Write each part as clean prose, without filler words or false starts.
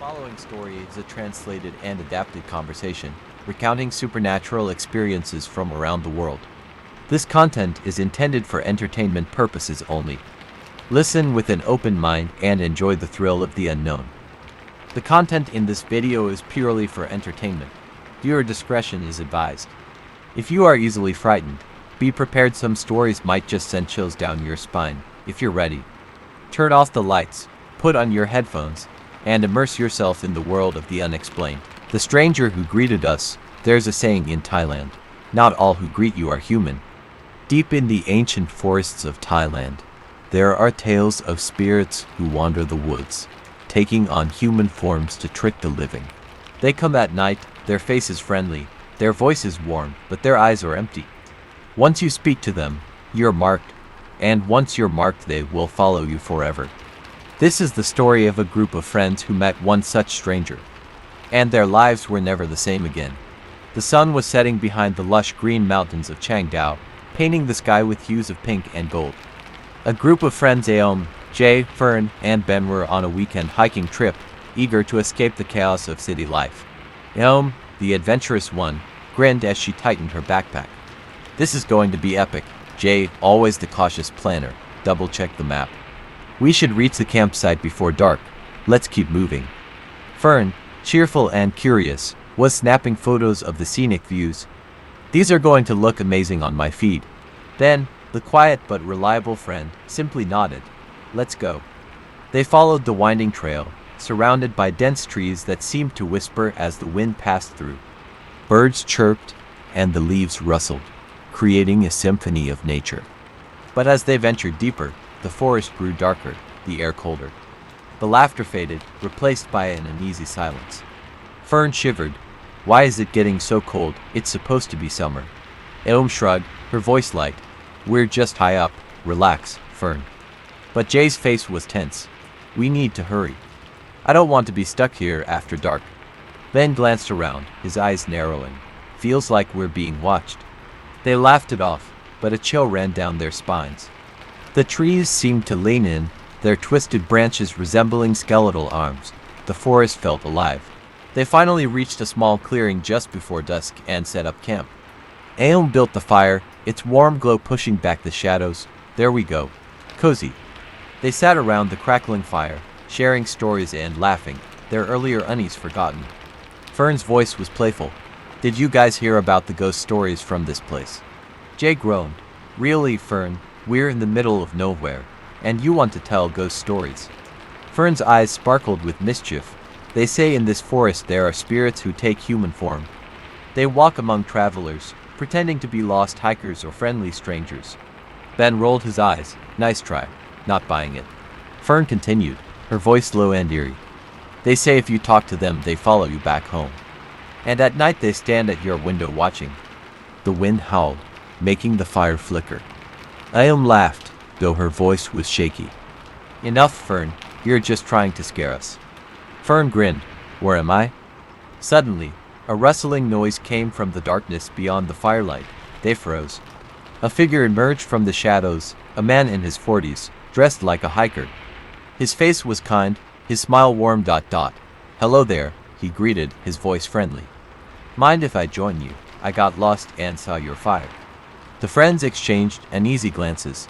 Following story is a translated and adapted conversation, recounting supernatural experiences from around the world. This content is intended for entertainment purposes only. Listen with an open mind and enjoy the thrill of the unknown. The content in this video is purely for entertainment. Viewer discretion is advised. If you are easily frightened, be prepared some stories might just send chills down your spine. If you're ready, turn off the lights, put on your headphones, and immerse yourself in the world of the unexplained. The stranger who greeted us, there's a saying in Thailand, not all who greet you are human. Deep in the ancient forests of Thailand, there are tales of spirits who wander the woods, taking on human forms to trick the living. They come at night, their faces friendly, their voices warm, but their eyes are empty. Once you speak to them, you're marked, and once you're marked they will follow you forever. This is the story of a group of friends who met one such stranger, and their lives were never the same again. The sun was setting behind the lush green mountains of Changdao, painting the sky with hues of pink and gold. A group of friends Aom, Jay, Fern, and Ben were on a weekend hiking trip, eager to escape the chaos of city life. Aom, the adventurous one, grinned as she tightened her backpack. This is going to be epic. Jay, always the cautious planner, double-checked the map. We should reach the campsite before dark. Let's keep moving. Fern, cheerful and curious, was snapping photos of the scenic views. These are going to look amazing on my feed. Then, the quiet but reliable friend simply nodded. Let's go. They followed the winding trail, surrounded by dense trees that seemed to whisper as the wind passed through. Birds chirped, and the leaves rustled, creating a symphony of nature. But as they ventured deeper, the forest grew darker, the air colder. The laughter faded, replaced by an uneasy silence. Fern shivered. Why is it getting so cold? It's supposed to be summer. Aom shrugged, her voice light. We're just high up. Relax, Fern. But Jay's face was tense. We need to hurry. I don't want to be stuck here after dark. Ben glanced around, his eyes narrowing. Feels like we're being watched. They laughed it off, but a chill ran down their spines. The trees seemed to lean in, their twisted branches resembling skeletal arms. The forest felt alive. They finally reached a small clearing just before dusk and set up camp. Aom built the fire, its warm glow pushing back the shadows. There we go. Cozy. They sat around the crackling fire, sharing stories and laughing, their earlier unease forgotten. Fern's voice was playful. Did you guys hear about the ghost stories from this place? Jay groaned. Really, Fern? We're in the middle of nowhere, and you want to tell ghost stories. Fern's eyes sparkled with mischief. They say in this forest there are spirits who take human form. They walk among travelers, pretending to be lost hikers or friendly strangers. Ben rolled his eyes. Nice try. Not buying it. Fern continued, her voice low and eerie. They say if you talk to them, they follow you back home. And at night they stand at your window watching. The wind howled, making the fire flicker. Aom laughed, though her voice was shaky. Enough, Fern. You're just trying to scare us. Fern grinned. Where am I? Suddenly, a rustling noise came from the darkness beyond the firelight. They froze. A figure emerged from the shadows, a man in his 40s, dressed like a hiker. His face was kind, his smile warm. Hello there, he greeted, his voice friendly. Mind if I join you? I got lost and saw your fire. The friends exchanged uneasy glances.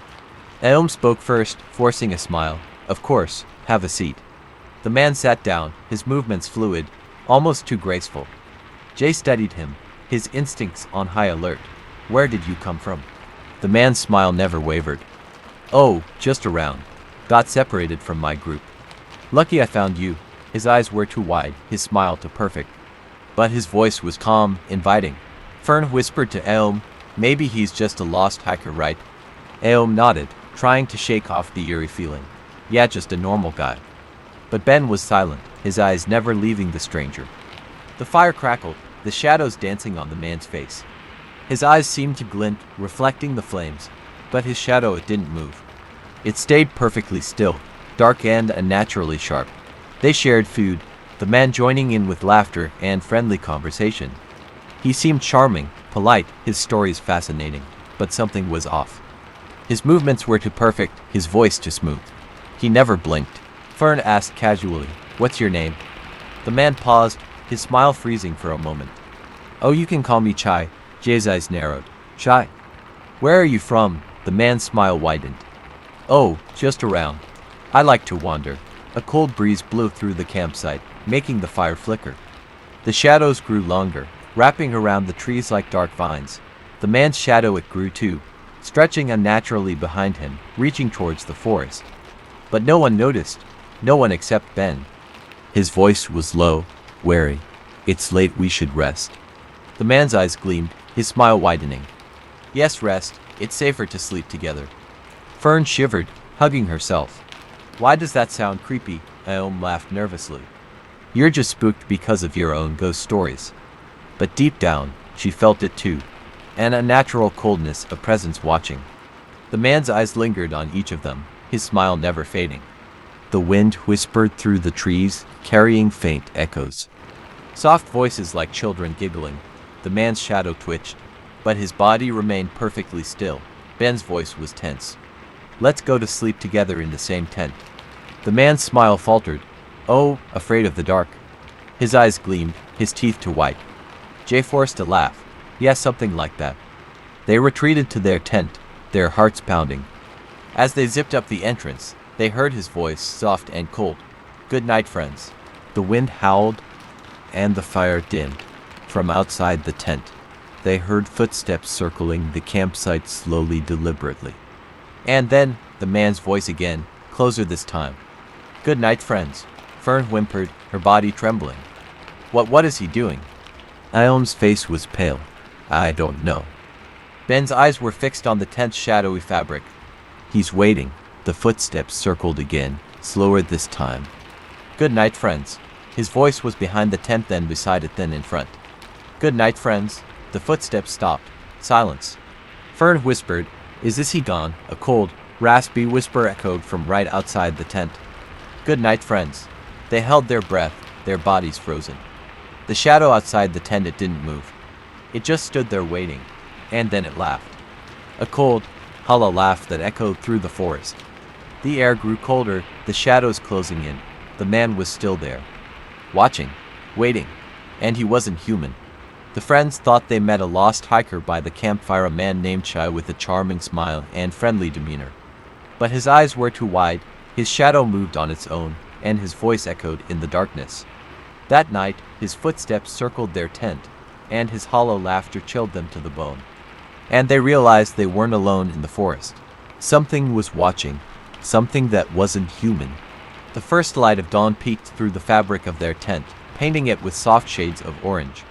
Aom spoke first, forcing a smile. Of course, have a seat. The man sat down, his movements fluid, almost too graceful. Jay studied him, his instincts on high alert. Where did you come from? The man's smile never wavered. Oh, just around. Got separated from my group. Lucky I found you. His eyes were too wide, his smile too perfect. But his voice was calm, inviting. Fern whispered to Aom, maybe he's just a lost hiker, right? Aom nodded, trying to shake off the eerie feeling. Yeah, just a normal guy. But Ben was silent, his eyes never leaving the stranger. The fire crackled, the shadows dancing on the man's face. His eyes seemed to glint, reflecting the flames, but his shadow didn't move. It stayed perfectly still, dark and unnaturally sharp. They shared food, the man joining in with laughter and friendly conversation. He seemed charming, polite, his stories fascinating, but something was off. His movements were too perfect, his voice too smooth. He never blinked. Fern asked casually, "What's your name?" The man paused, his smile freezing for a moment. Oh, you can call me Chai. Jay's eyes narrowed. Chai? Where are you from? The man's smile widened. Oh, just around. I like to wander. A cold breeze blew through the campsite, making the fire flicker. The shadows grew longer, wrapping around the trees like dark vines. The man's shadow it grew too, stretching unnaturally behind him, reaching towards the forest. But no one noticed, no one except Ben. His voice was low, wary. It's late, we should rest. The man's eyes gleamed, his smile widening. Yes, rest, it's safer to sleep together. Fern shivered, hugging herself. Why does that sound creepy? Aom laughed nervously. You're just spooked because of your own ghost stories. But deep down, she felt it too. An unnatural coldness, a presence watching. The man's eyes lingered on each of them, his smile never fading. The wind whispered through the trees, carrying faint echoes. Soft voices like children giggling. The man's shadow twitched, but his body remained perfectly still. Ben's voice was tense. Let's go to sleep together in the same tent. The man's smile faltered. Oh, afraid of the dark. His eyes gleamed, his teeth to white. Jay forced a laugh. Yes, something like that. They retreated to their tent, their hearts pounding. As they zipped up the entrance, they heard his voice, soft and cold. Good night, friends. The wind howled, and the fire dimmed. From outside the tent, they heard footsteps circling the campsite slowly, deliberately. And then, the man's voice again, closer this time. Good night, friends. Fern whimpered, her body trembling. What is he doing? Aom's face was pale. I don't know. Ben's eyes were fixed on the tent's shadowy fabric. He's waiting. The footsteps circled again, slower this time. Good night, friends. His voice was behind the tent, then beside it, then in front. Good night, friends. The footsteps stopped. Silence. Fern whispered, Is this he gone? A cold, raspy whisper echoed from right outside the tent. Good night, friends. They held their breath, their bodies frozen. The shadow outside the tent, it didn't move. It just stood there waiting, and then it laughed. A cold, hollow laugh that echoed through the forest. The air grew colder, the shadows closing in. The man was still there, watching, waiting, and he wasn't human. The friends thought they met a lost hiker by the campfire, a man named Chai with a charming smile and friendly demeanor. But his eyes were too wide, his shadow moved on its own, and his voice echoed in the darkness. That night, his footsteps circled their tent, and his hollow laughter chilled them to the bone. And they realized they weren't alone in the forest. Something was watching, something that wasn't human. The first light of dawn peeked through the fabric of their tent, painting it with soft shades of orange.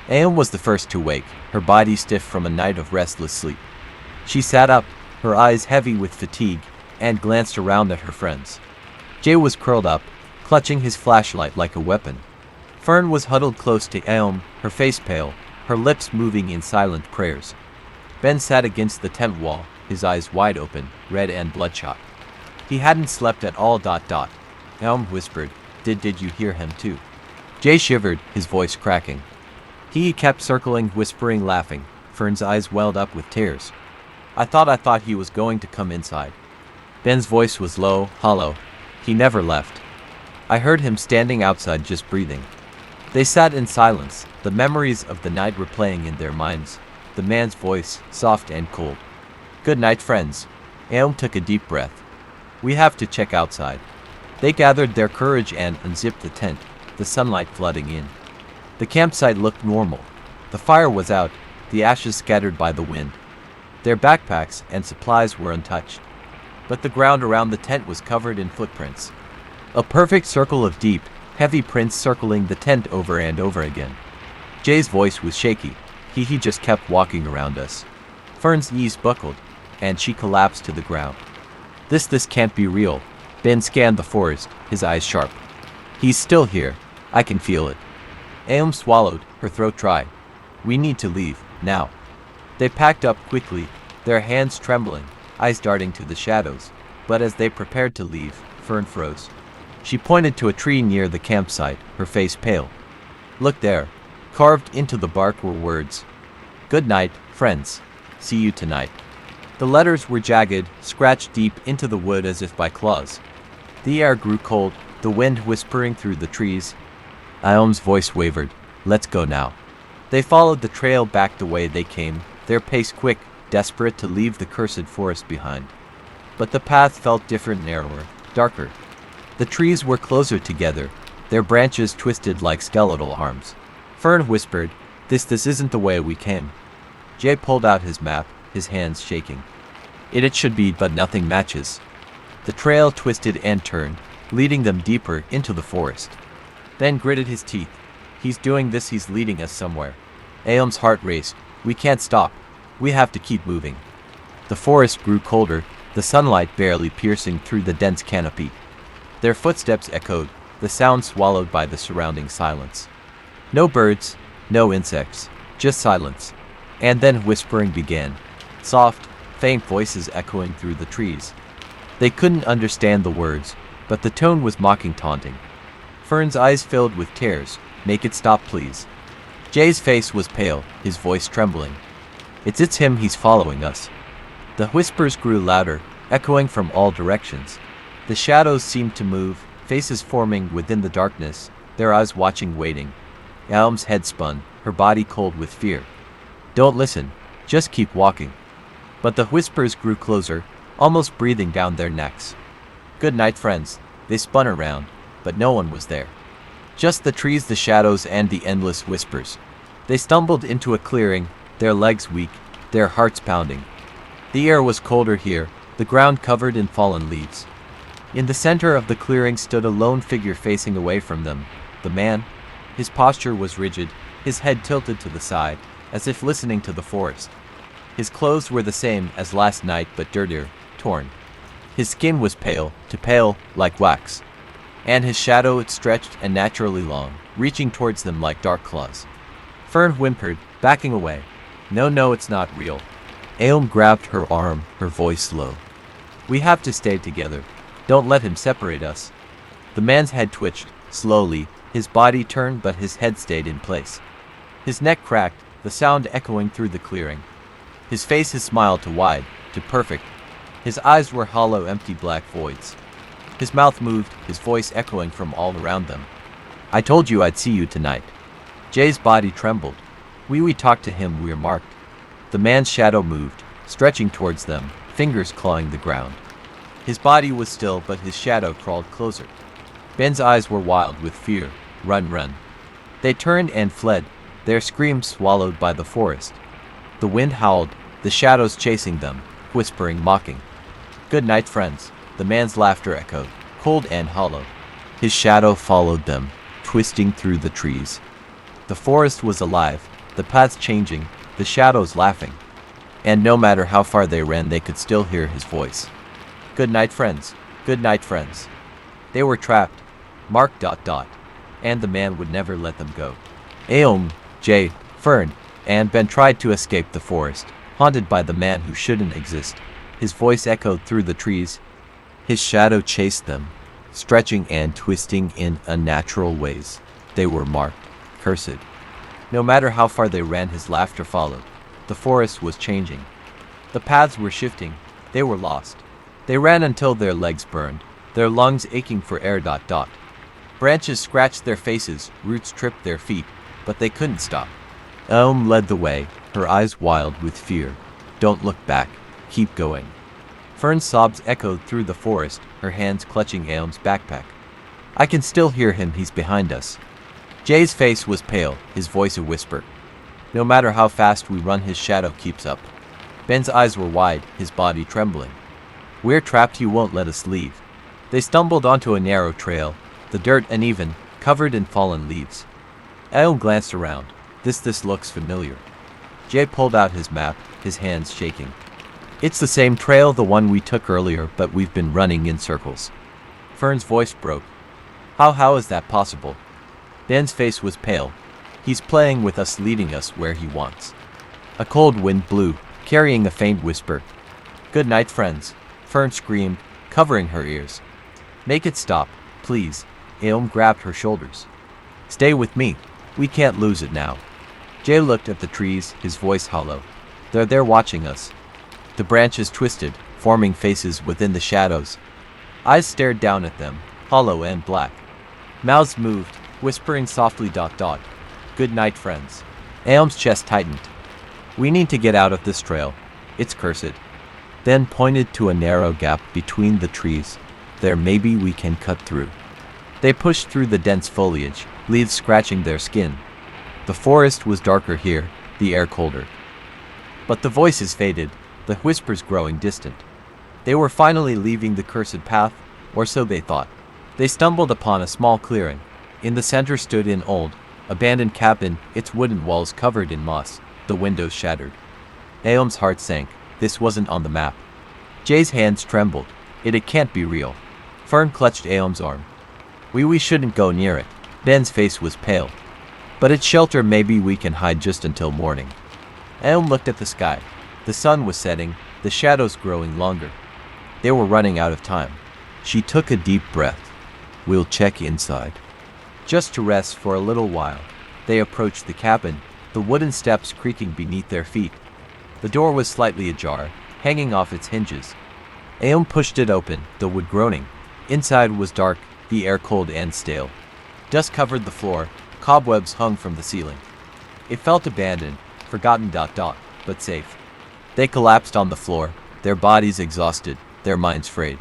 Aom was the first to wake, her body stiff from a night of restless sleep. She sat up, her eyes heavy with fatigue, and glanced around at her friends. Jay was curled up, clutching his flashlight like a weapon. Fern was huddled close to Aom, her face pale, her lips moving in silent prayers. Ben sat against the tent wall, his eyes wide open, red and bloodshot. He hadn't slept at all. Aom whispered, Did you hear him too? Jay shivered, his voice cracking. He kept circling, whispering, laughing. Fern's eyes welled up with tears. I thought he was going to come inside. Ben's voice was low, hollow. He never left. I heard him standing outside, just breathing. They sat in silence, the memories of the night replaying in their minds. The man's voice, soft and cold. Good night, friends. Aom took a deep breath. We have to check outside. They gathered their courage and unzipped the tent, the sunlight flooding in. The campsite looked normal. The fire was out, the ashes scattered by the wind. Their backpacks and supplies were untouched. But the ground around the tent was covered in footprints. A perfect circle of deep, heavy prints circling the tent over and over again. Jay's voice was shaky. He just kept walking around us. Fern's knees buckled, and she collapsed to the ground. This can't be real. Ben scanned the forest, his eyes sharp. He's still here. I can feel it. Aom swallowed, her throat dry. We need to leave, now. They packed up quickly, their hands trembling, eyes darting to the shadows. But as they prepared to leave, Fern froze. She pointed to a tree near the campsite, her face pale. Look there. Carved into the bark were words. Good night, friends. See you tonight. The letters were jagged, scratched deep into the wood as if by claws. The air grew cold, the wind whispering through the trees. Aom's voice wavered. Let's go now. They followed the trail back the way they came, their pace quick, desperate to leave the cursed forest behind. But the path felt different, narrower, darker. The trees were closer together, their branches twisted like skeletal arms. Fern whispered, This isn't the way we came. Jay pulled out his map, his hands shaking. It should be, but nothing matches. The trail twisted and turned, leading them deeper into the forest. Ben gritted his teeth. He's doing this, he's leading us somewhere. Aom's heart raced. We can't stop. We have to keep moving. The forest grew colder, the sunlight barely piercing through the dense canopy. Their footsteps echoed, the sound swallowed by the surrounding silence. No birds, no insects, just silence. And then whispering began. Soft, faint voices echoing through the trees. They couldn't understand the words, but the tone was mocking, taunting. Fern's eyes filled with tears. Make it stop, please. Jay's face was pale, his voice trembling. It's him, he's following us. The whispers grew louder, echoing from all directions. The shadows seemed to move, faces forming within the darkness, their eyes watching, waiting. Aom's head spun, her body cold with fear. Don't listen, just keep walking. But the whispers grew closer, almost breathing down their necks. Good night, friends. They spun around, but no one was there. Just the trees, the shadows, and the endless whispers. They stumbled into a clearing, their legs weak, their hearts pounding. The air was colder here, the ground covered in fallen leaves. In the center of the clearing stood a lone figure facing away from them. The man. His posture was rigid, his head tilted to the side, as if listening to the forest. His clothes were the same as last night, but dirtier, torn. His skin was pale, too pale, like wax. And his shadow, it stretched and naturally long, reaching towards them like dark claws. Fern whimpered, backing away. No, it's not real. Aom grabbed her arm, her voice low. We have to stay together. Don't let him separate us. The man's head twitched, slowly, his body turned but his head stayed in place. His neck cracked, the sound echoing through the clearing. His face, his smile too wide, too perfect. His eyes were hollow, empty black voids. His mouth moved, his voice echoing from all around them. I told you I'd see you tonight. Jay's body trembled. We talked to him, we're marked. The man's shadow moved, stretching towards them, fingers clawing the ground. His body was still, but his shadow crawled closer. Ben's eyes were wild with fear. Run. They turned and fled, their screams swallowed by the forest. The wind howled, the shadows chasing them, whispering, mocking. Good night, friends. The man's laughter echoed, cold and hollow. His shadow followed them, twisting through the trees. The forest was alive, the paths changing, the shadows laughing. And no matter how far they ran, they could still hear his voice. Good night, friends. Good night, friends. They were trapped. Mark ... And the man would never let them go. Aom, Jay, Fern, and Ben tried to escape the forest, haunted by the man who shouldn't exist. His voice echoed through the trees. His shadow chased them, stretching and twisting in unnatural ways. They were marked, cursed. No matter how far they ran, his laughter followed. The forest was changing. The paths were shifting. They were lost. They ran until their legs burned, their lungs aching for air ... Branches scratched their faces, roots tripped their feet, but they couldn't stop. Aom led the way, her eyes wild with fear. Don't look back. Keep going. Fern's sobs echoed through the forest, her hands clutching Aom's backpack. I can still hear him, he's behind us. Jay's face was pale, his voice a whisper. No matter how fast we run, his shadow keeps up. Ben's eyes were wide, his body trembling. We're trapped, he won't let us leave. They stumbled onto a narrow trail, the dirt uneven, covered in fallen leaves. Aom glanced around. This looks familiar. Jay pulled out his map, his hands shaking. It's the same trail, the one we took earlier, but we've been running in circles. Fern's voice broke. How is that possible? Ben's face was pale. He's playing with us, leading us where he wants. A cold wind blew, carrying a faint whisper. Good night, friends. Fern screamed, covering her ears. Make it stop, please. Aom grabbed her shoulders. Stay with me. We can't lose it now. Jay looked at the trees, his voice hollow. They're there watching us. The branches twisted, forming faces within the shadows. Eyes stared down at them, hollow and black. Mouths moved, whispering softly. Good night, friends. Aom's chest tightened. We need to get out of this trail. It's cursed. Then pointed to a narrow gap between the trees. There, maybe we can cut through. They pushed through the dense foliage, leaves scratching their skin. The forest was darker here, the air colder. But the voices faded, the whispers growing distant. They were finally leaving the cursed path, or so they thought. They stumbled upon a small clearing. In the center stood an old, abandoned cabin, its wooden walls covered in moss, the windows shattered. Aom's heart sank. This wasn't on the map. Jay's hands trembled. It can't be real. Fern clutched Aom's arm. We shouldn't go near it. Ben's face was pale. But it's shelter, maybe we can hide just until morning. Aom looked at the sky. The sun was setting, the shadows growing longer. They were running out of time. She took a deep breath. We'll check inside. Just to rest for a little while. They approached the cabin, the wooden steps creaking beneath their feet. The door was slightly ajar, hanging off its hinges. Aom pushed it open, the wood groaning. Inside was dark, the air cold and stale. Dust covered the floor, cobwebs hung from the ceiling. It felt abandoned, forgotten. But safe. They collapsed on the floor, their bodies exhausted, their minds frayed.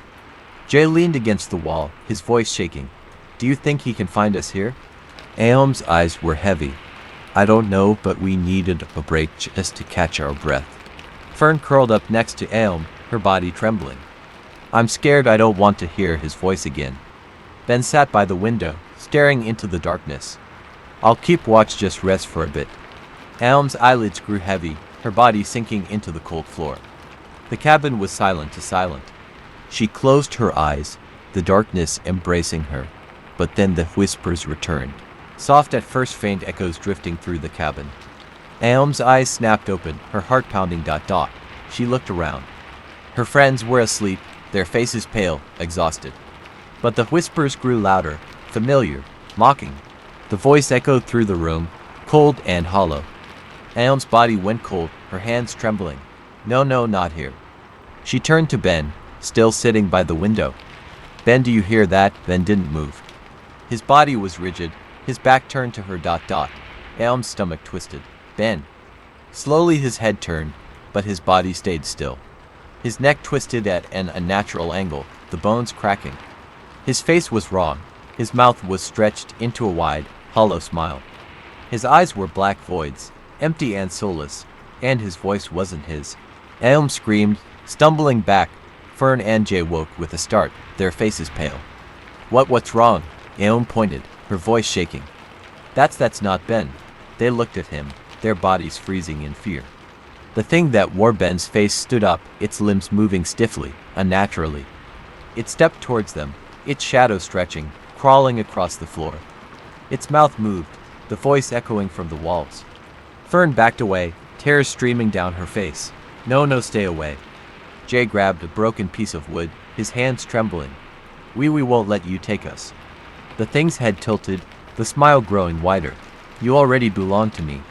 Jay leaned against the wall, his voice shaking. Do you think he can find us here? Aom's eyes were heavy. I don't know, but we needed a break just to catch our breath. Fern curled up next to Aom, her body trembling. I'm scared. I don't want to hear his voice again. Ben sat by the window, staring into the darkness. I'll keep watch, just rest for a bit. Aom's eyelids grew heavy, her body sinking into the cold floor. The cabin was silent to silent. She closed her eyes, the darkness embracing her. But then the whispers returned. Soft at first, faint echoes drifting through the cabin. Aom's eyes snapped open, her heart pounding. She looked around. Her friends were asleep, their faces pale, exhausted. But the whispers grew louder, familiar, mocking. The voice echoed through the room, cold and hollow. Aom's body went cold, her hands trembling. No, not here. She turned to Ben, still sitting by the window. Ben, do you hear that? Ben didn't move. His body was rigid, his back turned to her. Aom's stomach twisted. Ben. Slowly his head turned, but his body stayed still. His neck twisted at an unnatural angle, the bones cracking. His face was wrong. His mouth was stretched into a wide, hollow smile. His eyes were black voids, empty and soulless, and his voice wasn't his. Aom screamed, stumbling back. Fern and Jay woke with a start, their faces pale. What's wrong? Aom pointed, her voice shaking. That's not Ben. They looked at him, their bodies freezing in fear. The thing that wore Ben's face stood up, its limbs moving stiffly, unnaturally. It stepped towards them, its shadow stretching, crawling across the floor. Its mouth moved, the voice echoing from the walls. Fern backed away, tears streaming down her face. No, stay away. Jay grabbed a broken piece of wood, his hands trembling. We won't let you take us. The thing's head tilted, the smile growing wider. You already belong to me.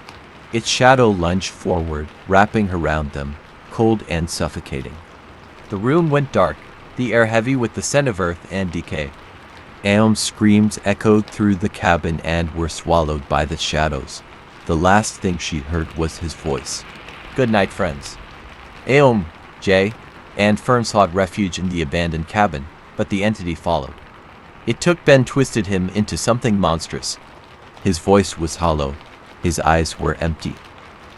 Its shadow lunged forward, wrapping around them, cold and suffocating. The room went dark, the air heavy with the scent of earth and decay. Aom's screams echoed through the cabin and were swallowed by the shadows. The last thing she heard was his voice. Good night, friends. Aom, Jay, and Fern sought refuge in the abandoned cabin, but the entity followed. It took Ben, twisted him into something monstrous. His voice was hollow. His eyes were empty.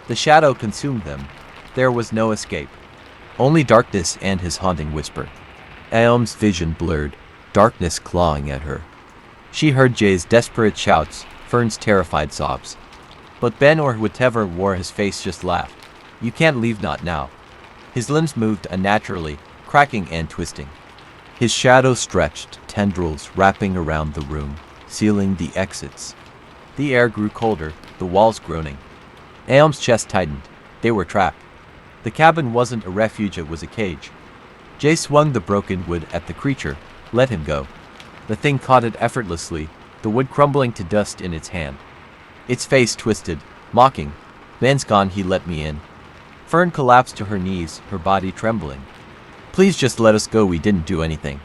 The shadow consumed them. There was no escape. Only darkness and his haunting whisper. Aom's vision blurred, darkness clawing at her. She heard Jay's desperate shouts, Fern's terrified sobs. But Ben, or whatever wore his face, just laughed. You can't leave, not now. His limbs moved unnaturally, cracking and twisting. His shadow stretched, tendrils wrapping around the room, sealing the exits. The air grew colder, the walls groaning. Aom's chest tightened. They were trapped. The cabin wasn't a refuge, it was a cage. Jay swung the broken wood at the creature, let him go. The thing caught it effortlessly, the wood crumbling to dust in its hand. Its face twisted, mocking. Ben's gone, he let me in. Fern collapsed to her knees, her body trembling. Please just let us go, we didn't do anything.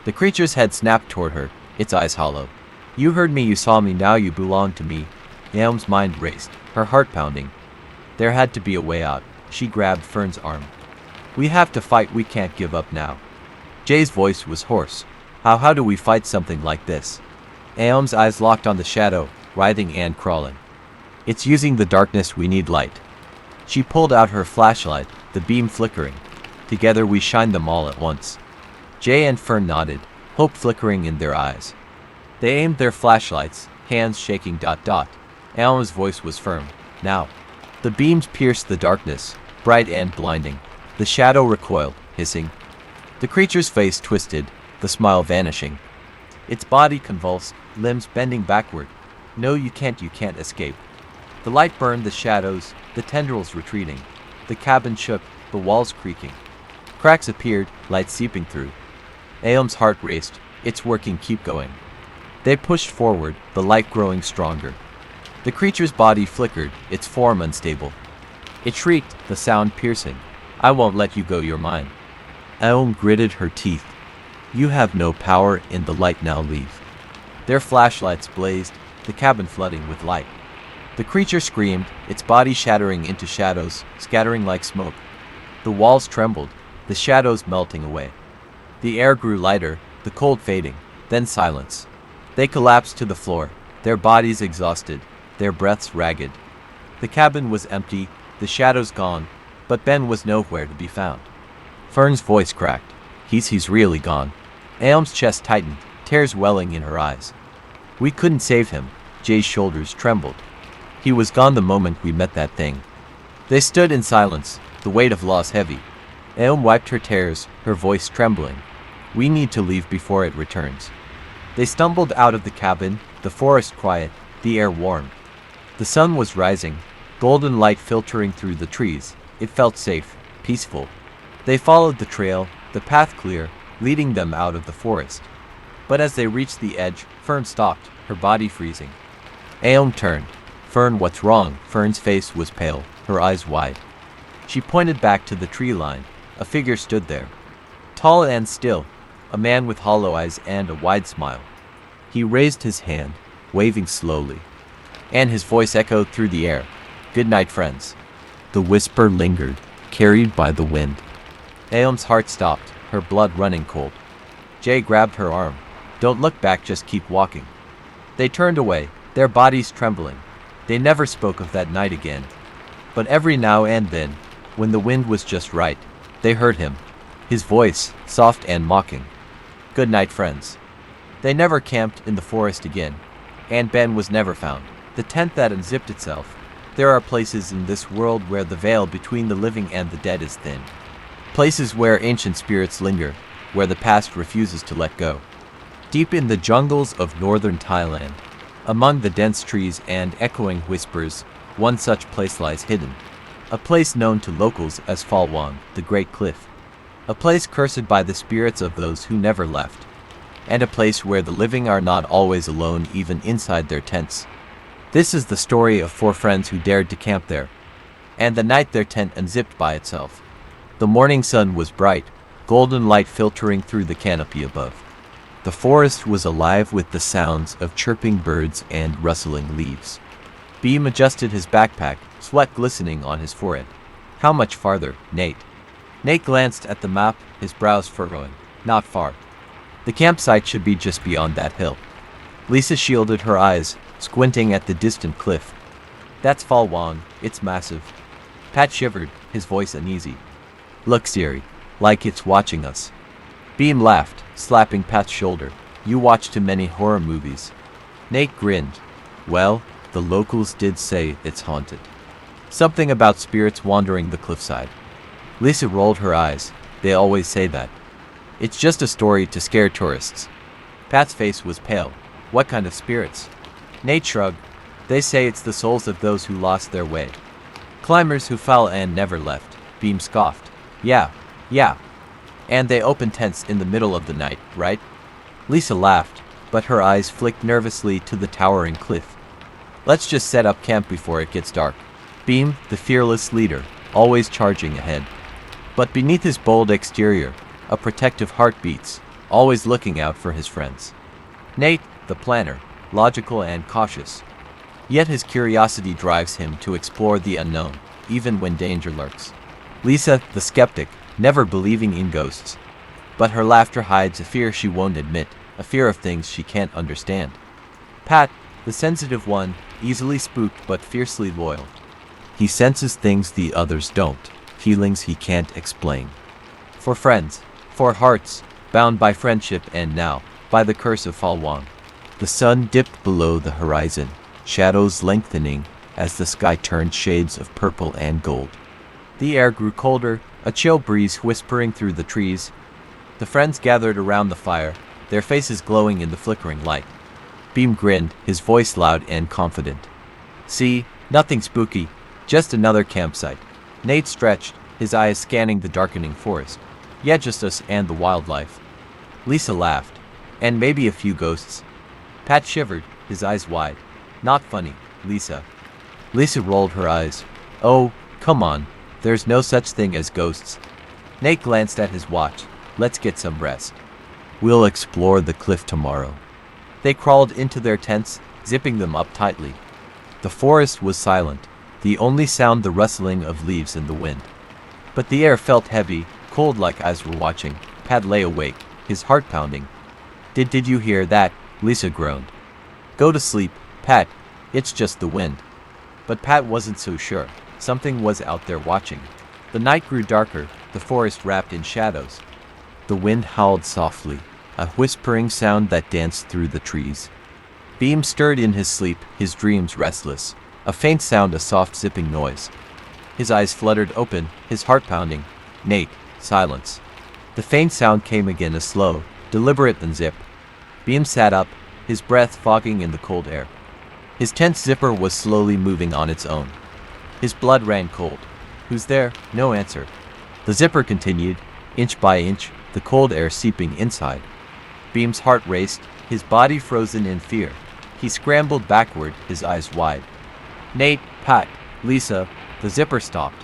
The creature's head snapped toward her, its eyes hollow. You heard me, you saw me, now you belong to me. Aom's mind raced, her heart pounding. There had to be a way out. She grabbed Fern's arm. We have to fight, we can't give up now. Jay's voice was hoarse. How do we fight something like this? Aom's eyes locked on the shadow, writhing and crawling. It's using the darkness, we need light. She pulled out her flashlight, the beam flickering. Together we shined them all at once. Jay and Fern nodded, hope flickering in their eyes. They aimed their flashlights, hands shaking. Aom's voice was firm. Now. The beams pierced the darkness, bright and blinding. The shadow recoiled, hissing. The creature's face twisted, the smile vanishing. Its body convulsed, limbs bending backward. No, you can't escape. The light burned the shadows, the tendrils retreating. The cabin shook, the walls creaking. Cracks appeared, light seeping through. Aom's heart raced. It's working, keep going. They pushed forward, the light growing stronger. The creature's body flickered, its form unstable. It shrieked, the sound piercing. I won't let you go, you're mine. Aom gritted her teeth. You have no power in the light, now leave. Their flashlights blazed, the cabin flooding with light. The creature screamed, its body shattering into shadows, scattering like smoke. The walls trembled, the shadows melting away. The air grew lighter, the cold fading, then silence. They collapsed to the floor, their bodies exhausted, their breaths ragged. The cabin was empty, the shadows gone, but Ben was nowhere to be found. Fern's voice cracked. He's really gone. Aom's chest tightened, tears welling in her eyes. We couldn't save him. Jay's shoulders trembled. He was gone the moment we met that thing. They stood in silence, the weight of loss heavy. Aom wiped her tears, her voice trembling. We need to leave before it returns. They stumbled out of the cabin, the forest quiet, the air warm. The sun was rising, golden light filtering through the trees. It felt safe, peaceful. They followed the trail, the path clear, leading them out of the forest. But as they reached the edge, Fern stopped, her body freezing. Aom turned. Fern, what's wrong? Fern's face was pale, her eyes wide. She pointed back to the tree line. A figure stood there. Tall and still, a man with hollow eyes and a wide smile. He raised his hand, waving slowly, and his voice echoed through the air. Good night, friends. The whisper lingered, carried by the wind. Aom's heart stopped, her blood running cold. Jay grabbed her arm. Don't look back, just keep walking. They turned away, their bodies trembling. They never spoke of that night again. But every now and then, when the wind was just right, they heard him. His voice, soft and mocking. Good night, friends. They never camped in the forest again. And Ben was never found. The tent that unzipped itself. There are places in this world where the veil between the living and the dead is thin. Places where ancient spirits linger, where the past refuses to let go. Deep in the jungles of northern Thailand, among the dense trees and echoing whispers, one such place lies hidden. A place known to locals as Falwang, the Great Cliff. A place cursed by the spirits of those who never left. And a place where the living are not always alone, even inside their tents. This is the story of 4 friends who dared to camp there. And the night their tent unzipped by itself. The morning sun was bright, golden light filtering through the canopy above. The forest was alive with the sounds of chirping birds and rustling leaves. Beam adjusted his backpack, sweat glistening on his forehead. How much farther, Nate? Nate glanced at the map, his brows furrowing. Not far. The campsite should be just beyond that hill. Lisa shielded her eyes, squinting at the distant cliff. That's Falwang, it's massive. Pat shivered, his voice uneasy. Look, Siri, like it's watching us. Beam laughed, slapping Pat's shoulder. You watch too many horror movies. Nate grinned. Well, the locals did say it's haunted. Something about spirits wandering the cliffside. Lisa rolled her eyes. They always say that. It's just a story to scare tourists. Pat's face was pale. What kind of spirits? Nate shrugged. They say it's the souls of those who lost their way. Climbers who fell and never left. Beam scoffed. Yeah. And they open tents in the middle of the night, right? Lisa laughed, but her eyes flicked nervously to the towering cliff. Let's just set up camp before it gets dark. Beam, the fearless leader, always charging ahead. But beneath his bold exterior, a protective heart beats, always looking out for his friends. Nate, the planner, logical and cautious. Yet his curiosity drives him to explore the unknown, even when danger lurks. Lisa, the skeptic, never believing in ghosts. But her laughter hides a fear she won't admit, a fear of things she can't understand. Pat, the sensitive one, easily spooked but fiercely loyal. He senses things the others don't, feelings he can't explain. For friends, for hearts, bound by friendship and now, by the curse of Falwang. The sun dipped below the horizon, shadows lengthening as the sky turned shades of purple and gold. The air grew colder, a chill breeze whispering through the trees. The friends gathered around the fire, their faces glowing in the flickering light. Beam grinned, his voice loud and confident. See, nothing spooky, just another campsite. Nate stretched, his eyes scanning the darkening forest. Yeah, just us and the wildlife. Lisa laughed. And maybe a few ghosts. Pat shivered, his eyes wide. Not funny, Lisa. Lisa rolled her eyes. Oh, come on, there's no such thing as ghosts. Nate glanced at his watch. Let's get some rest. We'll explore the cliff tomorrow. They crawled into their tents, zipping them up tightly. The forest was silent, the only sound the rustling of leaves in the wind. But the air felt heavy, cold like eyes were watching. Pat lay awake, his heart pounding. Did you hear that? Lisa groaned. Go to sleep, Pat. It's just the wind. But Pat wasn't so sure. Something was out there watching. The night grew darker, the forest wrapped in shadows. The wind howled softly, a whispering sound that danced through the trees. Beam stirred in his sleep, his dreams restless. A faint sound, a soft zipping noise. His eyes fluttered open, his heart pounding. Nate, silence. The faint sound came again, a slow, deliberate unzip. Beam sat up, his breath fogging in the cold air. His tent zipper was slowly moving on its own. His blood ran cold. Who's there? No answer. The zipper continued, inch by inch, the cold air seeping inside. Beam's heart raced, his body frozen in fear. He scrambled backward, his eyes wide. Nate, Pat, Lisa, the zipper stopped.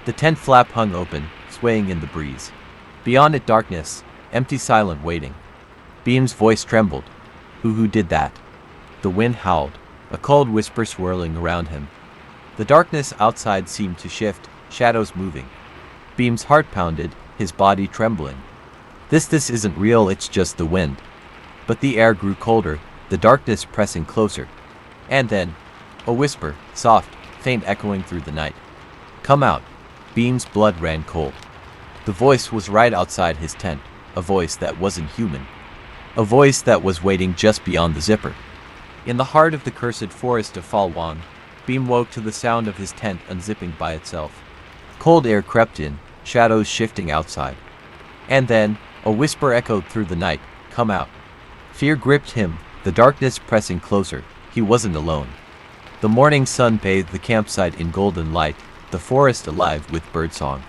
The tent flap hung open, swaying in the breeze. Beyond it darkness, empty, silent, waiting. Beam's voice trembled. Who did that? The wind howled, a cold whisper swirling around him. The darkness outside seemed to shift, shadows moving. Beam's heart pounded, his body trembling. This isn't real, it's just the wind. But the air grew colder, the darkness pressing closer. And then, a whisper, soft, faint, echoing through the night. Come out. Beam's blood ran cold. The voice was right outside his tent, a voice that wasn't human. A voice that was waiting just beyond the zipper. In the heart of the cursed forest of Falwang, Beam woke to the sound of his tent unzipping by itself. Cold air crept in, shadows shifting outside. And then, a whisper echoed through the night, come out. Fear gripped him, the darkness pressing closer. He wasn't alone. The morning sun bathed the campsite in golden light, the forest alive with birdsong.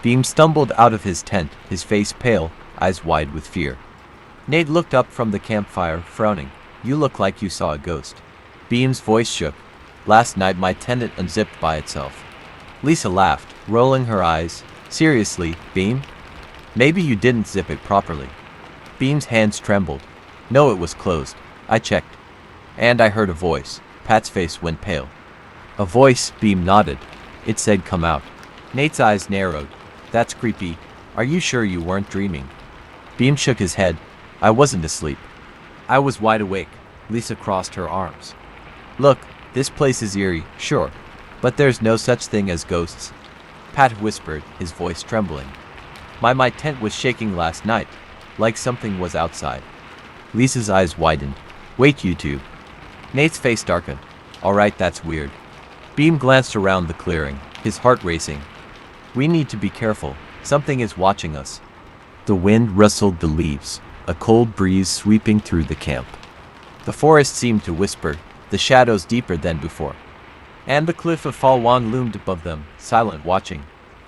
Beam stumbled out of his tent, his face pale, eyes wide with fear. Nate looked up from the campfire, frowning. You look like you saw a ghost. Beam's voice shook. Last night my tent unzipped by itself. Lisa laughed, rolling her eyes. Seriously, Beam? Maybe you didn't zip it properly. Beam's hands trembled. No, it was closed. I checked. And I heard a voice. Pat's face went pale. A voice, Beam nodded. It said come out. Nate's eyes narrowed. That's creepy. Are you sure you weren't dreaming? Beam shook his head. I wasn't asleep. I was wide awake. Lisa crossed her arms. Look, this place is eerie, sure, but there's no such thing as ghosts. Pat whispered, his voice trembling. My tent was shaking last night, like something was outside. Lisa's eyes widened. Wait, you two. Nate's face darkened. All right, that's weird. Beam glanced around the clearing, his heart racing. We need to be careful. Something is watching us. The wind rustled the leaves, a cold breeze sweeping through the camp. The forest seemed to whisper, the shadows deeper than before. And the cliff of Falwang loomed above them, silent, watching.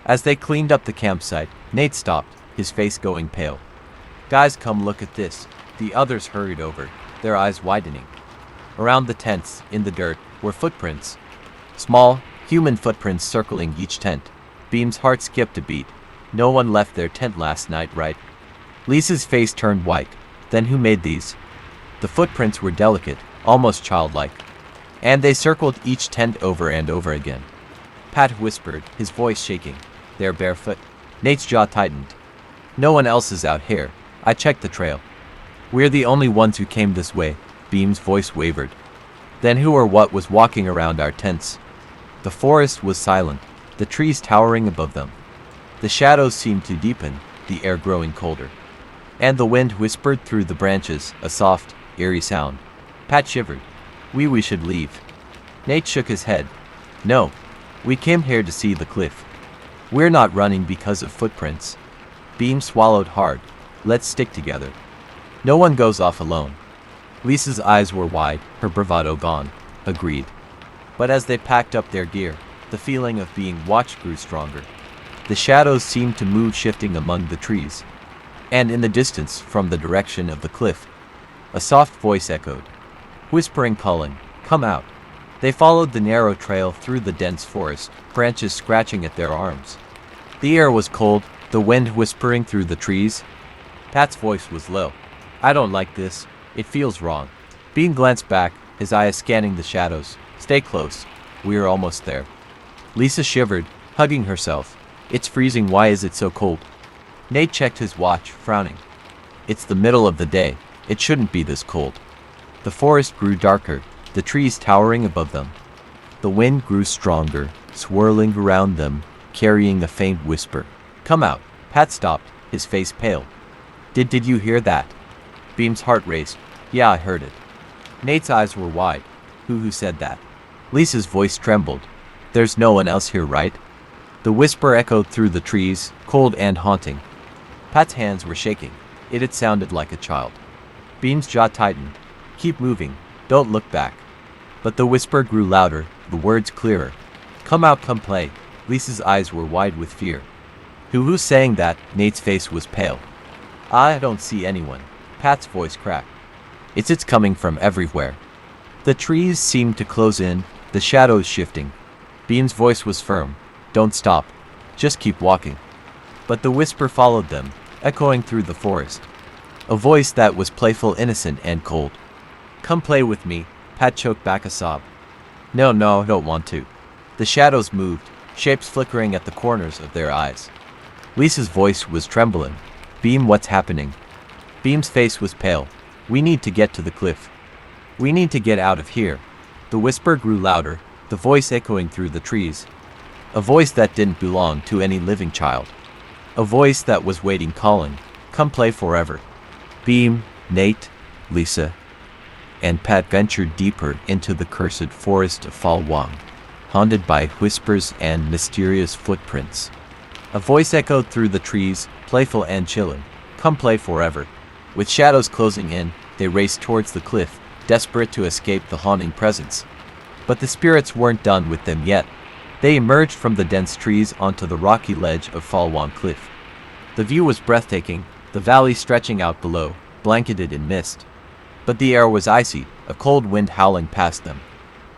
As they cleaned up the campsite, Nate stopped, his face going pale. Guys, come look at this. The others hurried over, their eyes widening. Around the tents, in the dirt, were footprints. Small, human footprints circling each tent. Beam's heart skipped a beat. No one left their tent last night, right? Lisa's face turned white. Then who made these? The footprints were delicate, almost childlike. And they circled each tent over and over again. Pat whispered, his voice shaking. They're barefoot. Nate's jaw tightened. No one else is out here. I checked the trail. We're the only ones who came this way. Beam's voice wavered. Then who or what was walking around our tents? The forest was silent, the trees towering above them. The shadows seemed to deepen, the air growing colder. And the wind whispered through the branches, a soft, eerie sound. Pat shivered. We should leave. Nate shook his head. No. We came here to see the cliff. We're not running because of footprints. Beam swallowed hard. Let's stick together. No one goes off alone. Lisa's eyes were wide, her bravado gone. Agreed. But as they packed up their gear, the feeling of being watched grew stronger. The shadows seemed to move, shifting among the trees. And in the distance, from the direction of the cliff, a soft voice echoed, whispering, calling, "Come out." They followed the narrow trail through the dense forest, branches scratching at their arms. The air was cold, the wind whispering through the trees. Pat's voice was low. I don't like this. It feels wrong. Beam glanced back, his eyes scanning the shadows. Stay close. We are almost there. Lisa shivered, hugging herself. It's freezing. Why is it so cold? Nate checked his watch, frowning. It's the middle of the day. It shouldn't be this cold. The forest grew darker, the trees towering above them. The wind grew stronger, swirling around them, carrying a faint whisper. Come out. Pat stopped, his face pale. Did you hear that? Beam's heart raced. Yeah, I heard it. Nate's eyes were wide. Who said that? Lisa's voice trembled. There's no one else here, right? The whisper echoed through the trees, cold and haunting. Pat's hands were shaking. It had sounded like a child. Beam's jaw tightened. Keep moving. Don't look back. But the whisper grew louder, the words clearer. Come out, come play. Lisa's eyes were wide with fear. Who's saying that? Nate's face was pale. I don't see anyone. Pat's voice cracked. It's coming from everywhere. The trees seemed to close in, the shadows shifting. Beam's voice was firm. Don't stop. Just keep walking. But the whisper followed them, echoing through the forest. A voice that was playful, innocent, and cold. Come play with me. Pat choked back a sob. No, I don't want to. The shadows moved, shapes flickering at the corners of their eyes. Lisa's voice was trembling. Beam, what's happening? Beam's face was pale. We need to get to the cliff. We need to get out of here. The whisper grew louder, the voice echoing through the trees. A voice that didn't belong to any living child. A voice that was waiting, calling, come play forever. Beam, Nate, Lisa, and Pat ventured deeper into the cursed forest of Falwang, haunted by whispers and mysterious footprints. A voice echoed through the trees, playful and chilling. Come play forever. With shadows closing in, they raced towards the cliff, desperate to escape the haunting presence. But the spirits weren't done with them yet. They emerged from the dense trees onto the rocky ledge of Falwang Cliff. The view was breathtaking, the valley stretching out below, blanketed in mist. But the air was icy, a cold wind howling past them.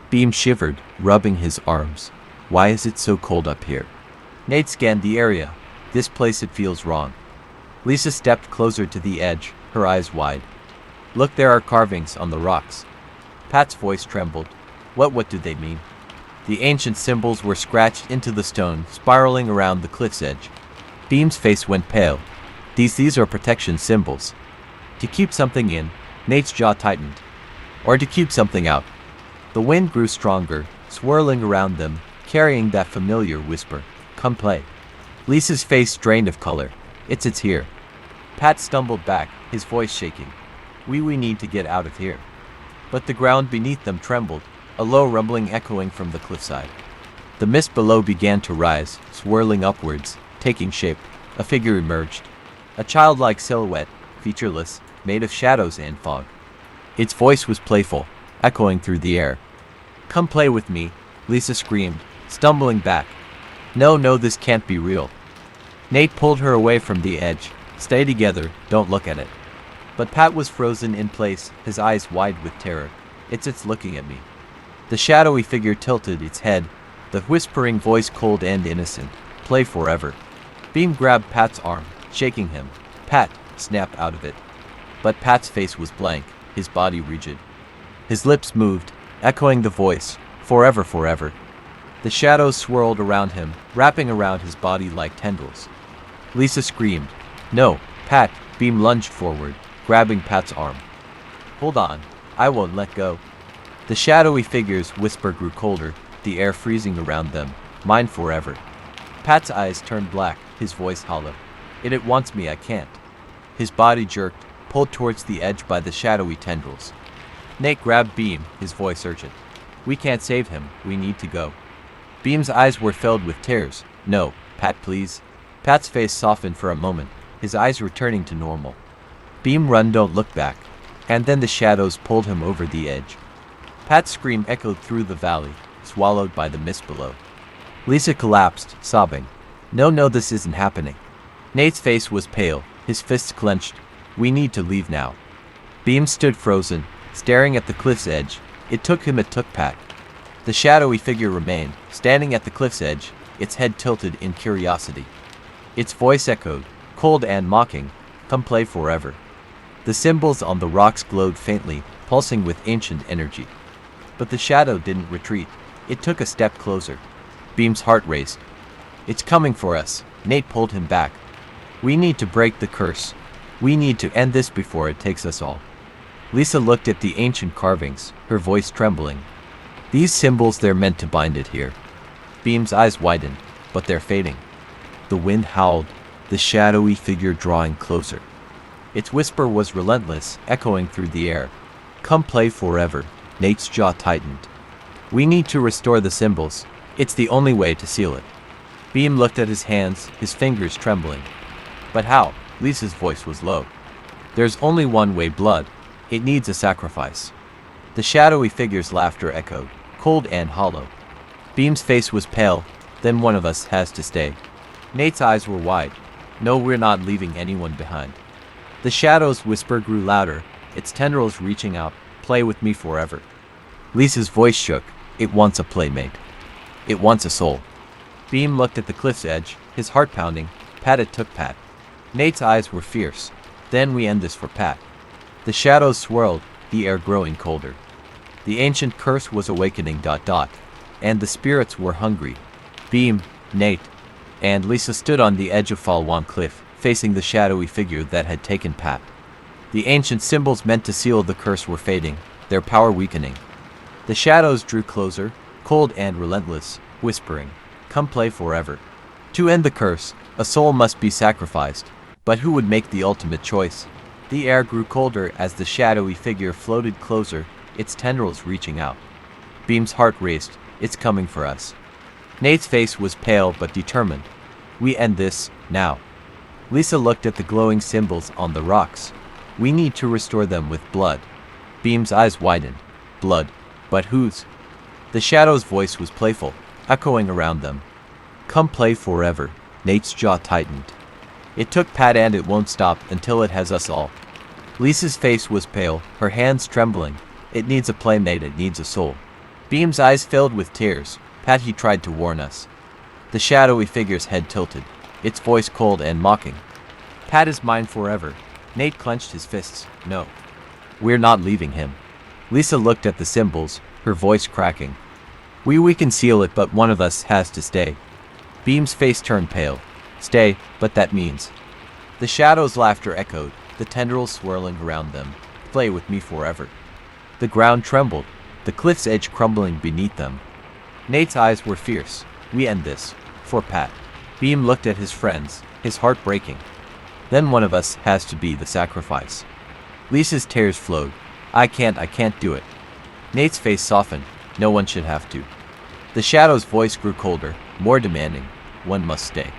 Beam shivered, rubbing his arms. Why is it so cold up here? Nate scanned the area. This place, it feels wrong. Lisa stepped closer to the edge, her eyes wide. Look, there are carvings on the rocks. Pat's voice trembled. What do they mean? The ancient symbols were scratched into the stone, spiraling around the cliff's edge. Beam's face went pale. These are protection symbols. To keep something in, Nate's jaw tightened. Or to keep something out. The wind grew stronger, swirling around them, carrying that familiar whisper. Come play. Lisa's face drained of color. It's here. Pat stumbled back, his voice shaking. We need to get out of here. But the ground beneath them trembled, a low rumbling echoing from the cliffside. The mist below began to rise, swirling upwards, taking shape. A figure emerged. A childlike silhouette, featureless, made of shadows and fog. Its voice was playful, echoing through the air. Come play with me, Lisa screamed, stumbling back. No, this can't be real. Nate pulled her away from the edge. Stay together, don't look at it. But Pat was frozen in place, his eyes wide with terror. It's looking at me. The shadowy figure tilted its head, the whispering voice cold and innocent. Play forever. Beam grabbed Pat's arm, shaking him. Pat, snap out of it. But Pat's face was blank, his body rigid. His lips moved, echoing the voice, "Forever, forever." The shadows swirled around him, wrapping around his body like tendrils. Lisa screamed, "No, Pat!" Beam lunged forward, grabbing Pat's arm. "Hold on, I won't let go." The shadowy figure's whisper grew colder, the air freezing around them. "Mine forever." Pat's eyes turned black, his voice hollow. It wants me, I can't." His body jerked, pulled towards the edge by the shadowy tendrils. Nate grabbed Beam, his voice urgent. "We can't save him, we need to go." Beam's eyes were filled with tears. "No, Pat, please." Pat's face softened for a moment, his eyes returning to normal. "Beam, run, don't look back." And then the shadows pulled him over the edge. Pat's scream echoed through the valley, swallowed by the mist below. Lisa collapsed, sobbing. No, this isn't happening." Nate's face was pale, his fists clenched. "We need to leave now." Beam stood frozen, staring at the cliff's edge. It took Pat. The shadowy figure remained, standing at the cliff's edge, its head tilted in curiosity. Its voice echoed, cold and mocking, "Come play forever." The symbols on the rocks glowed faintly, pulsing with ancient energy. But the shadow didn't retreat. It took a step closer. Beam's heart raced. "It's coming for us." Nate pulled him back. "We need to break the curse. We need to end this before it takes us all." Lisa looked at the ancient carvings, her voice trembling. "These symbols, they're meant to bind it here." Beam's eyes widened, "But they're fading." The wind howled, the shadowy figure drawing closer. Its whisper was relentless, echoing through the air. "Come play forever." Nate's jaw tightened. "We need to restore the symbols. It's the only way to seal it." Beam looked at his hands, his fingers trembling. "But how?" Lisa's voice was low. "There's only one way, blood. It needs a sacrifice." The shadowy figure's laughter echoed, cold and hollow. Beam's face was pale. "Then one of us has to stay." Nate's eyes were wide. "No, we're not leaving anyone behind." The shadow's whisper grew louder, its tendrils reaching out. "Play with me forever." Lisa's voice shook. "It wants a playmate. It wants a soul." Beam looked at the cliff's edge, his heart pounding. "Pat, it took Pat." Nate's eyes were fierce. "Then we end this for Pat." The shadows swirled, the air growing colder. The ancient curse was awakening. And the spirits were hungry. Beam, Nate, and Lisa stood on the edge of Falwan Cliff, facing the shadowy figure that had taken Pat. The ancient symbols meant to seal the curse were fading, their power weakening. The shadows drew closer, cold and relentless, whispering, "Come play forever." To end the curse, a soul must be sacrificed. But who would make the ultimate choice? The air grew colder as the shadowy figure floated closer, its tendrils reaching out. Beam's heart raced. "It's coming for us." Nate's face was pale but determined. "We end this, now." Lisa looked at the glowing symbols on the rocks. "We need to restore them with blood." Beam's eyes widened. "Blood? But whose?" The shadow's voice was playful, echoing around them. "Come play forever." Nate's jaw tightened. "It took Pat and it won't stop until it has us all." Lisa's face was pale, her hands trembling. "It needs a playmate, it needs a soul." Beam's eyes filled with tears. "Pat, he tried to warn us." The shadowy figure's head tilted, its voice cold and mocking. "Pat is mine forever." Nate clenched his fists. "No. We're not leaving him." Lisa looked at the symbols, her voice cracking. We can seal it, but one of us has to stay." Beam's face turned pale. "Stay, but that means..." The shadow's laughter echoed, the tendrils swirling around them. "Play with me forever." The ground trembled, the cliff's edge crumbling beneath them. Nate's eyes were fierce. "We end this. For Pat." Beam looked at his friends, his heart breaking. "Then one of us has to be the sacrifice." Lisa's tears flowed. I can't do it." Nate's face softened. "No one should have to." The shadow's voice grew colder, more demanding. "One must stay."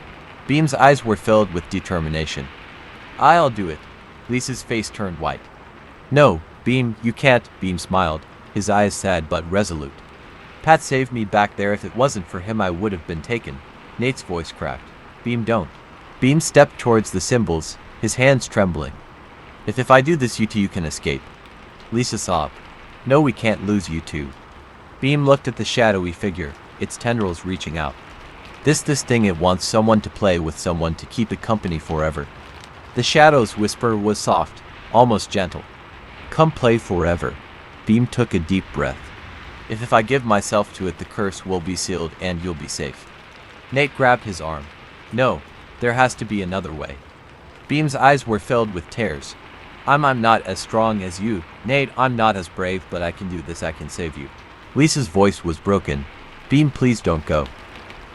Beam's eyes were filled with determination. "I'll do it." Lisa's face turned white. "No, Beam, you can't." Beam smiled, his eyes sad but resolute. "Pat saved me back there. If it wasn't for him, I would have been taken." Nate's voice cracked. "Beam, don't." Beam stepped towards the symbols, his hands trembling. If I do this, you two can escape." Lisa sobbed. "No, we can't lose you two." Beam looked at the shadowy figure, its tendrils reaching out. This thing, it wants someone to play with, someone to keep it company forever." The shadow's whisper was soft, almost gentle. "Come play forever." Beam took a deep breath. If I give myself to it, the curse will be sealed and you'll be safe. Nate grabbed his arm. No, there has to be another way. Beam's eyes were filled with tears. I'm not as strong as you, Nate. I'm not as brave, but I can do this. I can save you. Lisa's voice was broken. Beam, please don't go.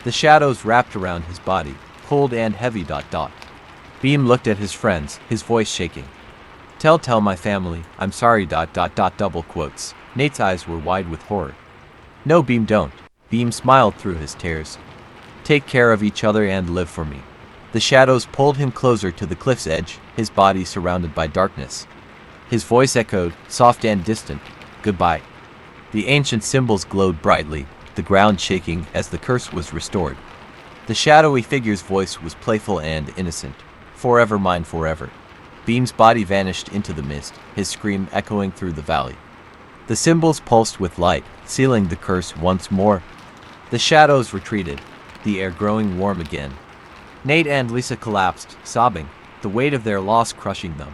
The shadows wrapped around his body, cold and heavy. Beam looked at his friends, his voice shaking. Tell my family, I'm sorry. Double quotes. Nate's eyes were wide with horror. No, Beam, don't. Beam smiled through his tears. Take care of each other and live for me. The shadows pulled him closer to the cliff's edge, his body surrounded by darkness. His voice echoed, soft and distant, goodbye. The ancient symbols glowed brightly, the ground shaking as the curse was restored. The shadowy figure's voice was playful and innocent. Forever mine, forever. Beam's body vanished into the mist, his scream echoing through the valley. The symbols pulsed with light, sealing the curse once more. The shadows retreated, the air growing warm again. Nate and Lisa collapsed, sobbing, the weight of their loss crushing them.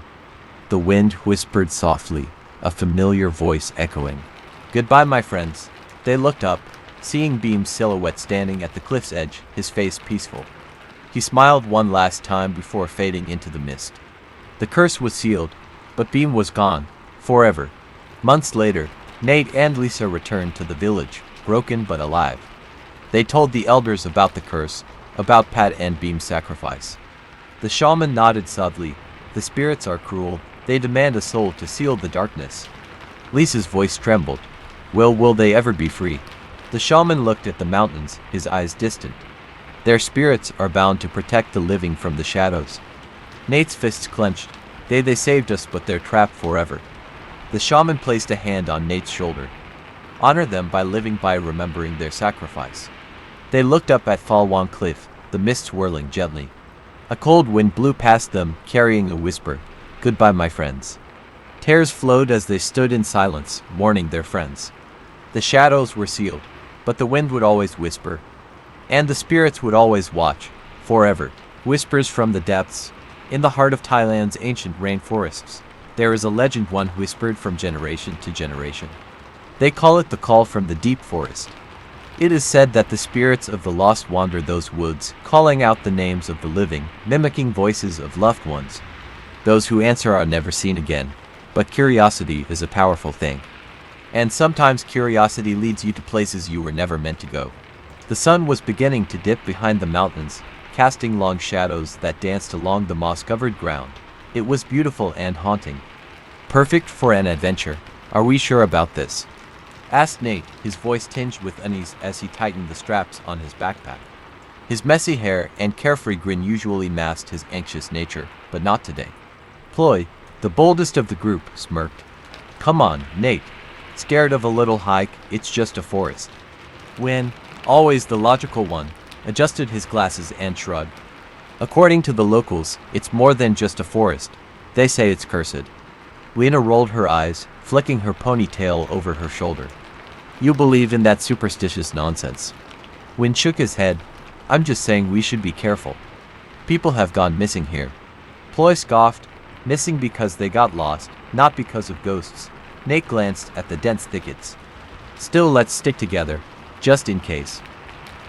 The wind whispered softly, a familiar voice echoing. Goodbye, my friends. They looked up, seeing Beam's silhouette standing at the cliff's edge, his face peaceful. He smiled one last time before fading into the mist. The curse was sealed, but Beam was gone, forever. Months later, Nate and Lisa returned to the village, broken but alive. They told the elders about the curse, about Pat and Beam's sacrifice. The shaman nodded sadly. The spirits are cruel. They demand a soul to seal the darkness. Lisa's voice trembled. Will they ever be free? The shaman looked at the mountains, his eyes distant. Their spirits are bound to protect the living from the shadows. Nate's fists clenched. They saved us, but they're trapped forever. The shaman placed a hand on Nate's shoulder. Honor them by living, by remembering their sacrifice. They looked up at Falwang Cliff, the mist swirling gently. A cold wind blew past them, carrying a whisper. Goodbye, my friends. Tears flowed as they stood in silence, mourning their friends. The shadows were sealed, but the wind would always whisper. And the spirits would always watch, forever. Whispers from the depths. In the heart of Thailand's ancient rainforests, there is a legend one whispered from generation to generation. They call it the call from the deep forest. It is said that the spirits of the lost wander those woods, calling out the names of the living, mimicking voices of loved ones. Those who answer are never seen again, but curiosity is a powerful thing. And sometimes curiosity leads you to places you were never meant to go. The sun was beginning to dip behind the mountains, casting long shadows that danced along the moss-covered ground. It was beautiful and haunting. Perfect for an adventure. Are we sure about this? Asked Nate, his voice tinged with unease as he tightened the straps on his backpack. His messy hair and carefree grin usually masked his anxious nature, but not today. Ploy, the boldest of the group, smirked. Come on, Nate. Scared of a little hike? It's just a forest. Win, always the logical one, adjusted his glasses and shrugged. According to the locals, it's more than just a forest. They say it's cursed. Lena rolled her eyes, flicking her ponytail over her shoulder. You believe in that superstitious nonsense. Win shook his head. I'm just saying we should be careful. People have gone missing here. Ploy scoffed. Missing because they got lost, not because of ghosts. Nate glanced at the dense thickets. Still, let's stick together, just in case.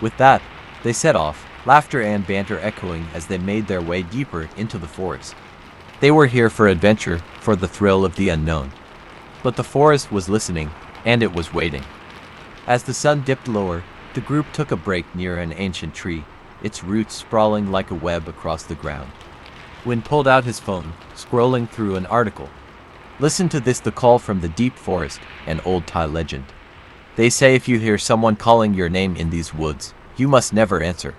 With that, they set off, laughter and banter echoing as they made their way deeper into the forest. They were here for adventure, for the thrill of the unknown. But the forest was listening, and it was waiting. As the sun dipped lower, the group took a break near an ancient tree, its roots sprawling like a web across the ground. Wynn pulled out his phone, scrolling through an article. Listen to this, the call from the deep forest, an old Thai legend. They say if you hear someone calling your name in these woods, you must never answer.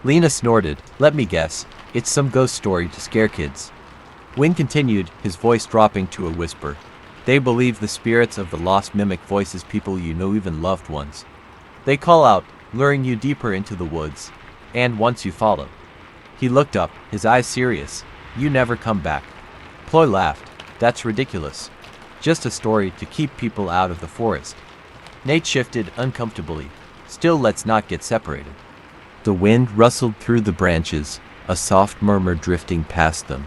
Lena snorted. Let me guess, it's some ghost story to scare kids. Wynn continued, his voice dropping to a whisper. They believe the spirits of the lost mimic voices, people you know, even loved ones. They call out, luring you deeper into the woods. And once you follow. He looked up, his eyes serious. You never come back. Ploy laughed. That's ridiculous. Just a story to keep people out of the forest. Nate shifted uncomfortably. Still, let's not get separated. The wind rustled through the branches, a soft murmur drifting past them.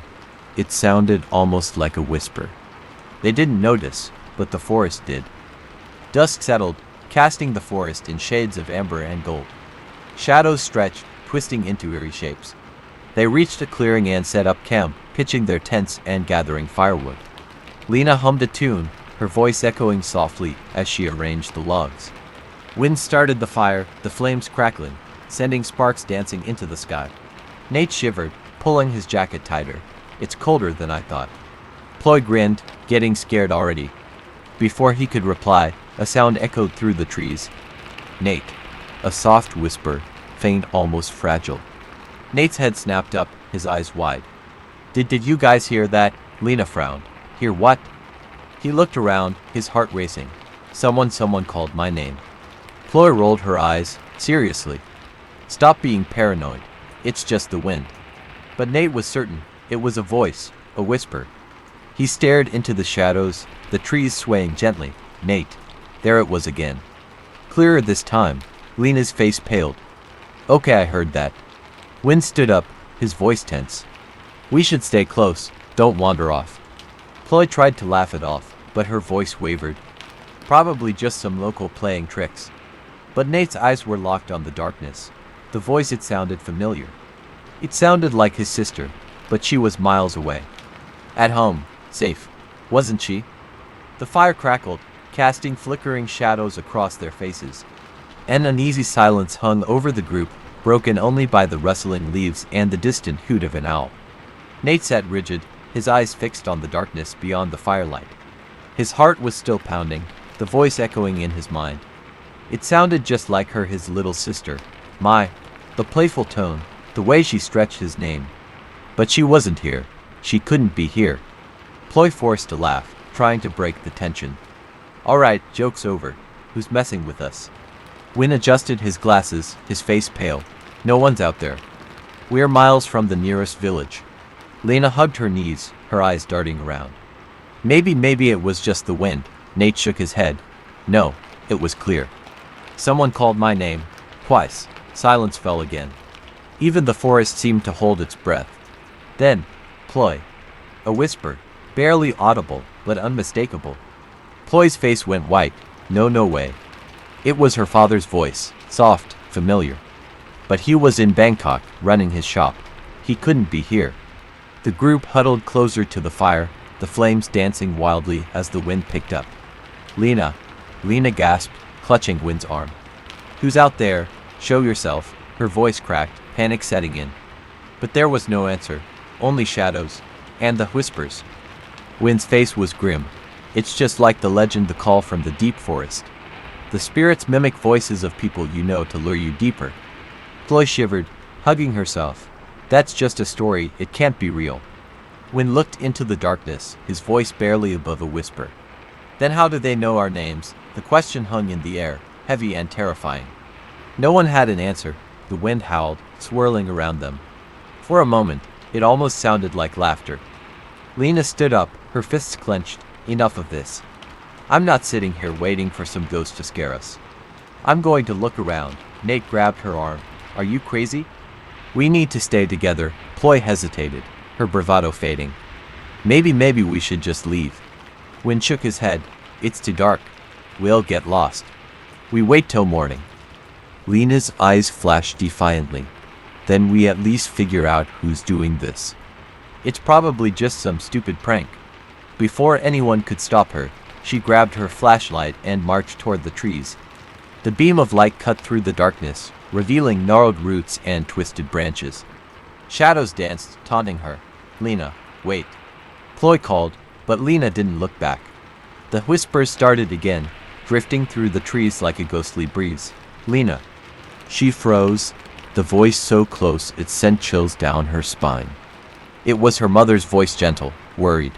It sounded almost like a whisper. They didn't notice, but the forest did. Dusk settled, casting the forest in shades of amber and gold. Shadows stretched, twisting into eerie shapes. They reached a clearing and set up camp, pitching their tents and gathering firewood. Lena hummed a tune, her voice echoing softly as she arranged the logs. Wind started the fire, the flames crackling, sending sparks dancing into the sky. Nate shivered, pulling his jacket tighter. "It's colder than I thought." Ploy grinned, getting scared already. Before he could reply, a sound echoed through the trees. "Nate." A soft whisper, faint, almost fragile. Nate's head snapped up, his eyes wide. Did you guys hear that?" Lena frowned. "Hear what?" He looked around, his heart racing. Someone called my name." Ploy rolled her eyes. "Seriously? Stop being paranoid. It's just the wind." But Nate was certain. It was a voice, a whisper. He stared into the shadows, the trees swaying gently. "Nate." There it was again. Clearer this time. Lena's face paled. "Okay, I heard that." Wind stood up, his voice tense. "We should stay close. Don't wander off." Ploy tried to laugh it off, but her voice wavered. Probably just some local playing tricks. But Nate's eyes were locked on the darkness. The voice, it sounded familiar. It sounded like his sister, but she was miles away. At home, safe, wasn't she? The fire crackled, casting flickering shadows across their faces. An uneasy silence hung over the group, broken only by the rustling leaves and the distant hoot of an owl. Nate sat rigid, his eyes fixed on the darkness beyond the firelight. His heart was still pounding, the voice echoing in his mind. It sounded just like her, his little sister. The playful tone, the way she stretched his name. But she wasn't here. She couldn't be here. Ploy forced a laugh, trying to break the tension. "All right, joke's over. Who's messing with us?" Wynn adjusted his glasses, his face pale. "No one's out there. We're miles from the nearest village." Lena hugged her knees, her eyes darting around. Maybe it was just the wind." Nate shook his head. "No, it was clear. Someone called my name. Twice." Silence fell again. Even the forest seemed to hold its breath. Then, Ploy. A whisper, barely audible, but unmistakable. Ploy's face went white. No way. It was her father's voice, soft, familiar. But he was in Bangkok, running his shop. He couldn't be here. The group huddled closer to the fire, the flames dancing wildly as the wind picked up. Lena gasped, clutching Wynn's arm. "Who's out there? Show yourself." Her voice cracked, panic setting in. But there was no answer, only shadows, and the whispers. Wynn's face was grim. "It's just like the legend, the call from the deep forest. The spirits mimic voices of people you know to lure you deeper." Ploy shivered, hugging herself. "That's just a story, it can't be real." Wynn looked into the darkness, his voice barely above a whisper. "Then how do they know our names?" The question hung in the air, heavy and terrifying. No one had an answer. The wind howled, swirling around them. For a moment, it almost sounded like laughter. Lena stood up, her fists clenched. "Enough of this. I'm not sitting here waiting for some ghost to scare us. I'm going to look around." Nate grabbed her arm. "Are you crazy?" "We need to stay together." Ploy hesitated, her bravado fading. Maybe we should just leave." Wynn shook his head. "It's too dark. We'll get lost. We wait till morning." Lena's eyes flashed defiantly. "Then we at least figure out who's doing this. It's probably just some stupid prank." Before anyone could stop her, she grabbed her flashlight and marched toward the trees. The beam of light cut through the darkness, revealing gnarled roots and twisted branches. Shadows danced, taunting her. "Lena, wait." Ploy called, but Lena didn't look back. The whispers started again, drifting through the trees like a ghostly breeze. "Lena." She froze, the voice so close it sent chills down her spine. It was her mother's voice, gentle, worried.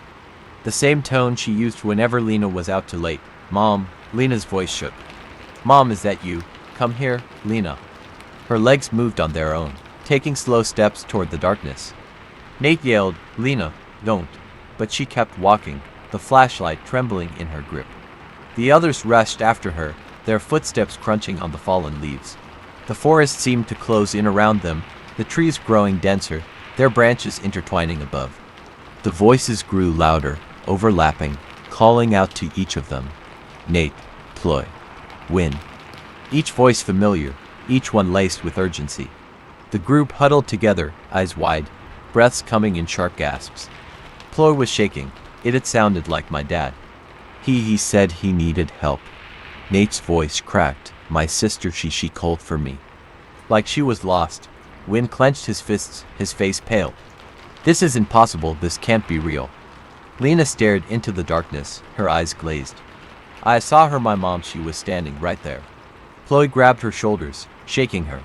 The same tone she used whenever Lena was out too late. "Mom." Lena's voice shook. "Mom, is that you? Come here, Lena." Her legs moved on their own, taking slow steps toward the darkness. Nate yelled, "Lena, don't." But she kept walking, the flashlight trembling in her grip. The others rushed after her, their footsteps crunching on the fallen leaves. The forest seemed to close in around them, the trees growing denser, their branches intertwining above. The voices grew louder, overlapping, calling out to each of them. Nate, Ploy, Win. Each voice familiar, each one laced with urgency. The group huddled together, eyes wide, breaths coming in sharp gasps. Ploy was shaking. It had sounded like my dad. He said he needed help. Nate's voice cracked. My sister, she called for me. Like she was lost. Win clenched his fists, his face pale. This is impossible, this can't be real. Lena stared into the darkness, her eyes glazed. I saw her, my mom, she was standing right there. Ploy grabbed her shoulders, shaking her.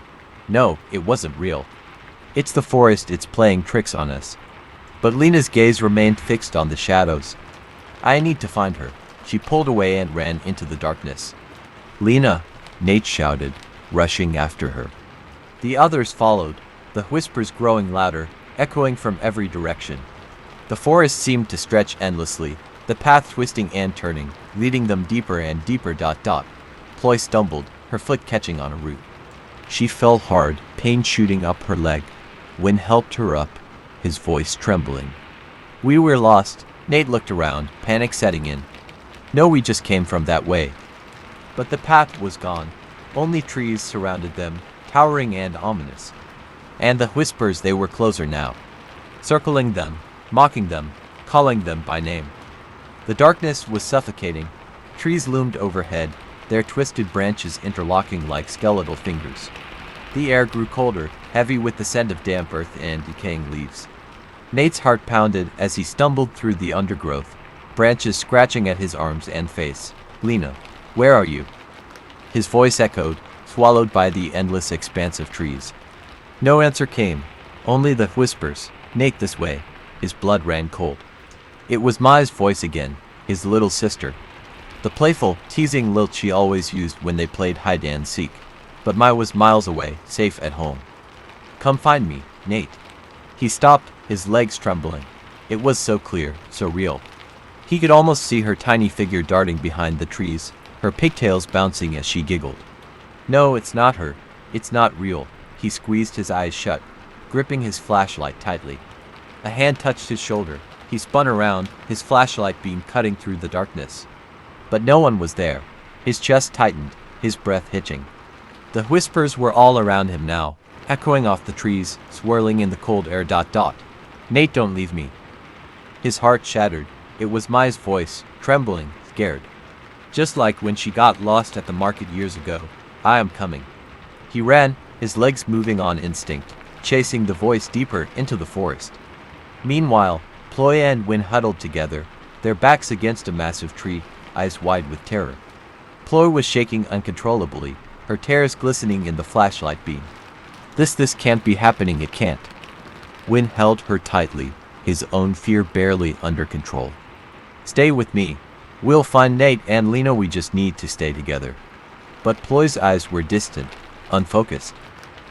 No, it wasn't real. It's the forest, it's playing tricks on us. But Lena's gaze remained fixed on the shadows. I need to find her. She pulled away and ran into the darkness. Lena, Nate shouted, rushing after her. The others followed, the whispers growing louder, echoing from every direction. The forest seemed to stretch endlessly, the path twisting and turning, leading them deeper and deeper. Ploy stumbled, her foot catching on a root. She fell hard, pain shooting up her leg. Win helped her up, his voice trembling. We were lost. Nate looked around, panic setting in. No, we just came from that way. But the path was gone. Only trees surrounded them, towering and ominous. And the whispers, they were closer now. Circling them, mocking them, calling them by name. The darkness was suffocating. Trees loomed overhead, their twisted branches interlocking like skeletal fingers. The air grew colder, heavy with the scent of damp earth and decaying leaves. Nate's heart pounded as he stumbled through the undergrowth, branches scratching at his arms and face. Lena, where are you? His voice echoed, swallowed by the endless expanse of trees. No answer came, only the whispers. Nate, this way. His blood ran cold. It was Mai's voice again, his little sister. The playful, teasing lilt she always used when they played hide and seek. But Mai was miles away, safe at home. Come find me, Nate. He stopped, his legs trembling. It was so clear, so real. He could almost see her tiny figure darting behind the trees, her pigtails bouncing as she giggled. No, it's not her. It's not real. He squeezed his eyes shut, gripping his flashlight tightly. A hand touched his shoulder. He spun around, his flashlight beam cutting through the darkness. But no one was there. His chest tightened, his breath hitching. The whispers were all around him now, echoing off the trees, swirling in the cold air. Nate, don't leave me. His heart shattered. It was Mai's voice, trembling, scared. Just like when she got lost at the market years ago. I am coming. He ran, his legs moving on instinct, chasing the voice deeper into the forest. Meanwhile, Ploy and Win huddled together, their backs against a massive tree, eyes wide with terror. Ploy was shaking uncontrollably, her tears glistening in the flashlight beam. This can't be happening, it can't. Win held her tightly, his own fear barely under control. Stay with me. We'll find Nate and Lena, we just need to stay together. But Ploy's eyes were distant, unfocused.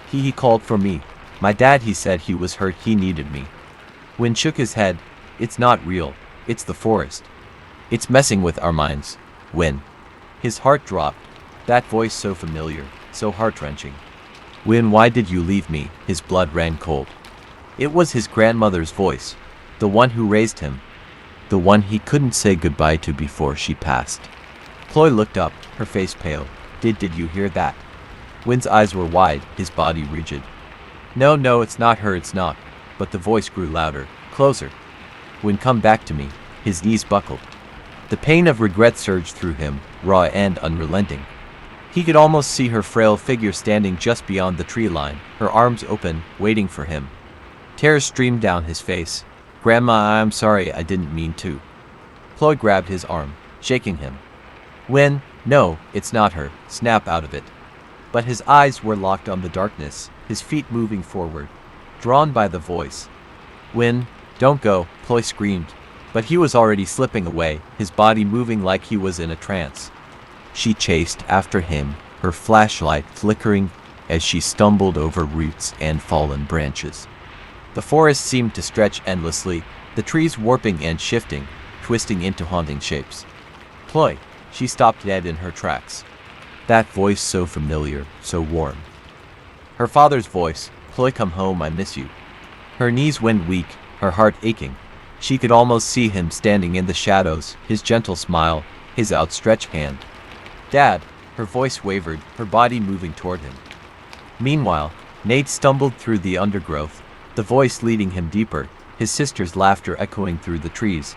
He called for me. My dad, he said he was hurt, he needed me. Win shook his head. It's not real. It's the forest. It's messing with our minds. Win. His heart dropped. That voice so familiar, so heart-wrenching. Win, why did you leave me? His blood ran cold. It was his grandmother's voice, the one who raised him, the one he couldn't say goodbye to before she passed. Ploy looked up, her face pale. Did you hear that? Win's eyes were wide, his body rigid. No, it's not her, it's not. But the voice grew louder, closer. Win, come back to me. His knees buckled. The pain of regret surged through him, raw and unrelenting. He could almost see her frail figure standing just beyond the tree line, her arms open, waiting for him. Tears streamed down his face. Grandma, I'm sorry, I didn't mean to. Ploy grabbed his arm, shaking him. Win, no, it's not her. Snap out of it. But his eyes were locked on the darkness, his feet moving forward, drawn by the voice. Win, don't go, Ploy screamed. But he was already slipping away, his body moving like he was in a trance. She chased after him, her flashlight flickering as she stumbled over roots and fallen branches. The forest seemed to stretch endlessly, the trees warping and shifting, twisting into haunting shapes. Ploy, she stopped dead in her tracks. That voice so familiar, so warm. Her father's voice, Ploy, come home, I miss you. Her knees went weak, her heart aching. She could almost see him standing in the shadows, his gentle smile, his outstretched hand. "Dad," her voice wavered, her body moving toward him. Meanwhile, Nate stumbled through the undergrowth, the voice leading him deeper, his sister's laughter echoing through the trees.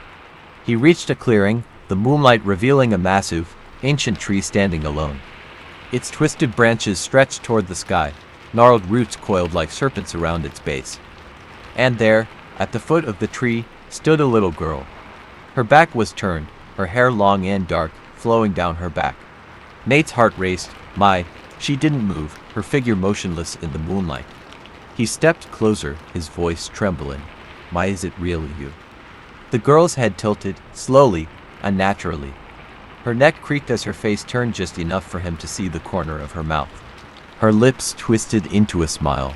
He reached a clearing, the moonlight revealing a massive, ancient tree standing alone. Its twisted branches stretched toward the sky, gnarled roots coiled like serpents around its base. And there, at the foot of the tree, stood a little girl. Her back was turned, her hair long and dark, flowing down her back. Nate's heart raced. She didn't move, her figure motionless in the moonlight. He stepped closer, his voice trembling. Is it really you?" The girl's head tilted, slowly, unnaturally. Her neck creaked as her face turned just enough for him to see the corner of her mouth. Her lips twisted into a smile,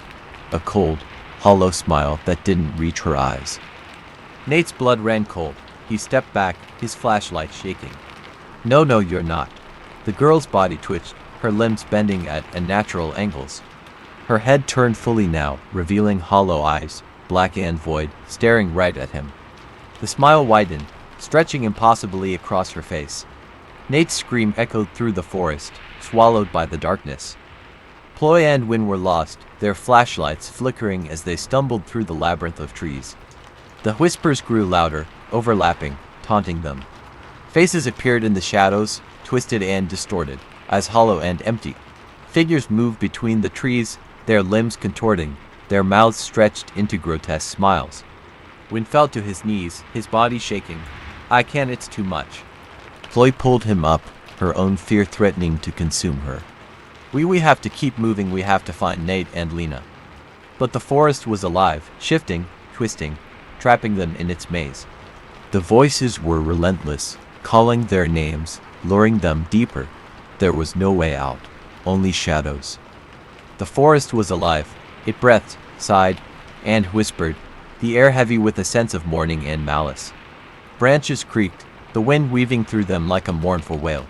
a cold, hollow smile that didn't reach her eyes. Nate's blood ran cold. He stepped back, his flashlight shaking. "No, you're not." The girl's body twitched, her limbs bending at unnatural angles. Her head turned fully now, revealing hollow eyes, black and void, staring right at him. The smile widened, stretching impossibly across her face. Nate's scream echoed through the forest, swallowed by the darkness. Ploy and Win were lost, their flashlights flickering as they stumbled through the labyrinth of trees. The whispers grew louder, overlapping, taunting them. Faces appeared in the shadows, twisted and distorted, eyes hollow and empty. Figures moved between the trees, their limbs contorting, their mouths stretched into grotesque smiles. Win fell to his knees, his body shaking. "I can't, it's too much." Ploy pulled him up, her own fear threatening to consume her. We have to keep moving, we have to find Nate and Lena." But the forest was alive, shifting, twisting, trapping them in its maze. The voices were relentless, calling their names, luring them deeper. There was no way out, only shadows. The forest was alive. It breathed, sighed, and whispered, the air heavy with a sense of mourning and malice. Branches creaked, the wind weaving through them like a mournful wail.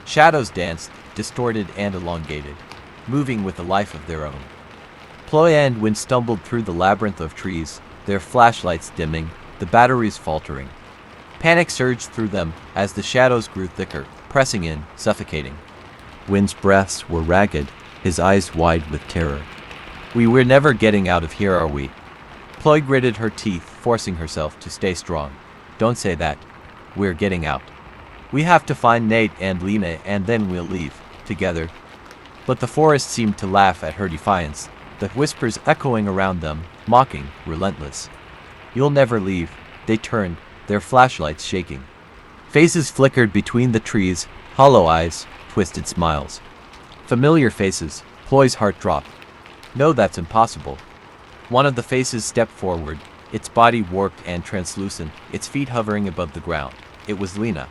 Shadows danced, distorted and elongated, moving with a life of their own. Ploy and Win stumbled through the labyrinth of trees, their flashlights dimming, the batteries faltering. Panic surged through them as the shadows grew thicker, pressing in, suffocating. Win's breaths were ragged, his eyes wide with terror. We're never getting out of here, are we?" Ploy gritted her teeth, forcing herself to stay strong. "Don't say that. We're getting out. We have to find Nate and Lena and then we'll leave, together." But the forest seemed to laugh at her defiance, the whispers echoing around them, mocking, relentless. "You'll never leave." They turned, their flashlights shaking. Faces flickered between the trees, hollow eyes, twisted smiles. Familiar faces. Ploy's heart dropped. "No, that's impossible." One of the faces stepped forward, its body warped and translucent, its feet hovering above the ground. It was Lena.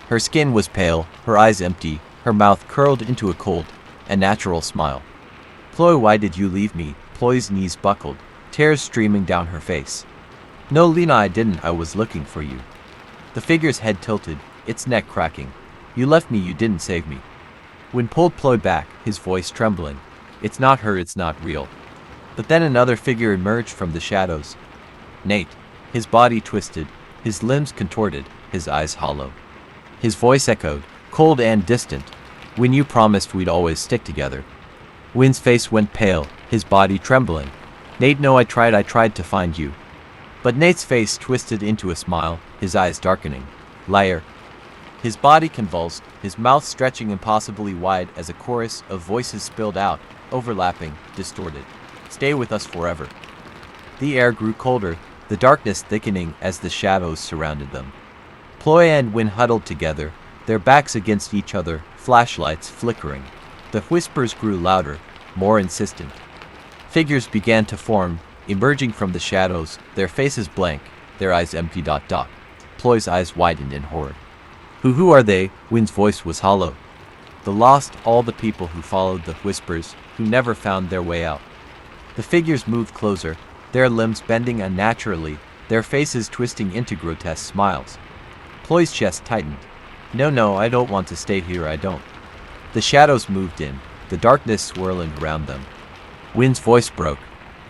Her skin was pale, her eyes empty, her mouth curled into a cold, unnatural smile. "Ploy, why did you leave me?" Ploy's knees buckled, tears streaming down her face. "No, Lena, I didn't. I was looking for you." The figure's head tilted, its neck cracking. "You left me, you didn't save me." Win pulled Ploy back, his voice trembling. "It's not her, it's not real." But then another figure emerged from the shadows. Nate, his body twisted, his limbs contorted, his eyes hollow. His voice echoed, cold and distant. "When you promised we'd always stick together." Win's face went pale, his body trembling. "Nate, no, I tried to find you." But Nate's face twisted into a smile, his eyes darkening. "Liar." His body convulsed, his mouth stretching impossibly wide as a chorus of voices spilled out, overlapping, distorted. "Stay with us forever." The air grew colder, the darkness thickening as the shadows surrounded them. Ploy and Win huddled together, their backs against each other, flashlights flickering. The whispers grew louder, more insistent. Figures began to form, emerging from the shadows, their faces blank, their eyes empty. Ploy's eyes widened in horror. Who are they?" Win's voice was hollow. "The lost, all the people who followed the whispers, who never found their way out." The figures moved closer, their limbs bending unnaturally, their faces twisting into grotesque smiles. Ploy's chest tightened. No, I don't want to stay here, I don't." The shadows moved in, the darkness swirling around them. Win's voice broke.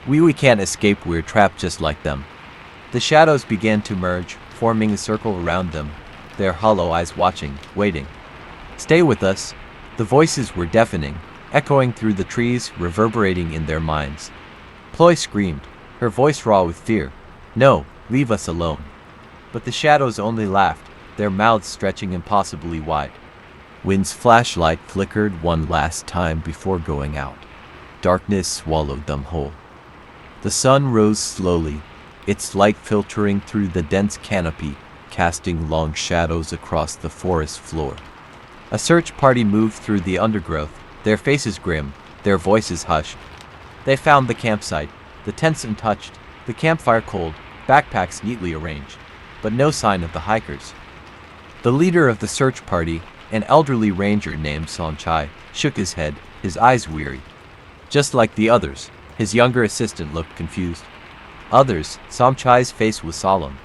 We can't escape, we're trapped just like them." The shadows began to merge, forming a circle around them, their hollow eyes watching, waiting. "Stay with us." The voices were deafening, echoing through the trees, reverberating in their minds. Ploy screamed, her voice raw with fear. "No, leave us alone." But the shadows only laughed, their mouths stretching impossibly wide. Wind's flashlight flickered one last time before going out. Darkness swallowed them whole. The sun rose slowly, its light filtering through the dense canopy, casting long shadows across the forest floor. A search party moved through the undergrowth, their faces grim, their voices hushed. They found the campsite, the tents untouched, the campfire cold, backpacks neatly arranged, but no sign of the hikers. The leader of the search party, an elderly ranger named Sanchai, shook his head, his eyes weary. Just like the others, his younger assistant looked confused. Others, Sanchai's face was solemn.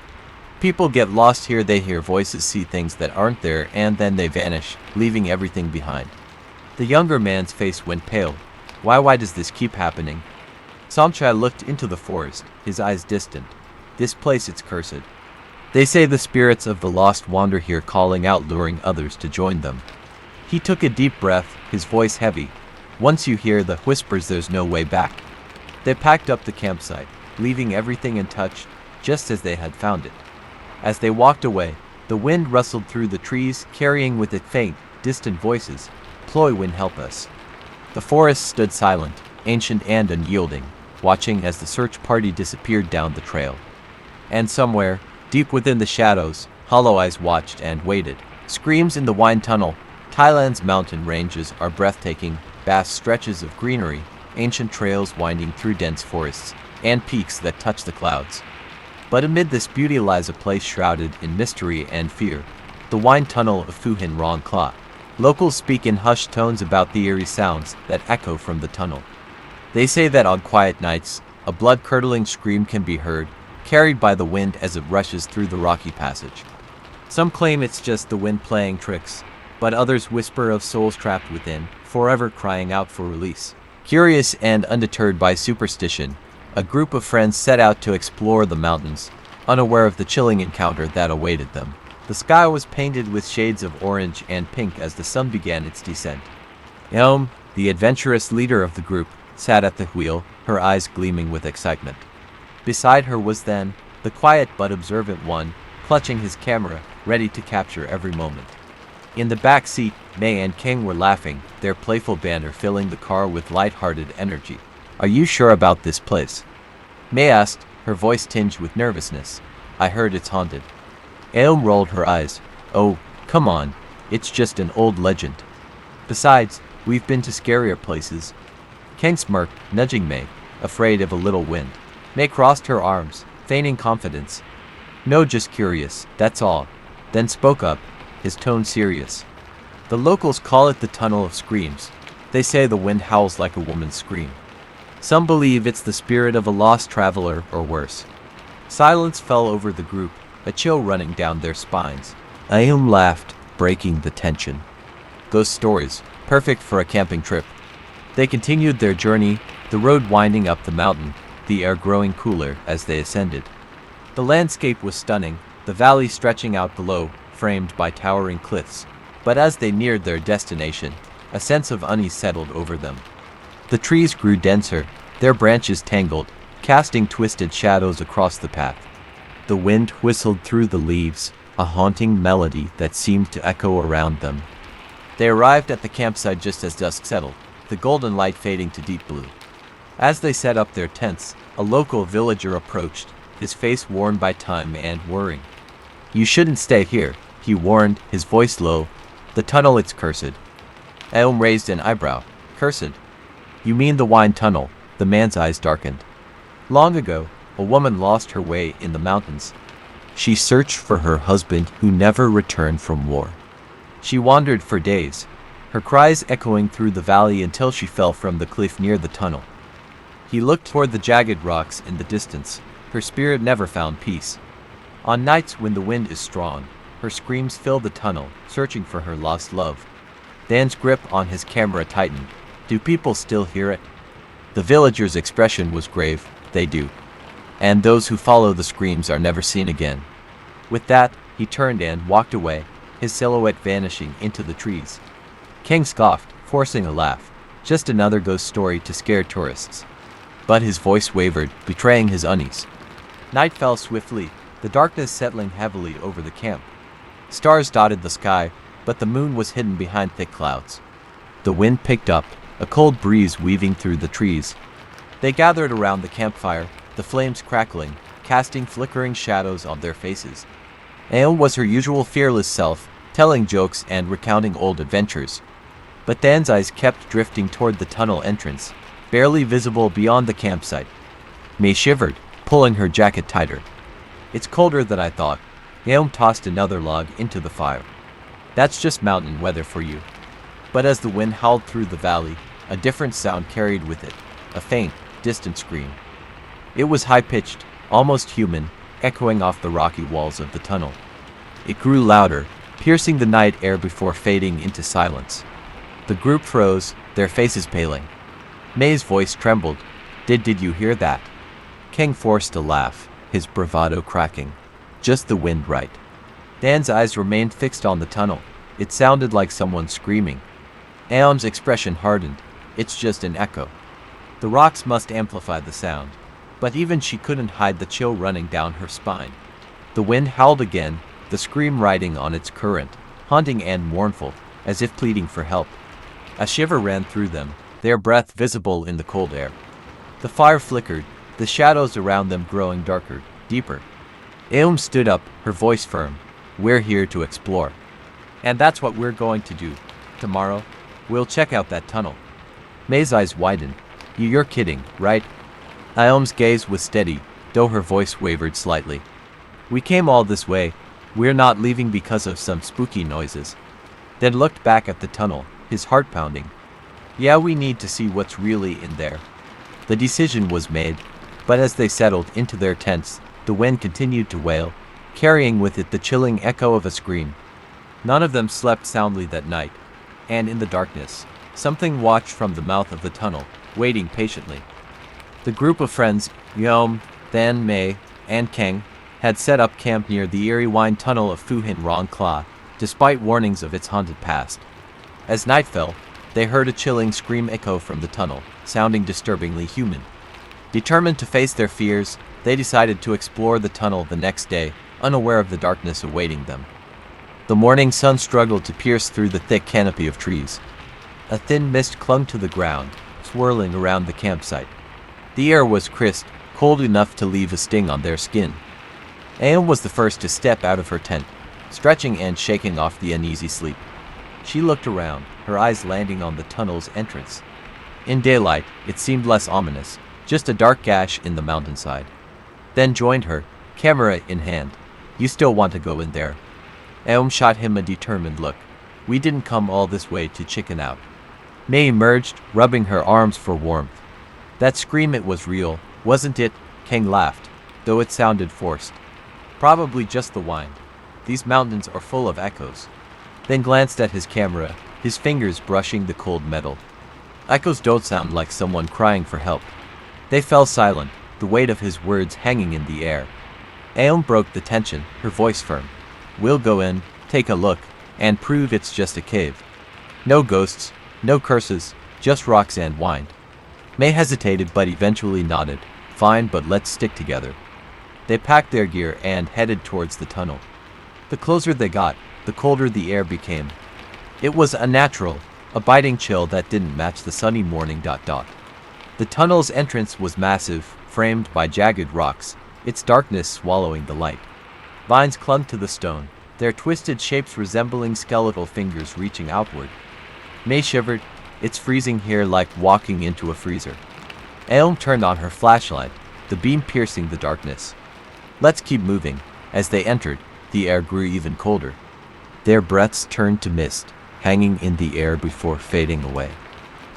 "People get lost here, they hear voices, see things that aren't there, and then they vanish, leaving everything behind." The younger man's face went pale. Why does this keep happening?" Sanchai looked into the forest, his eyes distant. "This place, it's cursed. They say the spirits of the lost wander here, calling out, luring others to join them." He took a deep breath, his voice heavy. "Once you hear the whispers, there's no way back." They packed up the campsite, leaving everything untouched, just as they had found it. As they walked away, the wind rustled through the trees, carrying with it faint, distant voices. "Ploy, wind, help us." The forest stood silent, ancient and unyielding, watching as the search party disappeared down the trail. And somewhere, deep within the shadows, hollow eyes watched and waited. Screams in the wine tunnel. Thailand's mountain ranges are breathtaking, vast stretches of greenery, ancient trails winding through dense forests, and peaks that touch the clouds. But amid this beauty lies a place shrouded in mystery and fear, the wine tunnel of Phu Hin Rong Kla. Locals speak in hushed tones about the eerie sounds that echo from the tunnel. They say that on quiet nights, a blood-curdling scream can be heard, carried by the wind as it rushes through the rocky passage. Some claim it's just the wind playing tricks, but others whisper of souls trapped within, forever crying out for release. Curious and undeterred by superstition, a group of friends set out to explore the mountains, unaware of the chilling encounter that awaited them. The sky was painted with shades of orange and pink as the sun began its descent. Elm, the adventurous leader of the group, sat at the wheel, her eyes gleaming with excitement. Beside her was then, the quiet but observant one, clutching his camera, ready to capture every moment. In the back seat, May and King were laughing, their playful banter filling the car with light-hearted energy. "Are you sure about this place?" May asked, her voice tinged with nervousness. "I heard it's haunted." Aum rolled her eyes. "Oh, come on, it's just an old legend. Besides, we've been to scarier places." Kang smirked, nudging May, afraid of a little wind. May crossed her arms, feigning confidence. "No, just curious, that's all." Then spoke up, his tone serious. "The locals call it the Tunnel of Screams. They say the wind howls like a woman's scream. Some believe it's the spirit of a lost traveler or worse." Silence fell over the group, a chill running down their spines. Aum laughed, breaking the tension. "Ghost stories, perfect for a camping trip." They continued their journey, the road winding up the mountain, the air growing cooler as they ascended. The landscape was stunning, the valley stretching out below, framed by towering cliffs. But as they neared their destination, a sense of unease settled over them. The trees grew denser, their branches tangled, casting twisted shadows across the path. The wind whistled through the leaves, a haunting melody that seemed to echo around them. They arrived at the campsite just as dusk settled, the golden light fading to deep blue. As they set up their tents, a local villager approached, his face worn by time and worrying. "You shouldn't stay here," he warned, his voice low. "The tunnel, it's cursed." Aum raised an eyebrow. "Cursed? You mean the wine tunnel?" The man's eyes darkened. "Long ago, a woman lost her way in the mountains. She searched for her husband who never returned from war. She wandered for days, her cries echoing through the valley until she fell from the cliff near the tunnel." He looked toward the jagged rocks in the distance. Her spirit never found peace. On nights when the wind is strong, her screams fill the tunnel, searching for her lost love. Dan's grip on his camera tightened. "Do people still hear it?" The villager's expression was grave. "They do. and those who follow the screams are never seen again. With that, he turned and walked away, his silhouette vanishing into the trees. King scoffed, forcing a laugh. Just another ghost story to scare tourists. But his voice wavered, betraying his unease. Night fell swiftly, the darkness settling heavily over the camp. Stars dotted the sky, but the moon was hidden behind thick clouds. The wind picked up, a cold breeze weaving through the trees. They gathered around the campfire, the flames crackling, casting flickering shadows on their faces. Aeon was her usual fearless self, telling jokes and recounting old adventures. But Dan's eyes kept drifting toward the tunnel entrance, barely visible beyond the campsite. May shivered, pulling her jacket tighter. It's colder than I thought. Aeon tossed another log into the fire. That's just mountain weather for you. But as the wind howled through the valley, a different sound carried with it, a faint, distant scream. It was high-pitched, almost human, echoing off the rocky walls of the tunnel. It grew louder, piercing the night air before fading into silence. The group froze, their faces paling. May's voice trembled. Did you hear that? King forced a laugh, his bravado cracking. Just the wind, right? Dan's eyes remained fixed on the tunnel. It sounded like someone screaming. Aeon's expression hardened. It's just an echo. The rocks must amplify the sound. But even she couldn't hide the chill running down her spine. The wind howled again, the scream riding on its current, haunting and mournful, as if pleading for help. A shiver ran through them, their breath visible in the cold air. The fire flickered, the shadows around them growing darker, deeper. Aeon stood up, her voice firm. We're here to explore. And that's what we're going to do. Tomorrow, we'll check out that tunnel. May's eyes widened. You're kidding, right? Aeon's gaze was steady, though her voice wavered slightly. We came all this way. We're not leaving because of some spooky noises. Then looked back at the tunnel, his heart pounding. Yeah, we need to see what's really in there. The decision was made, but as they settled into their tents, the wind continued to wail, carrying with it the chilling echo of a scream. None of them slept soundly that night, and in the darkness, something watched from the mouth of the tunnel, waiting patiently. The group of friends, Yom, Dan, May, and Kang, had set up camp near the eerie wine tunnel of Fu Hin Rong Kla, despite warnings of its haunted past. As night fell, they heard a chilling scream echo from the tunnel, sounding disturbingly human. Determined to face their fears, they decided to explore the tunnel the next day, unaware of the darkness awaiting them. The morning sun struggled to pierce through the thick canopy of trees. A thin mist clung to the ground, swirling around the campsite. The air was crisp, cold enough to leave a sting on their skin. Aeon was the first to step out of her tent, stretching and shaking off the uneasy sleep. She looked around, her eyes landing on the tunnel's entrance. In daylight, it seemed less ominous, just a dark gash in the mountainside. Then joined her, camera in hand. You still want to go in there? Aeon shot him a determined look. We didn't come all this way to chicken out. May emerged, rubbing her arms for warmth. That scream, it was real, wasn't it? Kang laughed, though it sounded forced. Probably just the wind. These mountains are full of echoes. Then glanced at his camera, his fingers brushing the cold metal. Echoes don't sound like someone crying for help. They fell silent, the weight of his words hanging in the air. Aeon broke the tension, her voice firm. We'll go in, take a look, and prove it's just a cave. No ghosts, no curses, just rocks and wind. May hesitated but eventually nodded. Fine, but let's stick together. They packed their gear and headed towards the tunnel. The closer they got, the colder the air became. It was unnatural, a biting chill that didn't match the sunny morning. The tunnel's entrance was massive, framed by jagged rocks, its darkness swallowing the light. Vines clung to the stone, their twisted shapes resembling skeletal fingers reaching outward. May shivered. It's freezing here, like walking into a freezer. Aeon turned on her flashlight, the beam piercing the darkness. Let's keep moving. As they entered, the air grew even colder. Their breaths turned to mist, hanging in the air before fading away.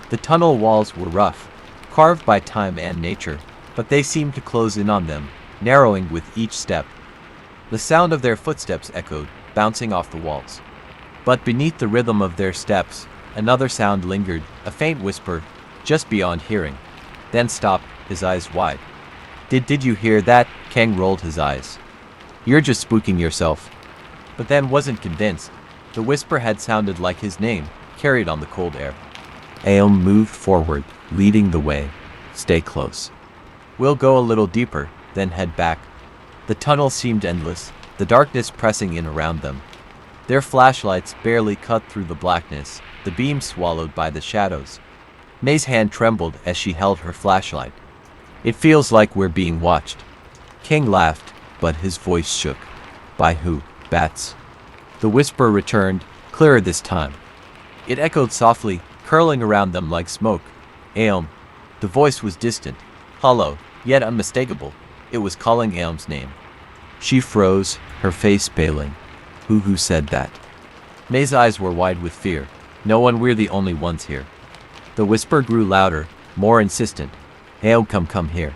The tunnel walls were rough, carved by time and nature, but they seemed to close in on them, narrowing with each step. The sound of their footsteps echoed, bouncing off the walls. But beneath the rhythm of their steps, another sound lingered, a faint whisper, just beyond hearing. Then stopped, his eyes wide. Did you hear that? Kang rolled his eyes. You're just spooking yourself. But then wasn't convinced. The whisper had sounded like his name, carried on the cold air. Aeom moved forward, leading the way. Stay close. We'll go a little deeper, then head back. The tunnel seemed endless, the darkness pressing in around them. Their flashlights barely cut through the blackness, the beam swallowed by the shadows. May's hand trembled as she held her flashlight. It feels like we're being watched. King laughed, but his voice shook. By who? Bats. The whisper returned, clearer this time. It echoed softly, curling around them like smoke. Aeom. The voice was distant, hollow, yet unmistakable. It was calling Aeom's name. She froze, her face paling. Who said that? May's eyes were wide with fear. No one, we're the only ones here. The whisper grew louder, more insistent. Aeom, come here.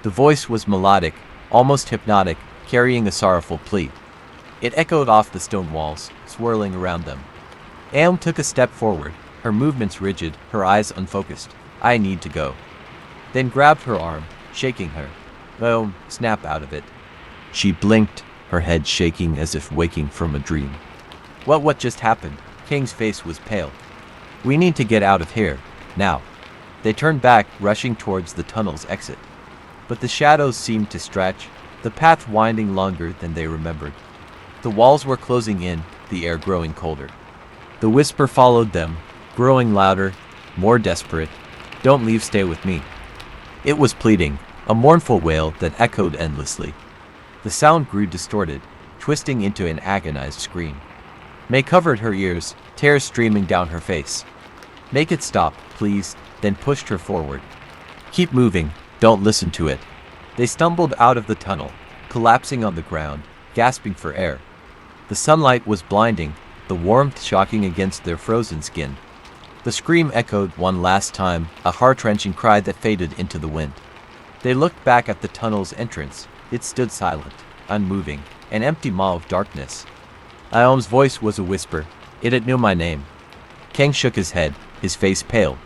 The voice was melodic, almost hypnotic, carrying a sorrowful plea. It echoed off the stone walls, swirling around them. Aeom took a step forward, her movements rigid, her eyes unfocused. I need to go. Then grabbed her arm, shaking her. Aeom, snap out of it. She blinked, her head shaking as if waking from a dream. What just happened? King's face was pale. We need to get out of here, now. They turned back, rushing towards the tunnel's exit. But the shadows seemed to stretch, the path winding longer than they remembered. The walls were closing in, the air growing colder. The whisper followed them, growing louder, more desperate. Don't leave, stay with me. It was pleading, a mournful wail that echoed endlessly. The sound grew distorted, twisting into an agonized scream. May covered her ears, tears streaming down her face. Make it stop, please, then pushed her forward. Keep moving, don't listen to it. They stumbled out of the tunnel, collapsing on the ground, gasping for air. The sunlight was blinding, the warmth shocking against their frozen skin. The scream echoed one last time, a heart-wrenching cry that faded into the wind. They looked back at the tunnel's entrance. It stood silent, unmoving, an empty maw of darkness. Aeom's voice was a whisper. It knew my name. Kang shook his head, his face pale.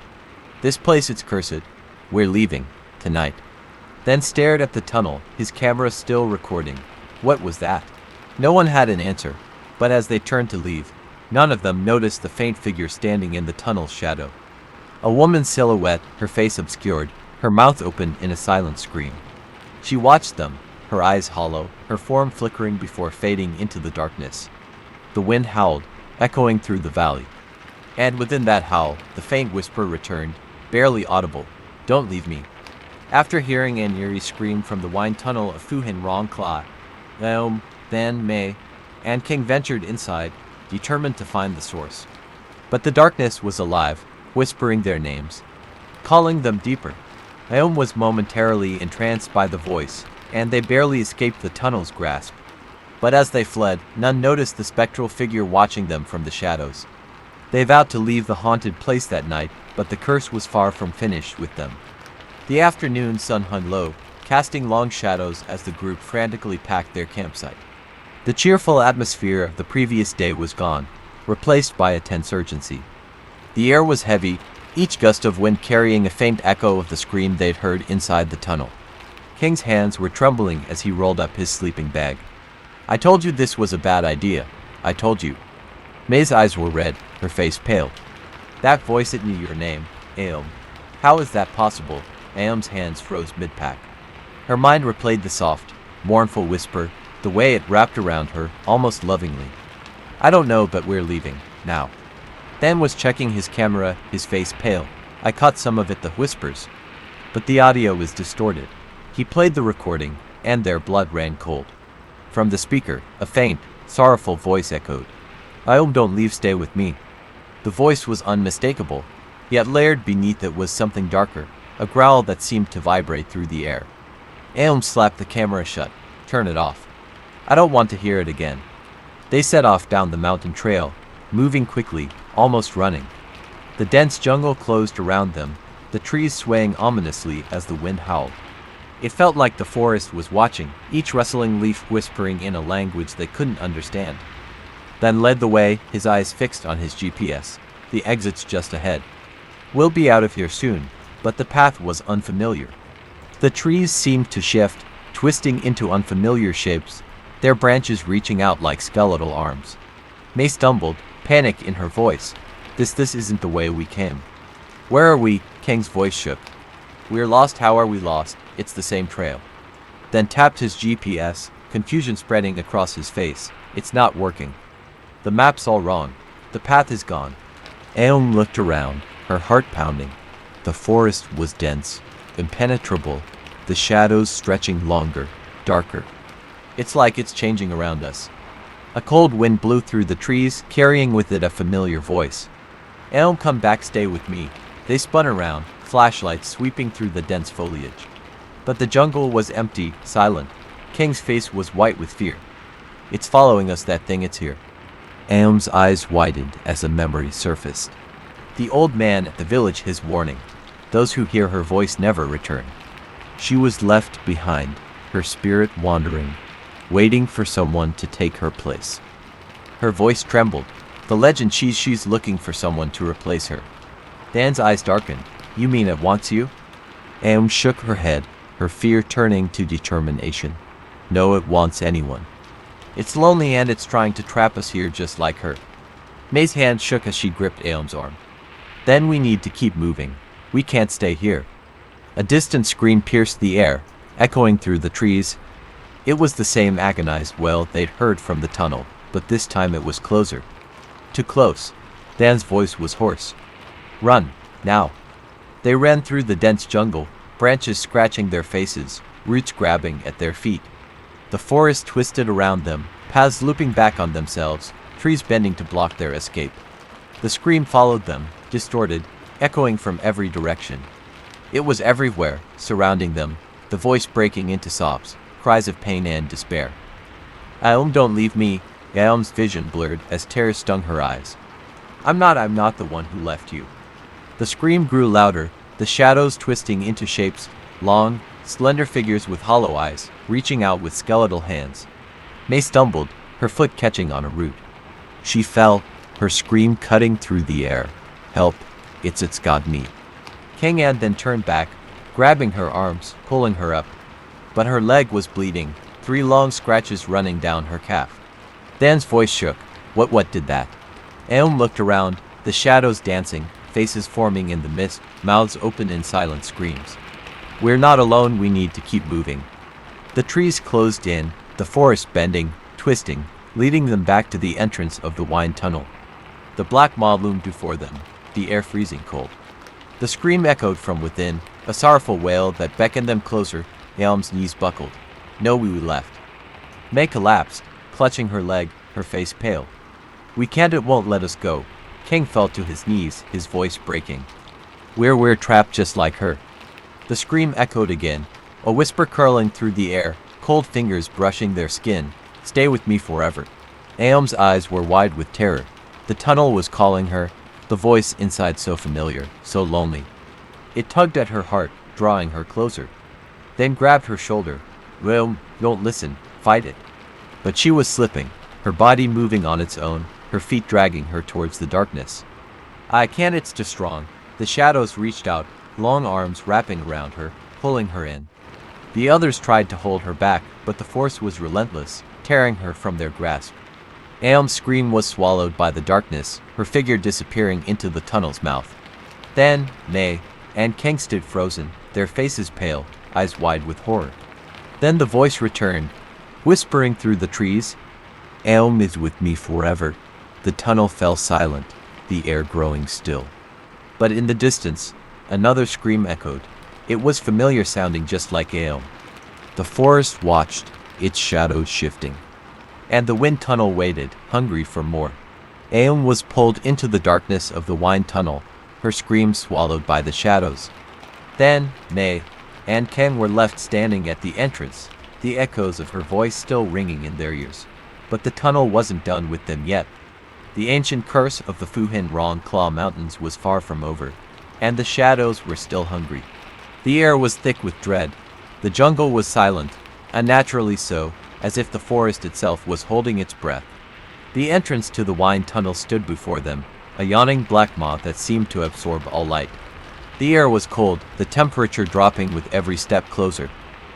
This place, it's cursed. We're leaving, tonight. Then stared at the tunnel, his camera still recording. What was that? No one had an answer, but as they turned to leave, none of them noticed the faint figure standing in the tunnel's shadow. A woman's silhouette, her face obscured, her mouth open in a silent scream. She watched them, her eyes hollow, her form flickering before fading into the darkness. The wind howled, echoing through the valley. And within that howl, the faint whisper returned, barely audible. Don't leave me. After hearing an eerie scream from the wine tunnel of Fuhin Rong Kla, Aeom, then May, and King ventured inside, determined to find the source. But the darkness was alive, whispering their names, calling them deeper. Aeom was momentarily entranced by the voice, and they barely escaped the tunnel's grasp. But as they fled, none noticed the spectral figure watching them from the shadows. They vowed to leave the haunted place that night, but the curse was far from finished with them. The afternoon sun hung low, casting long shadows as the group frantically packed their campsite. The cheerful atmosphere of the previous day was gone, replaced by a tense urgency. The air was heavy, each gust of wind carrying a faint echo of the scream they'd heard inside the tunnel. King's hands were trembling as he rolled up his sleeping bag. I told you this was a bad idea. I told you. May's eyes were red, her face pale. That voice, it knew your name, Aeom. How is that possible? Aeom's hands froze mid-pack. Her mind replayed the soft, mournful whisper, the way it wrapped around her, almost lovingly. I don't know, but we're leaving, now. Dan was checking his camera, his face pale. I caught some of it, the whispers. But the audio was distorted. He played the recording, and their blood ran cold. From the speaker, a faint, sorrowful voice echoed. Aeom, don't leave, stay with me. The voice was unmistakable, yet layered beneath it was something darker, a growl that seemed to vibrate through the air. Aeom slapped the camera shut. Turn it off. I don't want to hear it again. They set off down the mountain trail, moving quickly, almost running. The dense jungle closed around them, the trees swaying ominously as the wind howled. It felt like the forest was watching, each rustling leaf whispering in a language they couldn't understand. Then led the way, his eyes fixed on his GPS. The exit's just ahead. We'll be out of here soon, but the path was unfamiliar. The trees seemed to shift, twisting into unfamiliar shapes, their branches reaching out like skeletal arms. May stumbled, panic in her voice. This isn't the way we came. Where are we? Kang's voice shook. We're lost. How are we lost? It's the same trail. Then tapped his GPS, confusion spreading across his face. It's not working. The map's all wrong. The path is gone. Aeon looked around, her heart pounding. The forest was dense, impenetrable, the shadows stretching longer, darker. It's like it's changing around us. A cold wind blew through the trees, carrying with it a familiar voice. Aeon, come back, stay with me. They spun around, flashlights sweeping through the dense foliage. But the jungle was empty, silent. Kang's face was white with fear. It's following us, that thing, it's here. Aeon's eyes widened as a memory surfaced. The old man at the village, his warning. Those who hear her voice never return. She was left behind, her spirit wandering, waiting for someone to take her place. Her voice trembled. The legend, she's looking for someone to replace her. Dan's eyes darkened. You mean it wants you? Aeon shook her head, her fear turning to determination. No, it wants anyone. It's lonely and it's trying to trap us here just like her. May's hand shook as she gripped Aeon's arm. Then we need to keep moving. We can't stay here. A distant scream pierced the air, echoing through the trees. It was the same agonized wail they'd heard from the tunnel, but this time it was closer. Too close. Dan's voice was hoarse. Run, now. They ran through the dense jungle, branches scratching their faces, roots grabbing at their feet. The forest twisted around them, paths looping back on themselves, trees bending to block their escape. The scream followed them, distorted, echoing from every direction. It was everywhere, surrounding them, the voice breaking into sobs, cries of pain and despair. Aeon, don't leave me. Aeon's vision blurred as terror stung her eyes. I'm not the one who left you. The scream grew louder, the shadows twisting into shapes, long, slender figures with hollow eyes, reaching out with skeletal hands. May stumbled, her foot catching on a root. She fell, her scream cutting through the air. Help, it's got me. Kang An then turned back, grabbing her arms, pulling her up. But her leg was bleeding, 3 long scratches running down her calf. Dan's voice shook. What did that? Aeon looked around, the shadows dancing, faces forming in the mist, mouths open in silent screams. We're not alone, we need to keep moving. The trees closed in, the forest bending, twisting, leading them back to the entrance of the wine tunnel. The black maw loomed before them, the air freezing cold. The scream echoed from within, a sorrowful wail that beckoned them closer. Aeon's knees buckled. No, we left. May collapsed, clutching her leg, her face pale. We can't, it won't let us go. Kang fell to his knees, his voice breaking. We're trapped just like her. The scream echoed again, a whisper curling through the air, cold fingers brushing their skin. Stay with me forever. Aeon's eyes were wide with terror. The tunnel was calling her, the voice inside so familiar, so lonely. It tugged at her heart, drawing her closer. Then grabbed her shoulder. Well, don't listen, fight it. But she was slipping, her body moving on its own, her feet dragging her towards the darkness. I can't, it's too strong. The shadows reached out, long arms wrapping around her, pulling her in. The others tried to hold her back, but the force was relentless, tearing her from their grasp. Aeon's scream was swallowed by the darkness, her figure disappearing into the tunnel's mouth. Then, May and Kang stood frozen, their faces pale, eyes wide with horror. Then the voice returned, whispering through the trees. Aeon is with me forever. The tunnel fell silent, the air growing still. But in the distance, another scream echoed. It was familiar, sounding just like Aeon. The forest watched, its shadows shifting. And the wind tunnel waited, hungry for more. Aeon was pulled into the darkness of the wine tunnel, her scream swallowed by the shadows. Then, May and Kang were left standing at the entrance, the echoes of her voice still ringing in their ears. But the tunnel wasn't done with them yet. The ancient curse of the Fuhin Rong Claw Mountains was far from over, and the shadows were still hungry. The air was thick with dread. The jungle was silent, unnaturally so, as if the forest itself was holding its breath. The entrance to the wine tunnel stood before them, a yawning black maw that seemed to absorb all light. The air was cold, the temperature dropping with every step closer.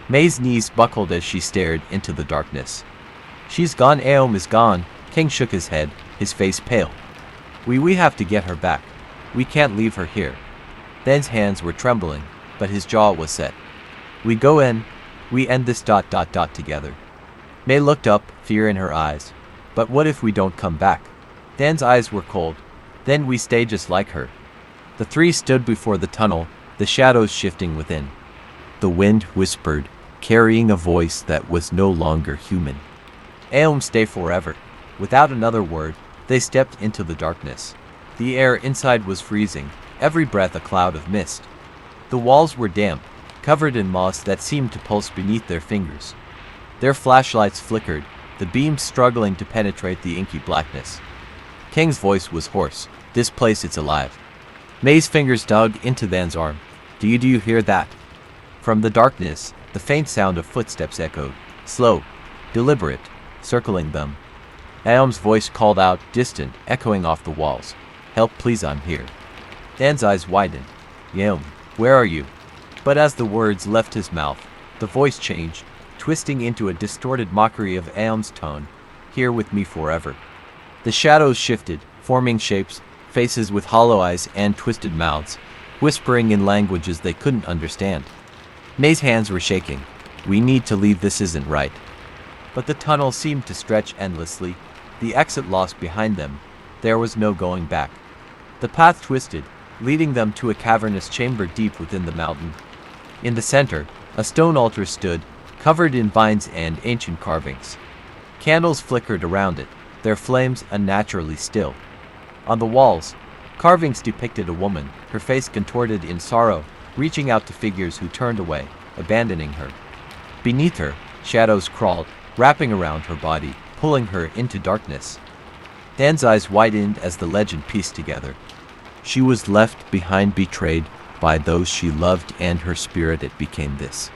May's knees buckled as she stared into the darkness. She's gone, Aom is gone. King shook his head, his face pale. We have to get her back. We can't leave her here. Dan's hands were trembling, but his jaw was set. We go in, we end this ... together. May looked up, fear in her eyes. But what if we don't come back? Dan's eyes were cold. Then we stay just like her. The three stood before the tunnel, the shadows shifting within. The wind whispered, carrying a voice that was no longer human. Aom, stay forever. Without another word, they stepped into the darkness. The air inside was freezing, every breath a cloud of mist. The walls were damp, covered in moss that seemed to pulse beneath their fingers. Their flashlights flickered, the beams struggling to penetrate the inky blackness. King's voice was hoarse. This place, it's alive. May's fingers dug into Dan's arm. Do you hear that? From the darkness, the faint sound of footsteps echoed, slow, deliberate, circling them. Aom's voice called out, distant, echoing off the walls. Help, please, I'm here. Dan's eyes widened. Aom, where are you? But as the words left his mouth, the voice changed, twisting into a distorted mockery of Aom's tone. Here with me forever. The shadows shifted, forming shapes, faces with hollow eyes and twisted mouths, whispering in languages they couldn't understand. May's hands were shaking. We need to leave, this isn't right. But the tunnel seemed to stretch endlessly, the exit lost behind them. There was no going back. The path twisted, leading them to a cavernous chamber deep within the mountain. In the center, a stone altar stood, covered in vines and ancient carvings. Candles flickered around it, their flames unnaturally still. On the walls, carvings depicted a woman, her face contorted in sorrow, reaching out to figures who turned away, abandoning her. Beneath her, shadows crawled, wrapping around her body, pulling her into darkness. Dan's eyes widened as the legend pieced together. She was left behind, betrayed by those she loved, and her spirit, it became this.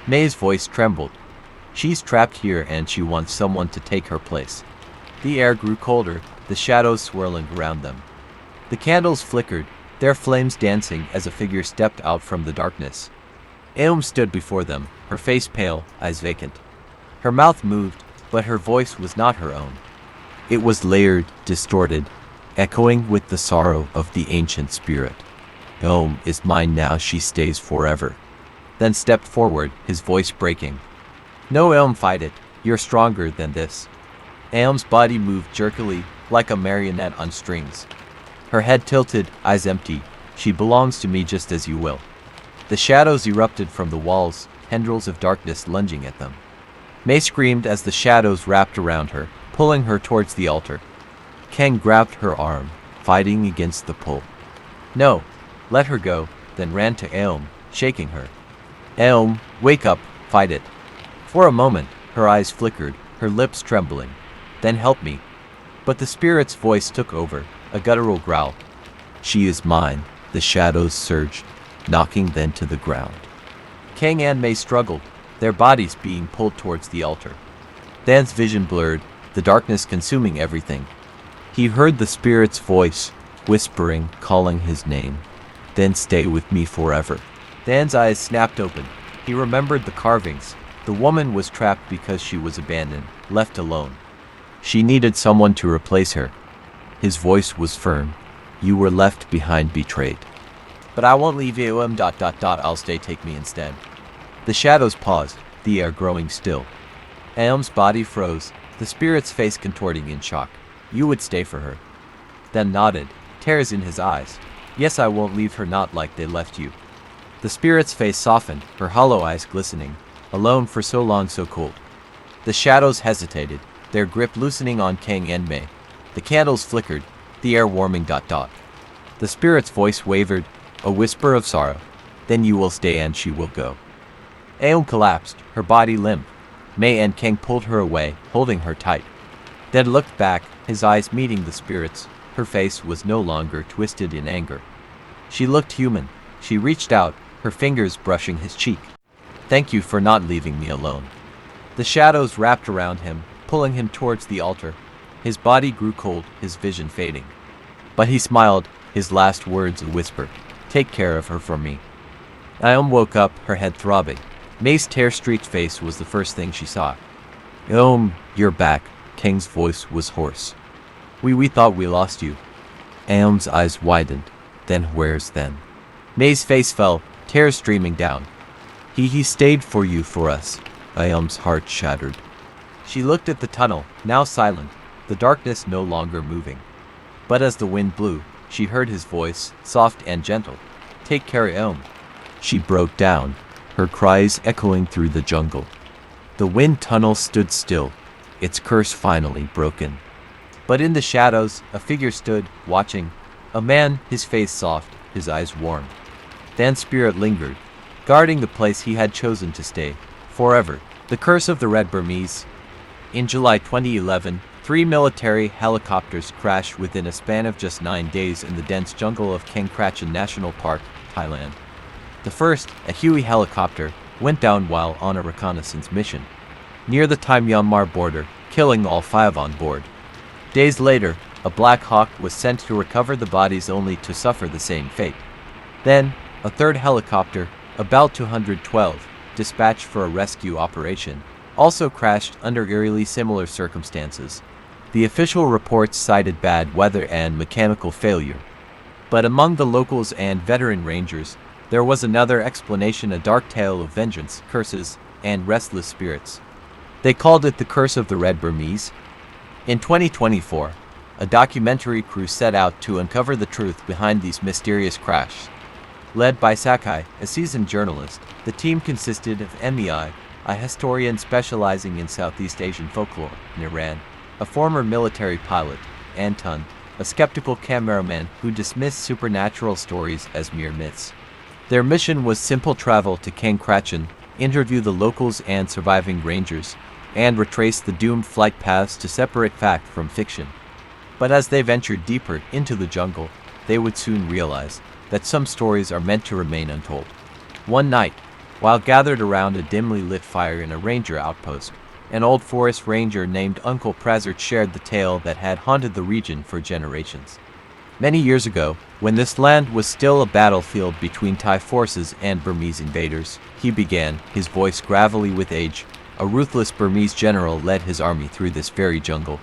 May's voice trembled. She's trapped here and she wants someone to take her place. The air grew colder, the shadows swirling around them. The candles flickered, their flames dancing as a figure stepped out from the darkness. Aom stood before them, her face pale, eyes vacant. Her mouth moved, but her voice was not her own. It was layered, distorted, echoing with the sorrow of the ancient spirit. Aom is mine now, she stays forever. Then stepped forward, his voice breaking. No, Aom, fight it. You're stronger than this. Aom's body moved jerkily, like a marionette on strings. Her head tilted, eyes empty. She belongs to me just as you will. The shadows erupted from the walls, tendrils of darkness lunging at them. May screamed as the shadows wrapped around her, pulling her towards the altar. Kang grabbed her arm, fighting against the pull. No, let her go, then ran to Aom, shaking her. Aom, wake up, fight it. For a moment, her eyes flickered, her lips trembling. Then help me. But the spirit's voice took over, a guttural growl. She is mine. The shadows surged, knocking them to the ground. Kang and May struggled, their bodies being pulled towards the altar. Dan's vision blurred, the darkness consuming everything. He heard the spirit's voice, whispering, calling his name. Then stay with me forever. Dan's eyes snapped open. He remembered the carvings. The woman was trapped because she was abandoned, left alone. She needed someone to replace her. His voice was firm. You were left behind, betrayed. But I won't leave you, I'll stay, take me instead. The shadows paused, the air growing still. Aom's body froze, the spirit's face contorting in shock. You would stay for her. Then nodded, tears in his eyes. Yes, I won't leave her, not like they left you. The spirit's face softened, her hollow eyes glistening. Alone for so long, so cold. The shadows hesitated, their grip loosening on Kang and May. The candles flickered, the air warming ... The spirit's voice wavered, a whisper of sorrow. Then you will stay and she will go. Aom collapsed, her body limp. May and Kang pulled her away, holding her tight. Then looked back, his eyes meeting the spirit's. Her face was no longer twisted in anger. She looked human. She reached out, her fingers brushing his cheek. Thank you for not leaving me alone. The shadows wrapped around him, pulling him towards the altar. His body grew cold, his vision fading. But he smiled, his last words a whisper. Take care of her for me." Aum woke up, her head throbbing. May's tear-streaked face was the first thing she saw. "Aum, you're back." Kang's voice was hoarse. We thought we lost you." Aum's eyes widened. "Then where's then?" May's face fell, tears streaming down. He stayed for you, for us." Aum's heart shattered. She looked at the tunnel, now silent, the darkness no longer moving. But as the wind blew, she heard his voice, soft and gentle. "Take care, Aum." She broke down, her cries echoing through the jungle. The wind tunnel stood still, its curse finally broken. But in the shadows, a figure stood, watching. A man, his face soft, his eyes warm. Dan's spirit lingered, guarding the place he had chosen to stay, forever. The Curse of the Red Burmese. In July 2011, 3 military helicopters crashed within a span of just 9 days in the dense jungle of Keng Krachan National Park, Thailand. The first, a Huey helicopter, went down while on a reconnaissance mission near the Thai-Myanmar border, killing all 5 on board. Days later, a Black Hawk was sent to recover the bodies only to suffer the same fate. Then, a third helicopter, about 212, dispatched for a rescue operation, also crashed under eerily similar circumstances. The official reports cited bad weather and mechanical failure. But among the locals and veteran rangers, there was another explanation, a dark tale of vengeance, curses, and restless spirits. They called it the Curse of the Red Burmese. In 2024, a documentary crew set out to uncover the truth behind these mysterious crashes. Led by Sakai, a seasoned journalist, the team consisted of Mei, a historian specializing in Southeast Asian folklore, Niran, a former military pilot, and Tun, a skeptical cameraman who dismissed supernatural stories as mere myths. Their mission was simple: travel to Keng Krachan, interview the locals and surviving rangers, and retrace the doomed flight paths to separate fact from fiction. But as they ventured deeper into the jungle, they would soon realize that some stories are meant to remain untold. One night, while gathered around a dimly lit fire in a ranger outpost, an old forest ranger named Uncle Prazert shared the tale that had haunted the region for generations. Many years ago, when this land was still a battlefield between Thai forces and Burmese invaders, he began, his voice gravelly with age. A ruthless Burmese general led his army through this very jungle.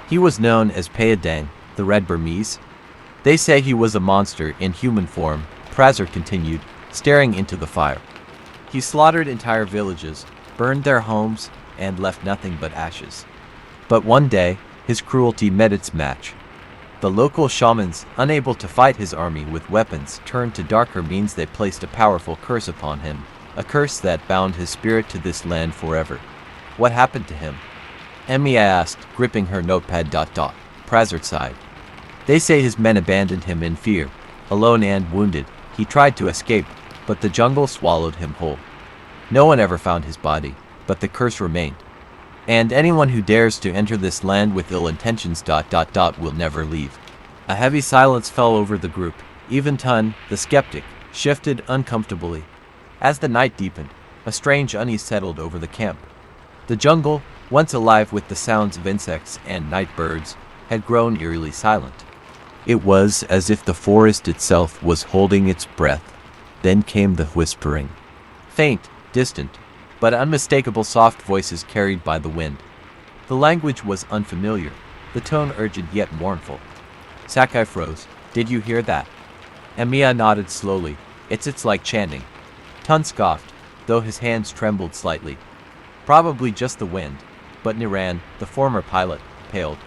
He was known as Payadang, the Red Burmese. They say he was a monster in human form, Prazert continued, staring into the fire. He slaughtered entire villages, burned their homes, and left nothing but ashes. But one day, his cruelty met its match. The local shamans, unable to fight his army with weapons, turned to darker means. They placed a powerful curse upon him, a curse that bound his spirit to this land forever. What happened to him? Mei asked, gripping her notepad. Prazert sighed. They say his men abandoned him in fear. Alone and wounded, he tried to escape, but the jungle swallowed him whole. No one ever found his body, but the curse remained. And anyone who dares to enter this land with ill intentions will never leave. A heavy silence fell over the group. Even Tun, the skeptic, shifted uncomfortably. As the night deepened, a strange unease settled over the camp. The jungle, once alive with the sounds of insects and night birds, had grown eerily silent. It was as if the forest itself was holding its breath. Then came the whispering. Faint, distant, but unmistakable soft voices carried by the wind. The language was unfamiliar, the tone urgent yet mournful. Sakai froze. Did you hear that? Mei nodded slowly. It's like chanting. Tun scoffed, though his hands trembled slightly. Probably just the wind, but Niran, the former pilot, paled.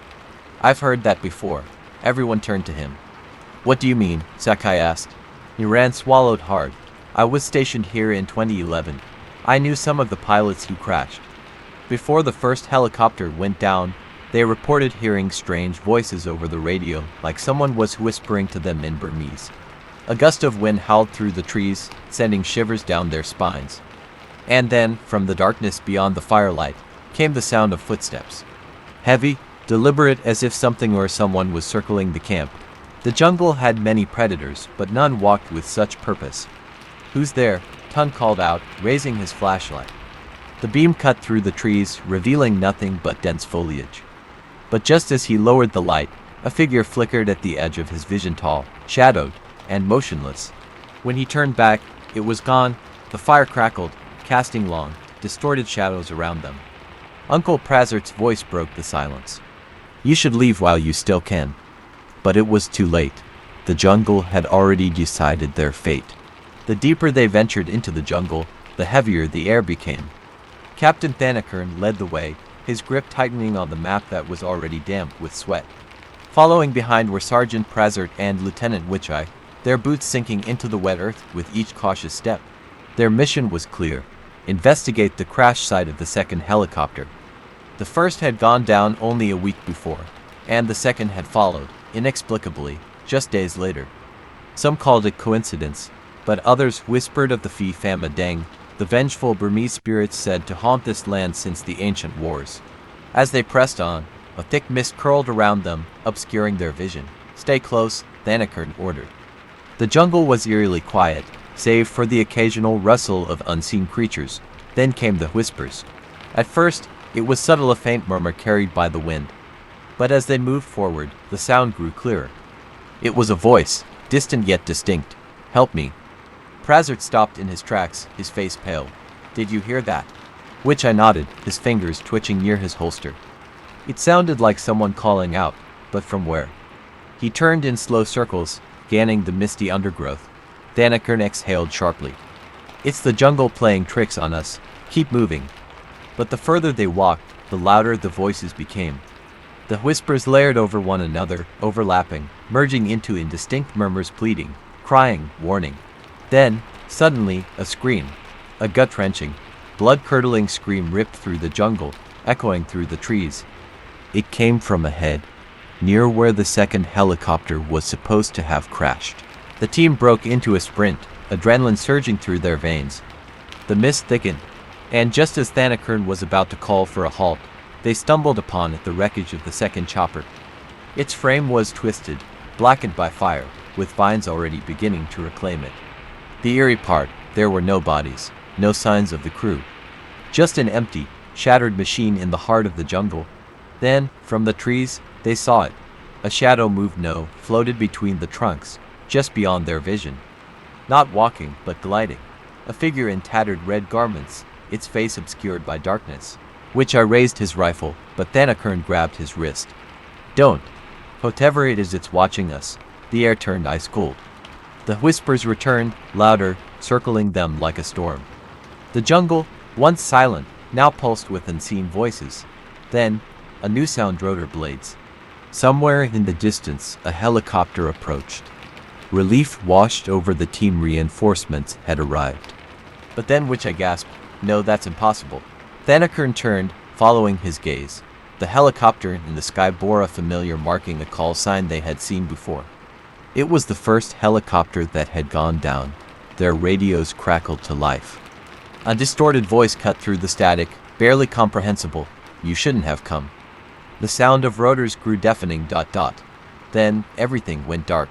I've heard that before. Everyone turned to him. What do you mean? Sakai asked. Niran swallowed hard. I was stationed here in 2011. I knew some of the pilots who crashed. Before the first helicopter went down, they reported hearing strange voices over the radio, like someone was whispering to them in Burmese. A gust of wind howled through the trees, sending shivers down their spines. And then, from the darkness beyond the firelight, came the sound of footsteps. Heavy, deliberate, as if something or someone was circling the camp. The jungle had many predators, but none walked with such purpose. Who's there? Tun called out, raising his flashlight. The beam cut through the trees, revealing nothing but dense foliage. But just as he lowered the light, a figure flickered at the edge of his vision, tall, shadowed, and motionless. When he turned back, it was gone. The fire crackled, casting long, distorted shadows around them. Uncle Prazert's voice broke the silence. "You should leave while you still can." But it was too late. The jungle had already decided their fate. The deeper they ventured into the jungle, the heavier the air became. Captain Thanakern led the way, his grip tightening on the map that was already damp with sweat. Following behind were Sergeant Prazert and Lieutenant Witcheye, their boots sinking into the wet earth with each cautious step. Their mission was clear: investigate the crash site of the second helicopter. The first had gone down only a week before, and the second had followed, inexplicably, just days later. Some called it coincidence, but others whispered of the Phi Fama Deng, the vengeful Burmese spirits said to haunt this land since the ancient wars. As they pressed on, a thick mist curled around them, obscuring their vision. "Stay close," Thanakern ordered. The jungle was eerily quiet, save for the occasional rustle of unseen creatures. Then came the whispers. At first, it was subtle, a faint murmur carried by the wind. But as they moved forward, the sound grew clearer. It was a voice, distant yet distinct. "Help me." Prazert stopped in his tracks, his face pale. "Did you hear that?" Witcheye nodded, his fingers twitching near his holster. It sounded like someone calling out, but from where? He turned in slow circles, scanning the misty undergrowth. Thanakern exhaled sharply. "It's the jungle playing tricks on us. Keep moving." But the further they walked, the louder the voices became. The whispers layered over one another, overlapping, merging into indistinct murmurs, pleading, crying, warning. Then, suddenly, a scream. A gut-wrenching, blood-curdling scream ripped through the jungle, echoing through the trees. It came from ahead, near where the second helicopter was supposed to have crashed. The team broke into a sprint, adrenaline surging through their veins. The mist thickened, and just as Thanakern was about to call for a halt, they stumbled upon the wreckage of the second chopper. Its frame was twisted, blackened by fire, with vines already beginning to reclaim it. The eerie part, there were no bodies, no signs of the crew. Just an empty, shattered machine in the heart of the jungle. Then, from the trees, they saw it. A shadow moved, floated between the trunks, just beyond their vision. Not walking, but gliding. A figure in tattered red garments, its face obscured by darkness. Witcheye raised his rifle, but Thanakern grabbed his wrist. "Don't. Whatever it is, it's watching us." The air turned ice cold. The whispers returned, louder, circling them like a storm. The jungle, once silent, now pulsed with unseen voices. Then, a new sound: rotor blades. Somewhere in the distance, a helicopter approached. Relief washed over the team. Reinforcements had arrived. But then Witcheye gasped, "No, that's impossible." Thanakern turned, following his gaze. The helicopter in the sky bore a familiar marking, a call sign they had seen before. It was the first helicopter that had gone down. Their radios crackled to life. A distorted voice cut through the static, barely comprehensible. "You shouldn't have come." The sound of rotors grew deafening. Then, everything went dark.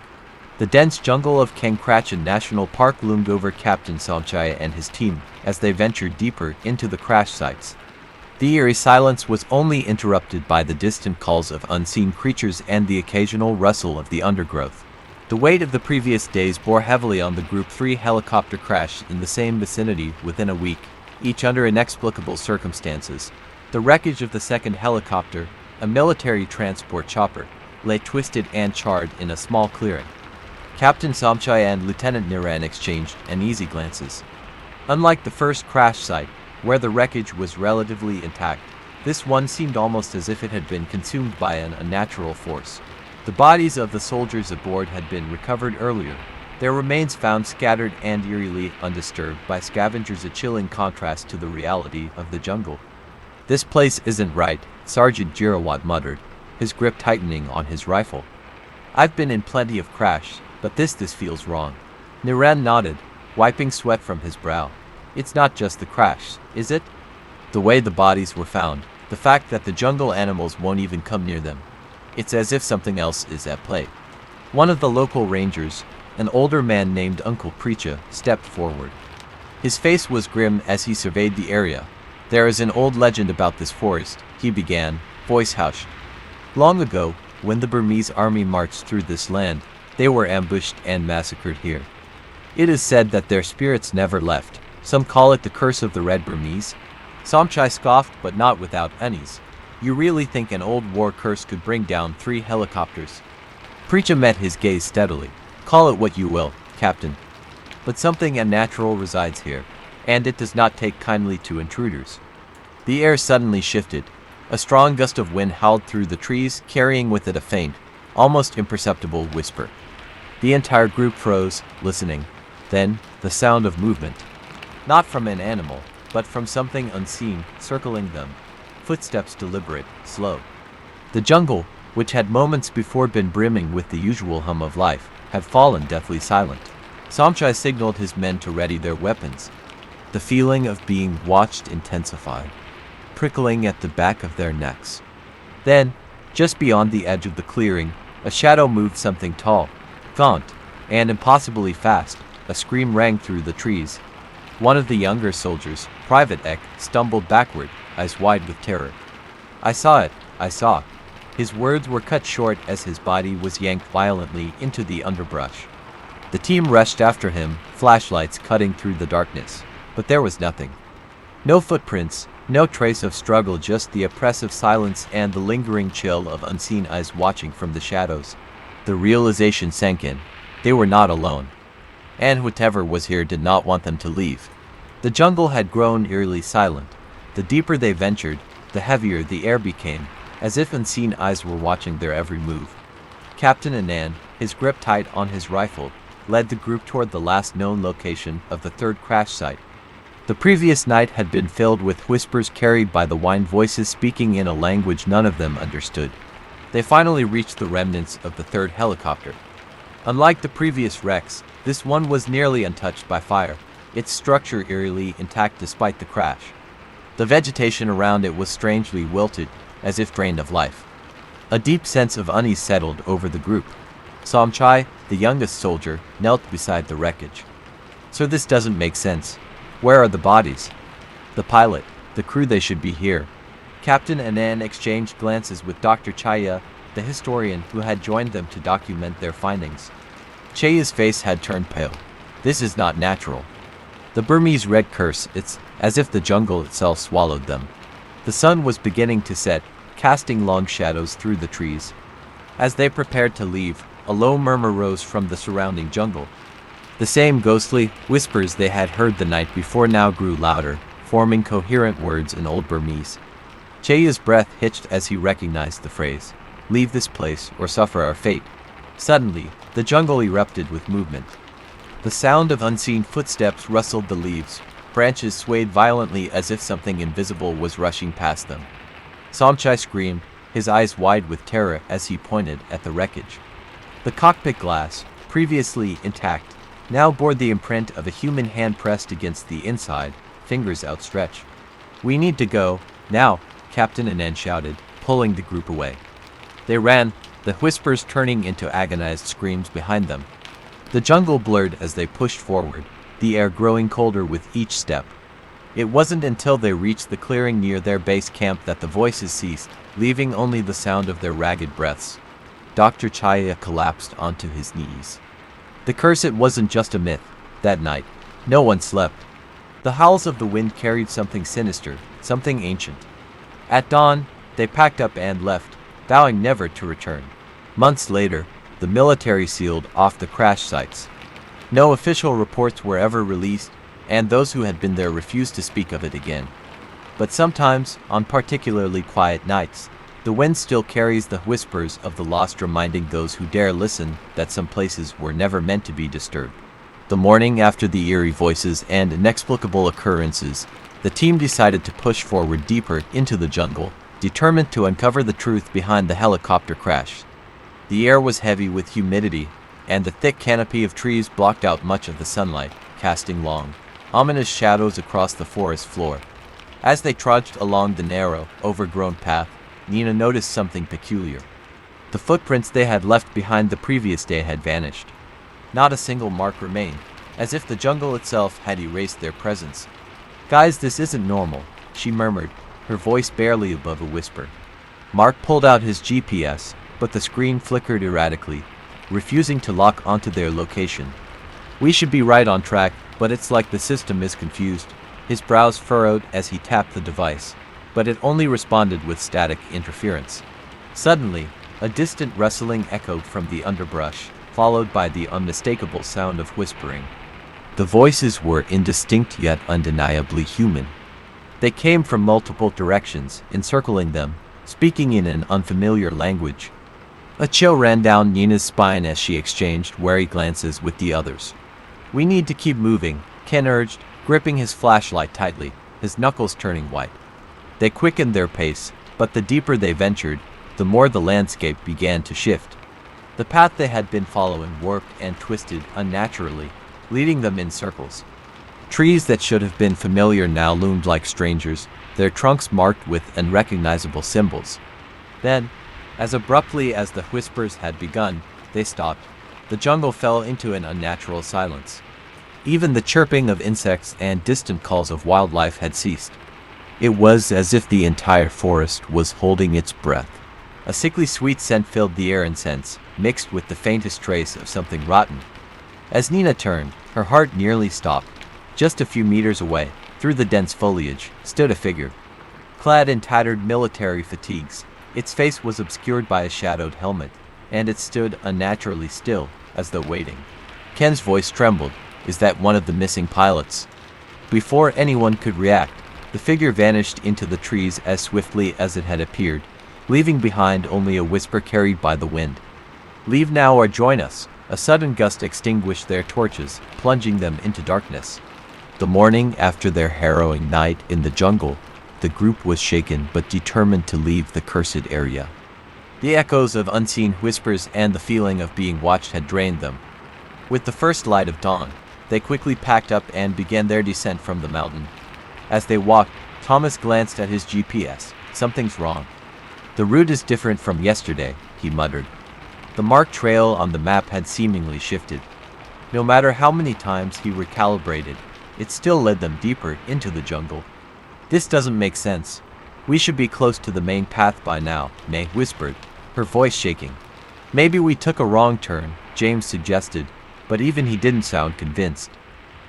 The dense jungle of Kangkratchen National Park loomed over Captain Somchaya and his team as they ventured deeper into the crash sites. The eerie silence was only interrupted by the distant calls of unseen creatures and the occasional rustle of the undergrowth. The weight of the previous days bore heavily on the Group 3 helicopter crash in the same vicinity within a week, each under inexplicable circumstances. The wreckage of the second helicopter, a military transport chopper, lay twisted and charred in a small clearing. Captain Somchaya and Lieutenant Niran exchanged uneasy glances. Unlike the first crash site, where the wreckage was relatively intact, this one seemed almost as if it had been consumed by an unnatural force. The bodies of the soldiers aboard had been recovered earlier, their remains found scattered and eerily undisturbed by scavengers, a chilling contrast to the reality of the jungle. "This place isn't right," Sergeant Girawat muttered, his grip tightening on his rifle. "I've been in plenty of crash, but this feels wrong." Niran nodded, wiping sweat from his brow. "It's not just the crash, is it? The way the bodies were found, the fact that the jungle animals won't even come near them. It's as if something else is at play." One of the local rangers, an older man named Uncle Preacha, stepped forward. His face was grim as he surveyed the area. "There is an old legend about this forest," he began, voice hushed. "Long ago, when the Burmese army marched through this land, they were ambushed and massacred here. It is said that their spirits never left. Some call it the curse of the Red Burmese. Somchai scoffed, but not without unease. You really think an old war curse could bring down 3 helicopters? Preacher met his gaze steadily. Call it what you will, Captain. But something unnatural resides here, and it does not take kindly to intruders. The air suddenly shifted. A strong gust of wind howled through the trees, carrying with it a faint, almost imperceptible whisper. The entire group froze, listening. Then, the sound of movement. Not from an animal, but from something unseen, circling them. Footsteps deliberate, slow. The jungle, which had moments before been brimming with the usual hum of life, had fallen deathly silent. Somchai signaled his men to ready their weapons. The feeling of being watched intensified, prickling at the back of their necks. Then, just beyond the edge of the clearing, a shadow moved, something tall, gaunt, and impossibly fast. A scream rang through the trees. One of the younger soldiers, Private Eck, stumbled backward, eyes wide with terror. I saw it, I saw. His words were cut short as his body was yanked violently into the underbrush. The team rushed after him, flashlights cutting through the darkness. But there was nothing. No footprints, no trace of struggle, just the oppressive silence and the lingering chill of unseen eyes watching from the shadows. The realization sank in. They were not alone. And whatever was here did not want them to leave. The jungle had grown eerily silent. The deeper they ventured, the heavier the air became, as if unseen eyes were watching their every move. Captain Anand, his grip tight on his rifle, led the group toward the last known location of the 3rd crash site. The previous night had been filled with whispers carried by the wind voices speaking in a language none of them understood. They finally reached the remnants of the 3rd helicopter. Unlike the previous wrecks, this one was nearly untouched by fire, its structure eerily intact despite the crash. The vegetation around it was strangely wilted, as if drained of life. A deep sense of unease settled over the group. Somchai, the youngest soldier, knelt beside the wreckage. "Sir, this doesn't make sense. Where are the bodies? The pilot, the crew, they should be here." Captain Anand exchanged glances with Dr. Chaya, the historian who had joined them to document their findings. Chaya's face had turned pale. "This is not natural. The Burmese red curse, it's as if the jungle itself swallowed them." The sun was beginning to set, casting long shadows through the trees. As they prepared to leave, a low murmur rose from the surrounding jungle. The same ghostly whispers they had heard the night before now grew louder, forming coherent words in Old Burmese. Chaya's breath hitched as he recognized the phrase, "Leave this place or suffer our fate." Suddenly, the jungle erupted with movement. The sound of unseen footsteps rustled the leaves. Branches swayed violently as if something invisible was rushing past them. Somchai screamed, his eyes wide with terror as he pointed at the wreckage. The cockpit glass, previously intact, now bore the imprint of a human hand pressed against the inside, fingers outstretched. "We need to go, now," Captain Anand shouted, pulling the group away. They ran, the whispers turning into agonized screams behind them. The jungle blurred as they pushed forward, the air growing colder with each step. It wasn't until they reached the clearing near their base camp that the voices ceased, leaving only the sound of their ragged breaths. Dr. Chaya collapsed onto his knees. The curse, it wasn't just a myth. That night, no one slept. The howls of the wind carried something sinister, something ancient. At dawn, they packed up and left, vowing never to return. Months later, the military sealed off the crash sites. No official reports were ever released, and those who had been there refused to speak of it again. But sometimes, on particularly quiet nights, the wind still carries the whispers of the lost, reminding those who dare listen that some places were never meant to be disturbed. The morning after the eerie voices and inexplicable occurrences, the team decided to push forward deeper into the jungle, determined to uncover the truth behind the helicopter crash. The air was heavy with humidity, and the thick canopy of trees blocked out much of the sunlight, casting long, ominous shadows across the forest floor. As they trudged along the narrow, overgrown path, Nina noticed something peculiar. The footprints they had left behind the previous day had vanished. Not a single mark remained, as if the jungle itself had erased their presence. "Guys, this isn't normal," she murmured, her voice barely above a whisper. Mark pulled out his GPS, but the screen flickered erratically, refusing to lock onto their location. We should be right on track, but it's like the system is confused. His brows furrowed as he tapped the device, but it only responded with static interference. Suddenly, a distant rustling echoed from the underbrush, followed by the unmistakable sound of whispering. The voices were indistinct yet undeniably human. They came from multiple directions, encircling them, speaking in an unfamiliar language. A chill ran down Nina's spine as she exchanged wary glances with the others. "We need to keep moving," Ken urged, gripping his flashlight tightly, his knuckles turning white. They quickened their pace, but the deeper they ventured, the more the landscape began to shift. The path they had been following warped and twisted unnaturally, leading them in circles. Trees that should have been familiar now loomed like strangers, their trunks marked with unrecognizable symbols. Then, as abruptly as the whispers had begun, they stopped. The jungle fell into an unnatural silence. Even the chirping of insects and distant calls of wildlife had ceased. It was as if the entire forest was holding its breath. A sickly sweet scent filled the air, incense, mixed with the faintest trace of something rotten. As Nina turned, her heart nearly stopped. Just a few meters away, through the dense foliage, stood a figure. Clad in tattered military fatigues, its face was obscured by a shadowed helmet, and it stood unnaturally still, as though waiting. Ken's voice trembled. "Is that one of the missing pilots?" Before anyone could react, the figure vanished into the trees as swiftly as it had appeared, leaving behind only a whisper carried by the wind. "Leave now or join us." A sudden gust extinguished their torches, plunging them into darkness. The morning after their harrowing night in the jungle, the group was shaken but determined to leave the cursed area. The echoes of unseen whispers and the feeling of being watched had drained them. With the first light of dawn, they quickly packed up and began their descent from the mountain. As they walked, Thomas glanced at his GPS. "Something's wrong. The route is different from yesterday," he muttered. The marked trail on the map had seemingly shifted. No matter how many times he recalibrated, it still led them deeper into the jungle. "This doesn't make sense. We should be close to the main path by now," May whispered, her voice shaking. "Maybe we took a wrong turn," James suggested, but even he didn't sound convinced.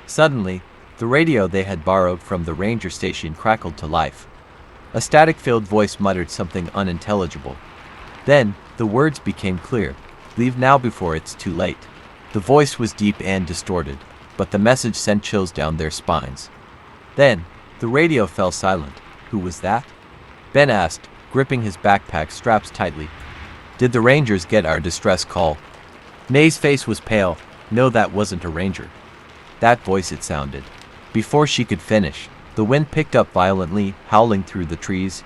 Suddenly, the radio they had borrowed from the ranger station crackled to life. A static-filled voice muttered something unintelligible. Then, the words became clear. "Leave now before it's too late." The voice was deep and distorted, but the message sent chills down their spines. Then, the radio fell silent. "Who was that?" Ben asked, gripping his backpack straps tightly. "Did the Rangers get our distress call?" May's face was pale. "No, that wasn't a Ranger." That voice, it sounded. Before she could finish, the wind picked up violently, howling through the trees.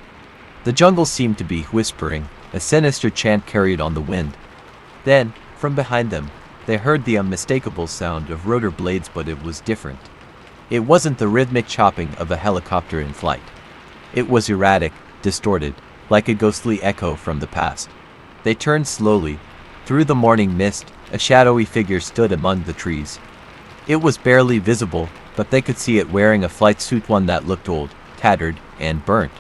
The jungle seemed to be whispering, a sinister chant carried on the wind. Then, from behind them, they heard the unmistakable sound of rotor blades, but it was different. It wasn't the rhythmic chopping of a helicopter in flight. It was erratic, distorted, like a ghostly echo from the past. They turned slowly. Through the morning mist, a shadowy figure stood among the trees. It was barely visible, but they could see it wearing a flight suit, one that looked old, tattered, and burnt.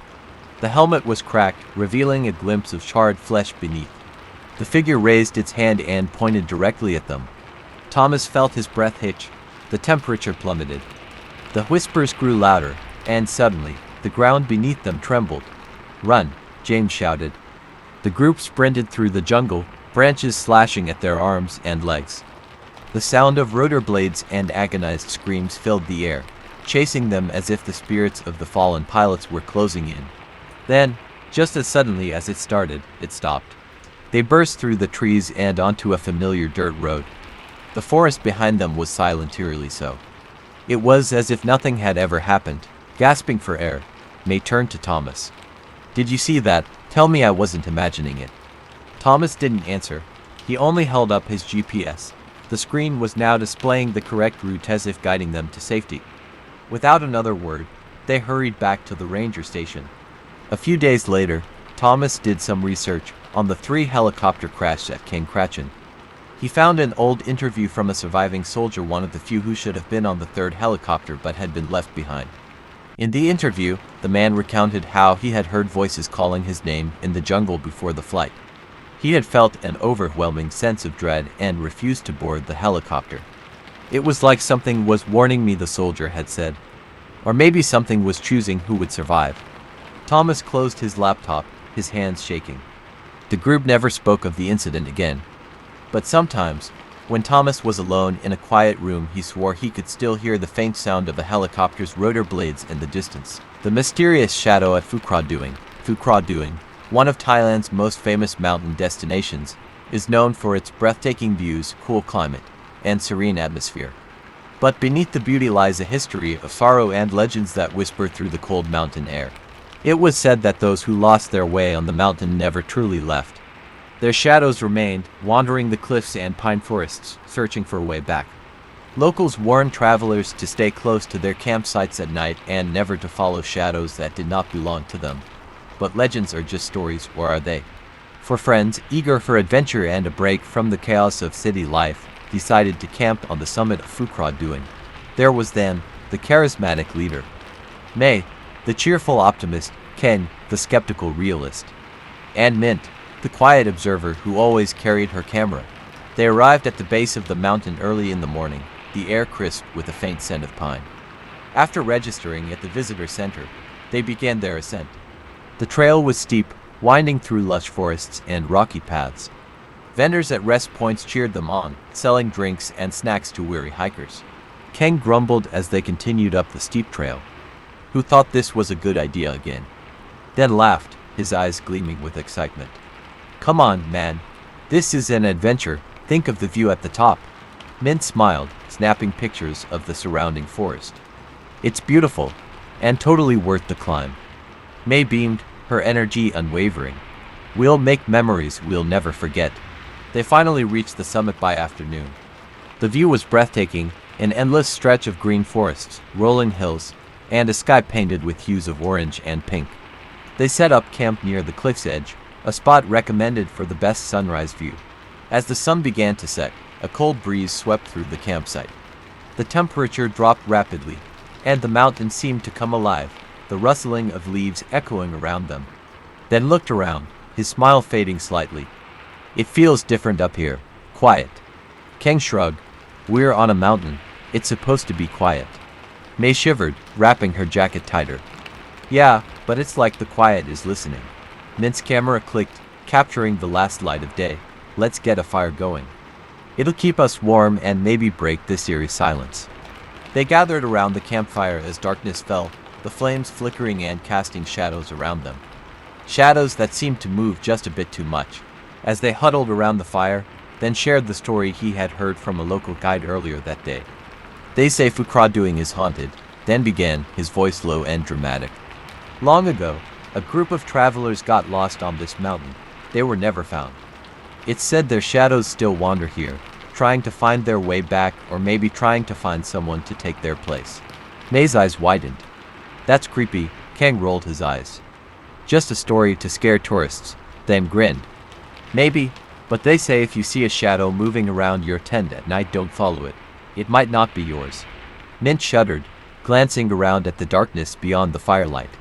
The helmet was cracked, revealing a glimpse of charred flesh beneath. The figure raised its hand and pointed directly at them. Thomas felt his breath hitch. The temperature plummeted. The whispers grew louder, and suddenly, the ground beneath them trembled. "Run!" James shouted. The group sprinted through the jungle, branches slashing at their arms and legs. The sound of rotor blades and agonized screams filled the air, chasing them as if the spirits of the fallen pilots were closing in. Then, just as suddenly as it started, it stopped. They burst through the trees and onto a familiar dirt road. The forest behind them was silent, eerily so. It was as if nothing had ever happened. Gasping for air, May turned to Thomas. "Did you see that? Tell me I wasn't imagining it." Thomas didn't answer. He only held up his GPS. The screen was now displaying the correct route, as if guiding them to safety. Without another word, they hurried back to the ranger station. A few days later, Thomas did some research on the 3 helicopter crash at King Cratchin. He found an old interview from a surviving soldier, one of the few who should have been on the 3rd helicopter but had been left behind. In the interview, the man recounted how he had heard voices calling his name in the jungle before the flight. He had felt an overwhelming sense of dread and refused to board the helicopter. It was like something was warning me, the soldier had said. Or maybe something was choosing who would survive. Thomas closed his laptop, his hands shaking. The group never spoke of the incident again. But sometimes, when Thomas was alone in a quiet room, he swore he could still hear the faint sound of a helicopter's rotor blades in the distance. The mysterious shadow at Phu Duong, one of Thailand's most famous mountain destinations, is known for its breathtaking views, cool climate, and serene atmosphere. But beneath the beauty lies a history of sorrow and legends that whisper through the cold mountain air. It was said that those who lost their way on the mountain never truly left. Their shadows remained, wandering the cliffs and pine forests, searching for a way back. Locals warned travelers to stay close to their campsites at night and never to follow shadows that did not belong to them. But legends are just stories, or are they? For friends eager for adventure and a break from the chaos of city life, decided to camp on the summit of Phu Duong. There was then the charismatic leader, May, the cheerful optimist, Ken, the skeptical realist, and Mint, the quiet observer who always carried her camera. They arrived at the base of the mountain early in the morning, the air crisp with a faint scent of pine. After registering at the visitor center, they began their ascent. The trail was steep, winding through lush forests and rocky paths. Vendors at rest points cheered them on, selling drinks and snacks to weary hikers. Ken grumbled as they continued up the steep trail. Who thought this was a good idea again? Then laughed, his eyes gleaming with excitement. Come on, man. This is an adventure. Think of the view at the top. Mint smiled, snapping pictures of the surrounding forest. It's beautiful, and totally worth the climb. May beamed, her energy unwavering. We'll make memories we'll never forget. They finally reached the summit by afternoon. The view was breathtaking, an endless stretch of green forests, rolling hills, and a sky painted with hues of orange and pink. They set up camp near the cliff's edge, a spot recommended for the best sunrise view. As the sun began to set, a cold breeze swept through the campsite. The temperature dropped rapidly, and the mountain seemed to come alive, the rustling of leaves echoing around them. Then looked around, his smile fading slightly. It feels different up here. Quiet. Kang shrugged. We're on a mountain. It's supposed to be quiet. May shivered, wrapping her jacket tighter. Yeah, but it's like the quiet is listening. Mint's camera clicked, capturing the last light of day. Let's get a fire going. It'll keep us warm and maybe break this eerie silence. They gathered around the campfire as darkness fell, the flames flickering and casting shadows around them. Shadows that seemed to move just a bit too much. As they huddled around the fire, then shared the story he had heard from a local guide earlier that day. They say Phu Duong is haunted, then began, his voice low and dramatic. Long ago, a group of travelers got lost on this mountain. They were never found. It's said their shadows still wander here, trying to find their way back or maybe trying to find someone to take their place. May's eyes widened. That's creepy, Kang rolled his eyes. Just a story to scare tourists, then grinned. Maybe, but they say if you see a shadow moving around your tent at night, don't follow it. It might not be yours. Mint shuddered, glancing around at the darkness beyond the firelight.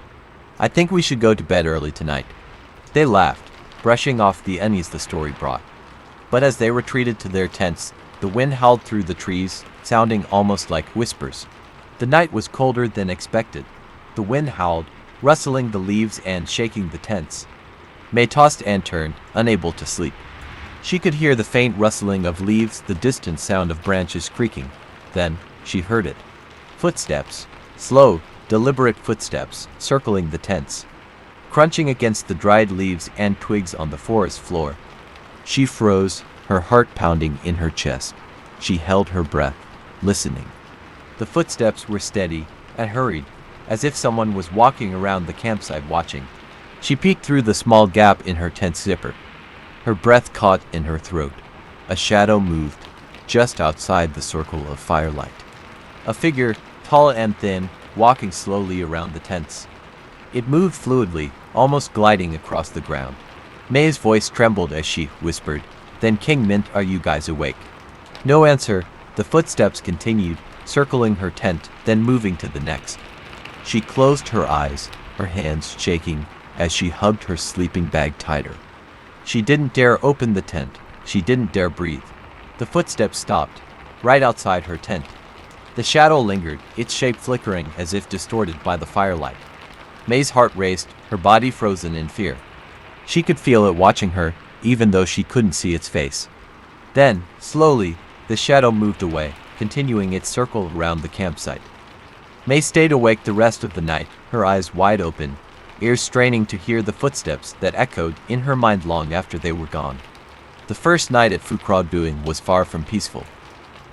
I think we should go to bed early tonight. They laughed, brushing off the unease the story brought. But as they retreated to their tents, the wind howled through the trees, sounding almost like whispers. The night was colder than expected. The wind howled, rustling the leaves and shaking the tents. May tossed and turned, unable to sleep. She could hear the faint rustling of leaves, the distant sound of branches creaking. Then, she heard it. Footsteps. Slow, deliberate footsteps, circling the tents. Crunching against the dried leaves and twigs on the forest floor. She froze, her heart pounding in her chest. She held her breath, listening. The footsteps were steady and hurried, as if someone was walking around the campsite watching. She peeked through the small gap in her tent zipper. Her breath caught in her throat. A shadow moved, just outside the circle of firelight. A figure, tall and thin, walking slowly around the tents. It moved fluidly, almost gliding across the ground. May's voice trembled as she whispered, "Then King Mint, are you guys awake?" No answer. The footsteps continued, circling her tent, then moving to the next. She closed her eyes, her hands shaking, as she hugged her sleeping bag tighter. She didn't dare open the tent. She didn't dare breathe. The footsteps stopped. right outside her tent. The shadow lingered, its shape flickering as if distorted by the firelight. May's heart raced, her body frozen in fear. She could feel it watching her, even though she couldn't see its face. Then, slowly, the shadow moved away, continuing its circle around the campsite. May stayed awake the rest of the night, her eyes wide open, ears straining to hear the footsteps that echoed in her mind long after they were gone. The first night at Fukradoing was far from peaceful.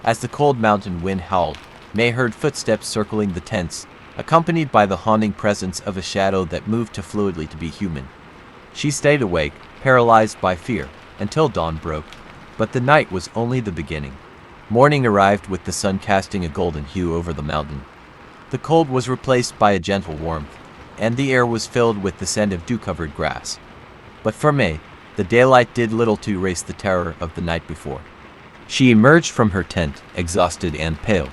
As the cold mountain wind howled, May heard footsteps circling the tents, accompanied by the haunting presence of a shadow that moved too fluidly to be human. She stayed awake, paralyzed by fear, until dawn broke, but the night was only the beginning. Morning arrived with the sun casting a golden hue over the mountain. The cold was replaced by a gentle warmth, and the air was filled with the scent of dew-covered grass. But for May, the daylight did little to erase the terror of the night before. She emerged from her tent, exhausted and pale.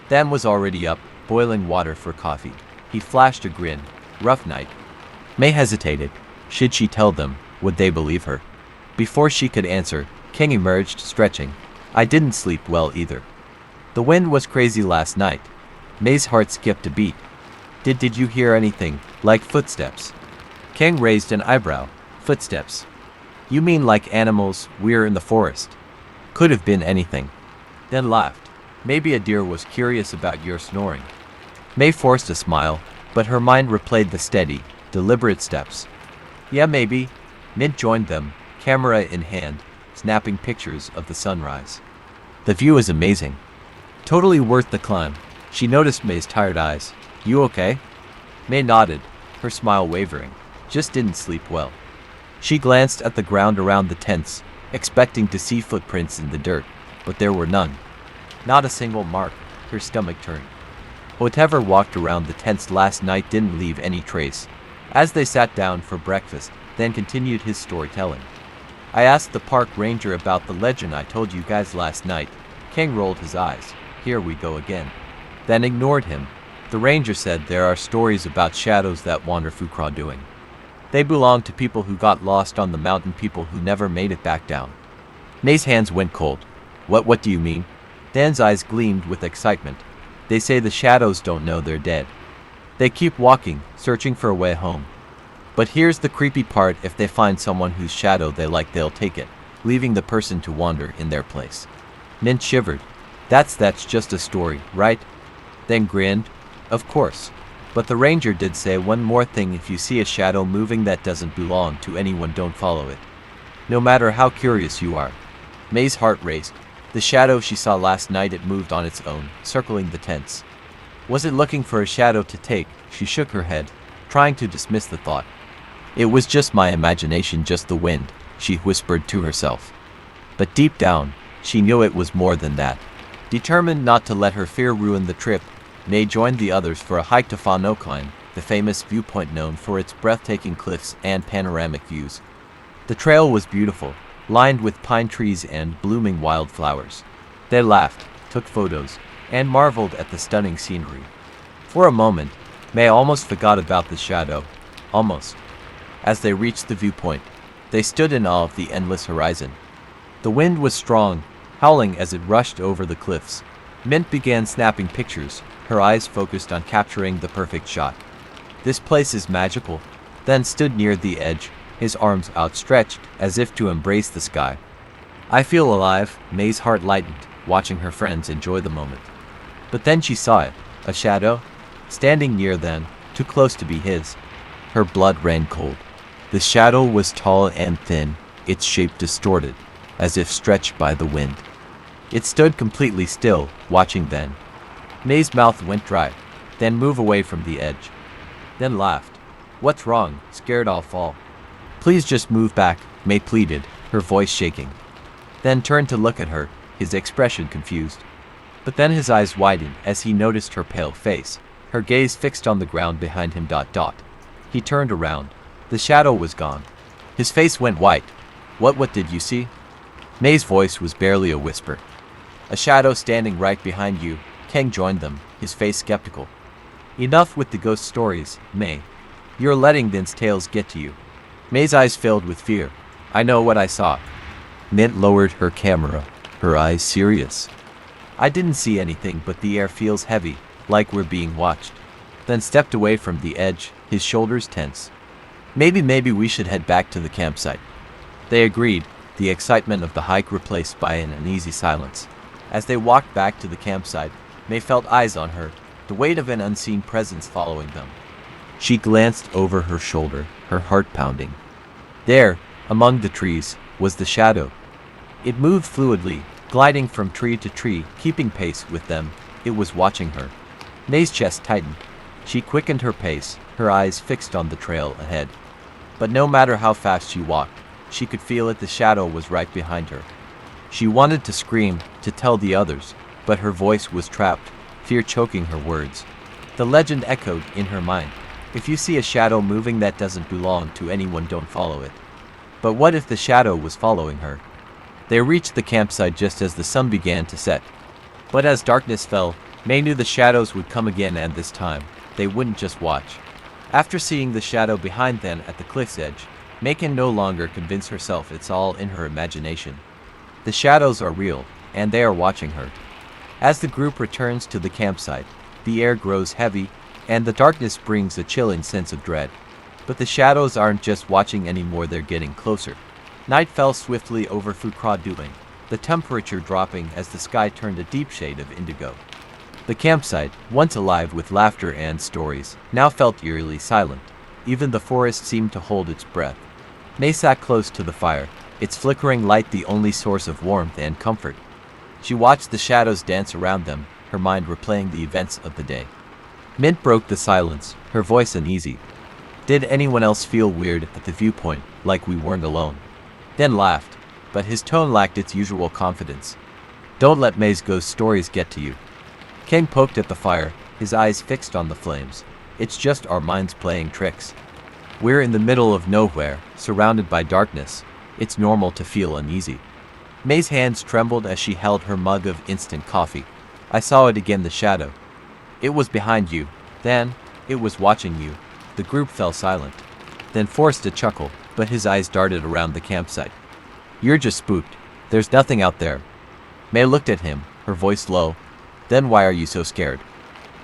Dan was already up, boiling water for coffee. He flashed a grin. Rough night. May hesitated. Should she tell them? Would they believe her? Before she could answer, King emerged, stretching. I didn't sleep well either. The wind was crazy last night. May's heart skipped a beat. Did you hear anything, like footsteps? King raised an eyebrow. Footsteps. You mean like animals, we're in the forest? Could have been anything. Then laughed. Maybe a deer was curious about your snoring. May forced a smile, but her mind replayed the steady, deliberate steps. Yeah, maybe. Mint joined them, camera in hand, snapping pictures of the sunrise. The view is amazing. Totally worth the climb. She noticed May's tired eyes. You okay? May nodded, her smile wavering. Just didn't sleep well. She glanced at the ground around the tents, expecting to see footprints in the dirt, but there were none. Not a single mark. Her stomach turned. Whatever walked around the tents last night didn't leave any trace. As they sat down for breakfast, then continued his storytelling. I asked the park ranger about the legend I told you guys last night. King rolled his eyes. Here we go again. Then ignored him. The ranger said there are stories about shadows that wander Fukradoing. They belong to people who got lost on the mountain, people who never made it back down. May's hands went cold. What do you mean? Dan's eyes gleamed with excitement. They say the shadows don't know they're dead. They keep walking, searching for a way home. But here's the creepy part: if they find someone whose shadow they like, they'll take it, leaving the person to wander in their place. Mint shivered. That's just a story, right? Then grinned. Of course. But the ranger did say one more thing: if you see a shadow moving that doesn't belong to anyone, don't follow it. No matter how curious you are. May's heart raced. The shadow she saw last night, it moved on its own, circling the tents. Was it looking for a shadow to take? She shook her head, trying to dismiss the thought. It was just my imagination, just the wind, she whispered to herself. But deep down, she knew it was more than that. Determined not to let her fear ruin the trip, May joined the others for a hike to Fanokline, the famous viewpoint known for its breathtaking cliffs and panoramic views. The trail was beautiful, lined with pine trees and blooming wildflowers. They laughed, took photos, and marveled at the stunning scenery. For a moment, May almost forgot about the shadow. Almost. As they reached the viewpoint, they stood in awe of the endless horizon. The wind was strong, howling as it rushed over the cliffs. Mint began snapping pictures, her eyes focused on capturing the perfect shot. This place is magical. Then stood near the edge, his arms outstretched as if to embrace the sky. I feel alive. May's heart lightened, watching her friends enjoy the moment. But then she saw it, a shadow, standing near them, too close to be his. Her blood ran cold. The shadow was tall and thin, its shape distorted, as if stretched by the wind. It stood completely still, watching then. May's mouth went dry, then moved away from the edge. Then laughed. What's wrong? Scared I'll fall. Please just move back, May pleaded, her voice shaking. Then turned to look at her, his expression confused. But then his eyes widened as he noticed her pale face, her gaze fixed on the ground behind him. He turned around. The shadow was gone. His face went white. What did you see? May's voice was barely a whisper. A shadow standing right behind you. Kang joined them, his face skeptical. Enough with the ghost stories, May. You're letting these tales get to you. May's eyes filled with fear. I know what I saw. Mint lowered her camera, her eyes serious. I didn't see anything, but the air feels heavy, like we're being watched. Then stepped away from the edge, his shoulders tense. Maybe we should head back to the campsite. They agreed, the excitement of the hike replaced by an uneasy silence. As they walked back to the campsite, May felt eyes on her, the weight of an unseen presence following them. She glanced over her shoulder, her heart pounding. There, among the trees, was the shadow. It moved fluidly, gliding from tree to tree, keeping pace with them. It was watching her. May's chest tightened. She quickened her pace, her eyes fixed on the trail ahead. But no matter how fast she walked, she could feel it. The shadow was right behind her. She wanted to scream, to tell the others, but her voice was trapped, fear choking her words. The legend echoed in her mind. If you see a shadow moving that doesn't belong to anyone, don't follow it. But what if the shadow was following her? They reached the campsite just as the sun began to set. But as darkness fell, May knew the shadows would come again, and this time, they wouldn't just watch. After seeing the shadow behind them at the cliff's edge, May can no longer convince herself it's all in her imagination. The shadows are real, and they are watching her. As the group returns to the campsite, the air grows heavy, and the darkness brings a chilling sense of dread. But the shadows aren't just watching anymore, they're getting closer. Night fell swiftly over Fukraduling, the temperature dropping as the sky turned a deep shade of indigo. The campsite, once alive with laughter and stories, now felt eerily silent. Even the forest seemed to hold its breath. May sat close to the fire, its flickering light the only source of warmth and comfort. She watched the shadows dance around them, her mind replaying the events of the day. Mint broke the silence, her voice uneasy. Did anyone else feel weird at the viewpoint, like we weren't alone? Then laughed, but his tone lacked its usual confidence. Don't let May's ghost stories get to you. King poked at the fire, his eyes fixed on the flames. It's just our minds playing tricks. We're in the middle of nowhere, surrounded by darkness. It's normal to feel uneasy. May's hands trembled as she held her mug of instant coffee. I saw it again, the shadow. It was behind you. Then, it was watching you. The group fell silent. Then forced a chuckle, but his eyes darted around the campsite. You're just spooked. There's nothing out there. May looked at him, her voice low. Then why are you so scared?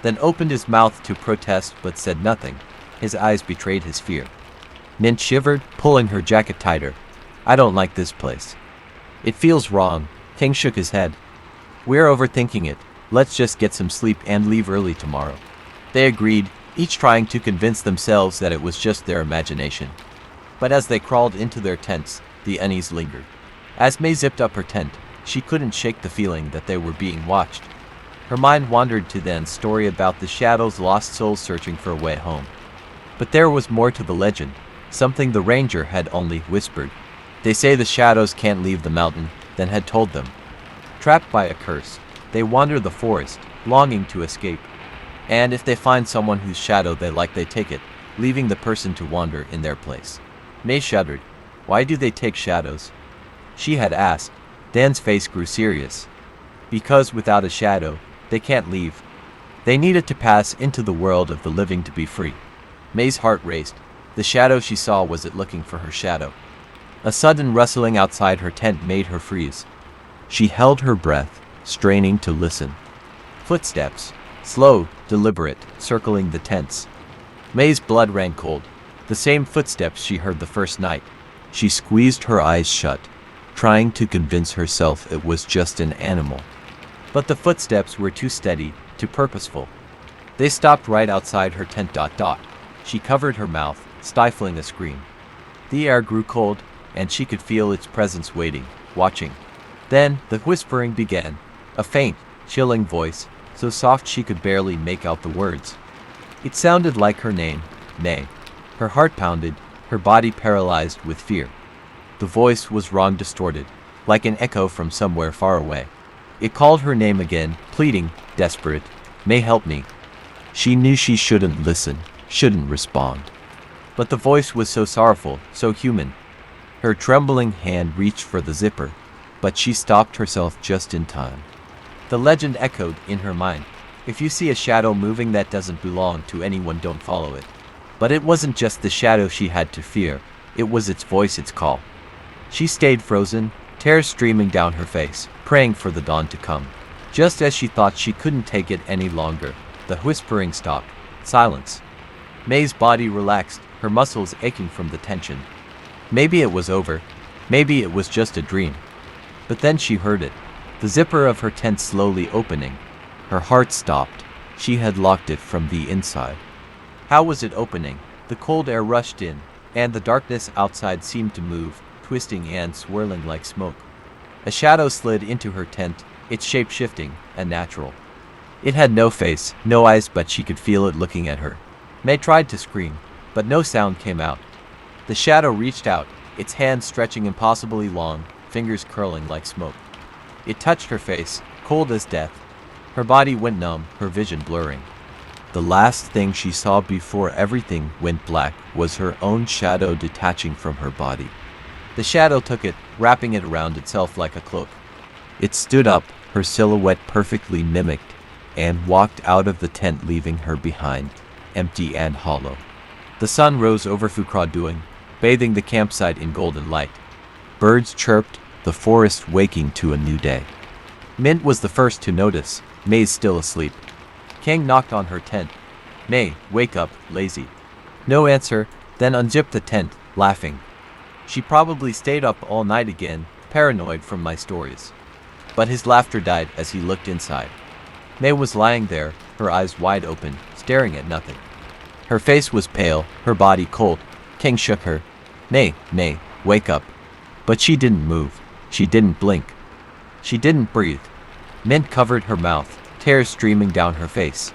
Then opened his mouth to protest but said nothing. His eyes betrayed his fear. Mint shivered, pulling her jacket tighter. I don't like this place. It feels wrong. King shook his head. We're overthinking it. Let's just get some sleep and leave early tomorrow. They agreed, each trying to convince themselves that it was just their imagination. But as they crawled into their tents, the unease lingered. As May zipped up her tent, she couldn't shake the feeling that they were being watched. Her mind wandered to Dan's story about the shadow's lost souls searching for a way home. But there was more to the legend, something the ranger had only whispered. They say the shadows can't leave the mountain, then had told them. Trapped by a curse, they wander the forest, longing to escape. And if they find someone whose shadow they like, they take it, leaving the person to wander in their place. May shuddered. Why do they take shadows? She had asked. Dan's face grew serious. Because without a shadow, they can't leave. They needed to pass into the world of the living to be free. May's heart raced. The shadow she saw, was it looking for her shadow? A sudden rustling outside her tent made her freeze. She held her breath, straining to listen. Footsteps, slow, deliberate, circling the tents. May's blood ran cold. The same footsteps she heard the first night. She squeezed her eyes shut, trying to convince herself it was just an animal. But the footsteps were too steady, too purposeful. They stopped right outside her tent. She covered her mouth, stifling a scream. The air grew cold, and she could feel its presence waiting, watching. Then the whispering began, a faint, chilling voice, so soft she could barely make out the words. It sounded like her name, May. Her heart pounded, her body paralyzed with fear. The voice was wrong, distorted, like an echo from somewhere far away. It called her name again, pleading, desperate. May, help me. She knew she shouldn't listen, shouldn't respond. But the voice was so sorrowful, so human. Her trembling hand reached for the zipper, but she stopped herself just in time. The legend echoed in her mind. If you see a shadow moving that doesn't belong to anyone, don't follow it. But it wasn't just the shadow she had to fear. It was its voice, its call. She stayed frozen, tears streaming down her face, praying for the dawn to come. Just as she thought she couldn't take it any longer, the whispering stopped. Silence. May's body relaxed, her muscles aching from the tension. Maybe it was over. Maybe it was just a dream. But then she heard it. The zipper of her tent slowly opening. Her heart stopped. She had locked it from the inside. How was it opening? The cold air rushed in, and the darkness outside seemed to move, twisting and swirling like smoke. A shadow slid into her tent, its shape shifting and natural. It had no face, no eyes, but she could feel it looking at her. May tried to scream, but no sound came out. The shadow reached out, its hands stretching impossibly long, fingers curling like smoke. It touched her face, cold as death. Her body went numb, her vision blurring. The last thing she saw before everything went black was her own shadow detaching from her body. The shadow took it, wrapping it around itself like a cloak. It stood up, her silhouette perfectly mimicked, and walked out of the tent, leaving her behind, empty and hollow. The sun rose over Fukradoing, bathing the campsite in golden light. Birds chirped, the forest waking to a new day. Mint was the first to notice. May's still asleep. Kang knocked on her tent. May, wake up, lazy. No answer, then unzipped the tent, laughing. She probably stayed up all night again, paranoid from my stories. But his laughter died as he looked inside. May was lying there, her eyes wide open, staring at nothing. Her face was pale, her body cold. Kang shook her. May, wake up. But she didn't move. She didn't blink. She didn't breathe. Mint covered her mouth, tears streaming down her face.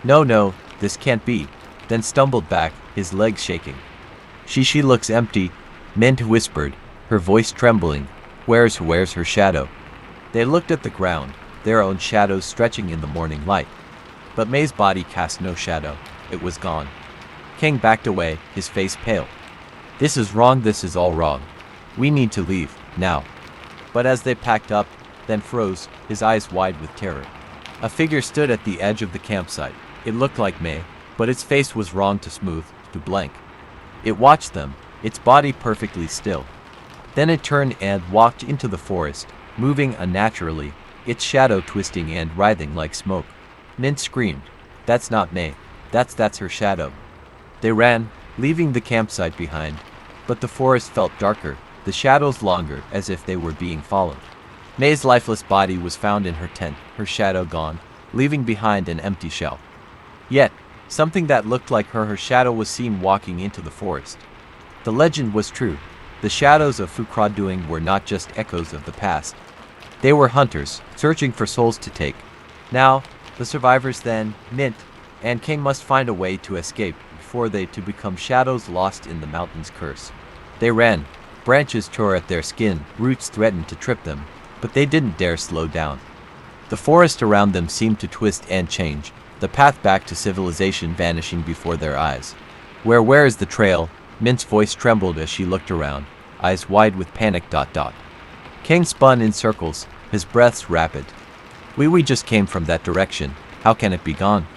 No, this can't be. Then stumbled back, his legs shaking. She looks empty, Mint whispered, her voice trembling. Where's her shadow? They looked at the ground, their own shadows stretching in the morning light. But May's body cast no shadow. It was gone. Kang backed away, his face pale. This is wrong, this is all wrong. We need to leave, now. But as they packed up, then froze, his eyes wide with terror. A figure stood at the edge of the campsite. It looked like May, but its face was wrong, to smooth, to blank. It watched them, its body perfectly still. Then it turned and walked into the forest, moving unnaturally, its shadow twisting and writhing like smoke. Mint screamed. That's not May. That's her shadow. They ran, leaving the campsite behind. But the forest felt darker, the shadows longer, as if they were being followed. May's lifeless body was found in her tent, her shadow gone, leaving behind an empty shell. Yet, something that looked like her shadow was seen walking into the forest. The legend was true. The shadows of Fukradoing were not just echoes of the past. They were hunters, searching for souls to take. Now, the survivors then, Mint, and King must find a way to escape before they to become shadows lost in the mountain's curse. They ran. Branches tore at their skin, roots threatened to trip them, but they didn't dare slow down. The forest around them seemed to twist and change, the path back to civilization vanishing before their eyes. Where is the trail? Mint's voice trembled as she looked around, eyes wide with panic. King spun in circles, his breaths rapid. We just came from that direction. How can it be gone?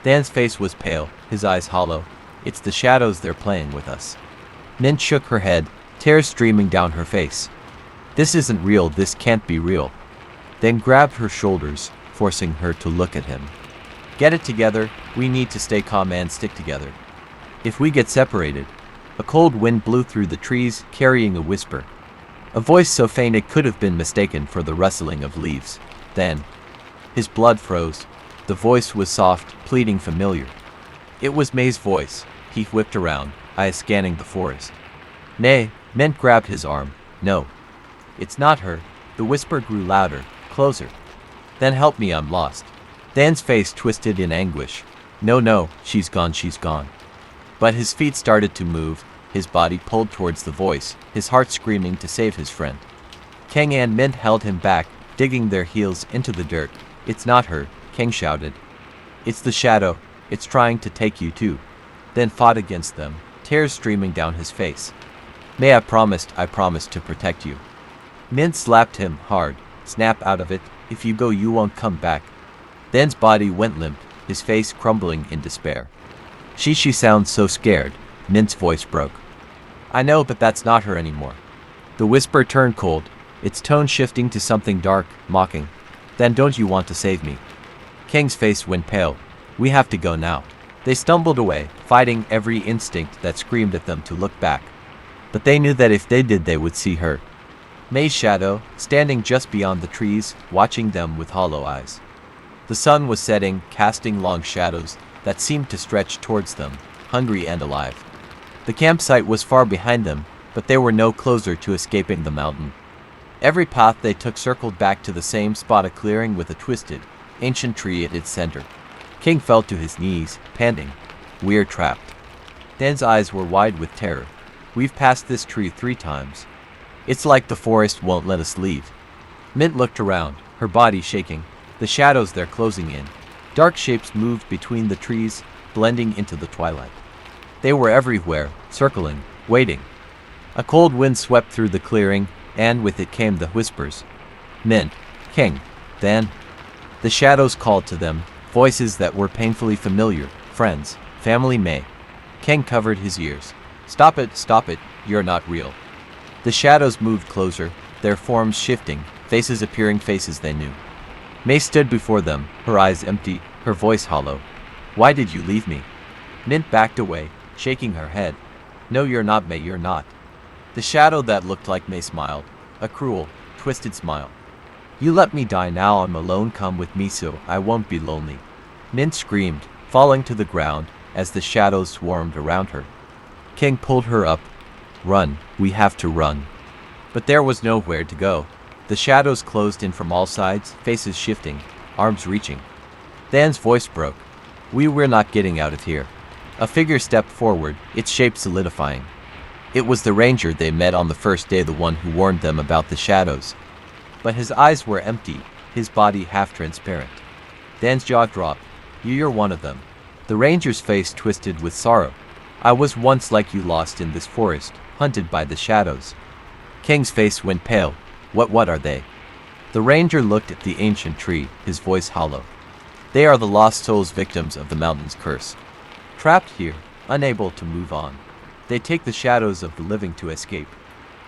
Dan's face was pale, his eyes hollow. It's the shadows, they're playing with us. Mint shook her head, tears streaming down her face. This isn't real, this can't be real. Then grabbed her shoulders, forcing her to look at him. Get it together, we need to stay calm and stick together. If we get separated. A cold wind blew through the trees, carrying a whisper. A voice so faint it could have been mistaken for the rustling of leaves. Then, his blood froze. The voice was soft, pleading, familiar. It was May's voice. He whipped around, eyes scanning the forest. Nay, Mint grabbed his arm. No. It's not her. The whisper grew louder, closer. Then help me, I'm lost. Dan's face twisted in anguish. No, she's gone. But his feet started to move, his body pulled towards the voice, his heart screaming to save his friend. Kang and Mint held him back, digging their heels into the dirt. It's not her, Kang shouted. It's the shadow, it's trying to take you too. Then fought against them, tears streaming down his face. May, I promised to protect you. Mint slapped him hard. Snap out of it, if you go you won't come back. Dan's body went limp, his face crumbling in despair. She sounds so scared, Mint's voice broke. I know, but that's not her anymore. The whisper turned cold, its tone shifting to something dark, mocking. Then don't you want to save me? King's face went pale. We have to go now. They stumbled away, fighting every instinct that screamed at them to look back. But they knew that if they did, they would see her. May's shadow, standing just beyond the trees, watching them with hollow eyes. The sun was setting, casting long shadows that seemed to stretch towards them, hungry and alive. The campsite was far behind them, but they were no closer to escaping the mountain. Every path they took circled back to the same spot, a clearing with a twisted, ancient tree at its center. King fell to his knees, panting. We're trapped. Dan's eyes were wide with terror. We've passed this tree 3 times. It's like the forest won't let us leave. Mint looked around, her body shaking. The shadows they're closing in. Dark shapes moved between the trees, blending into the twilight. They were everywhere, circling, waiting. A cold wind swept through the clearing, and with it came the whispers. Mint, King, Dan. The shadows called to them, voices that were painfully familiar. Friends, family, May. King covered his ears. Stop it, you're not real. The shadows moved closer, their forms shifting, faces appearing, faces they knew. May stood before them, her eyes empty, her voice hollow. Why did you leave me? Mint backed away, shaking her head. No, you're not, May, you're not. The shadow that looked like May smiled, a cruel, twisted smile. You let me die now, I'm alone, come with me so I won't be lonely. Mint screamed, falling to the ground as the shadows swarmed around her. King pulled her up. Run, we have to run. But there was nowhere to go. The shadows closed in from all sides, faces shifting, arms reaching. Dan's voice broke. We're not getting out of here. A figure stepped forward, its shape solidifying. It was the ranger they met on the first day, the one who warned them about the shadows. But his eyes were empty, his body half-transparent. Dan's jaw dropped. You're one of them. The ranger's face twisted with sorrow. I was once like you, lost in this forest, hunted by the shadows. King's face went pale. What are they? The ranger looked at the ancient tree, his voice hollow. They are the lost souls, victims of the mountain's curse. Trapped here, unable to move on. They take the shadows of the living to escape.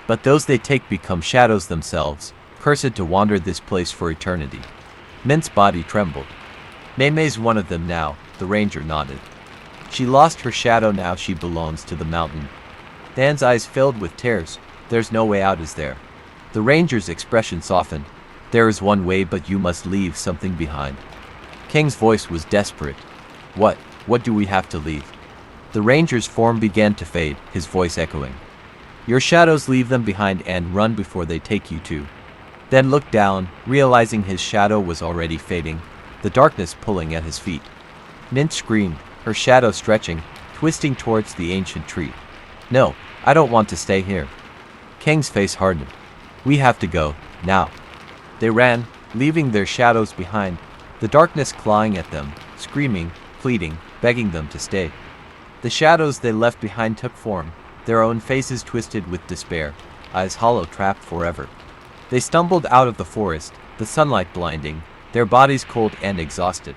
But those they take become shadows themselves, cursed to wander this place for eternity. Mint's body trembled. May's one of them now, the ranger nodded. She lost her shadow, now she belongs to the mountain. Dan's eyes filled with tears. There's no way out, is there? The ranger's expression softened. There is one way, but you must leave something behind. King's voice was desperate. What do we have to leave? The ranger's form began to fade, his voice echoing. Your shadows, leave them behind and run before they take you too. Then looked down, realizing his shadow was already fading, the darkness pulling at his feet. Mint screamed, her shadow stretching, twisting towards the ancient tree. No, I don't want to stay here. King's face hardened. We have to go, now. They ran, leaving their shadows behind, the darkness clawing at them, screaming, pleading, begging them to stay. The shadows they left behind took form, their own faces twisted with despair, eyes hollow, trapped forever. They stumbled out of the forest, the sunlight blinding, their bodies cold and exhausted.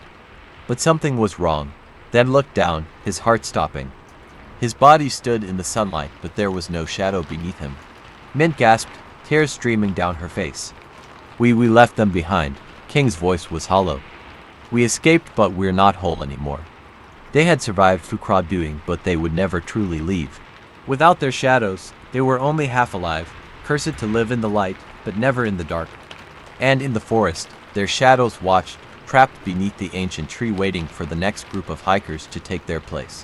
But something was wrong. Then looked down, his heart stopping. His body stood in the sunlight, but there was no shadow beneath him. Mint gasped, tears streaming down her face. We left them behind. King's voice was hollow. We escaped, but we're not whole anymore. They had survived Fukrah doing, but they would never truly leave. Without their shadows, they were only half alive, cursed to live in the light, but never in the dark. And in the forest, their shadows watched, trapped beneath the ancient tree, waiting for the next group of hikers to take their place.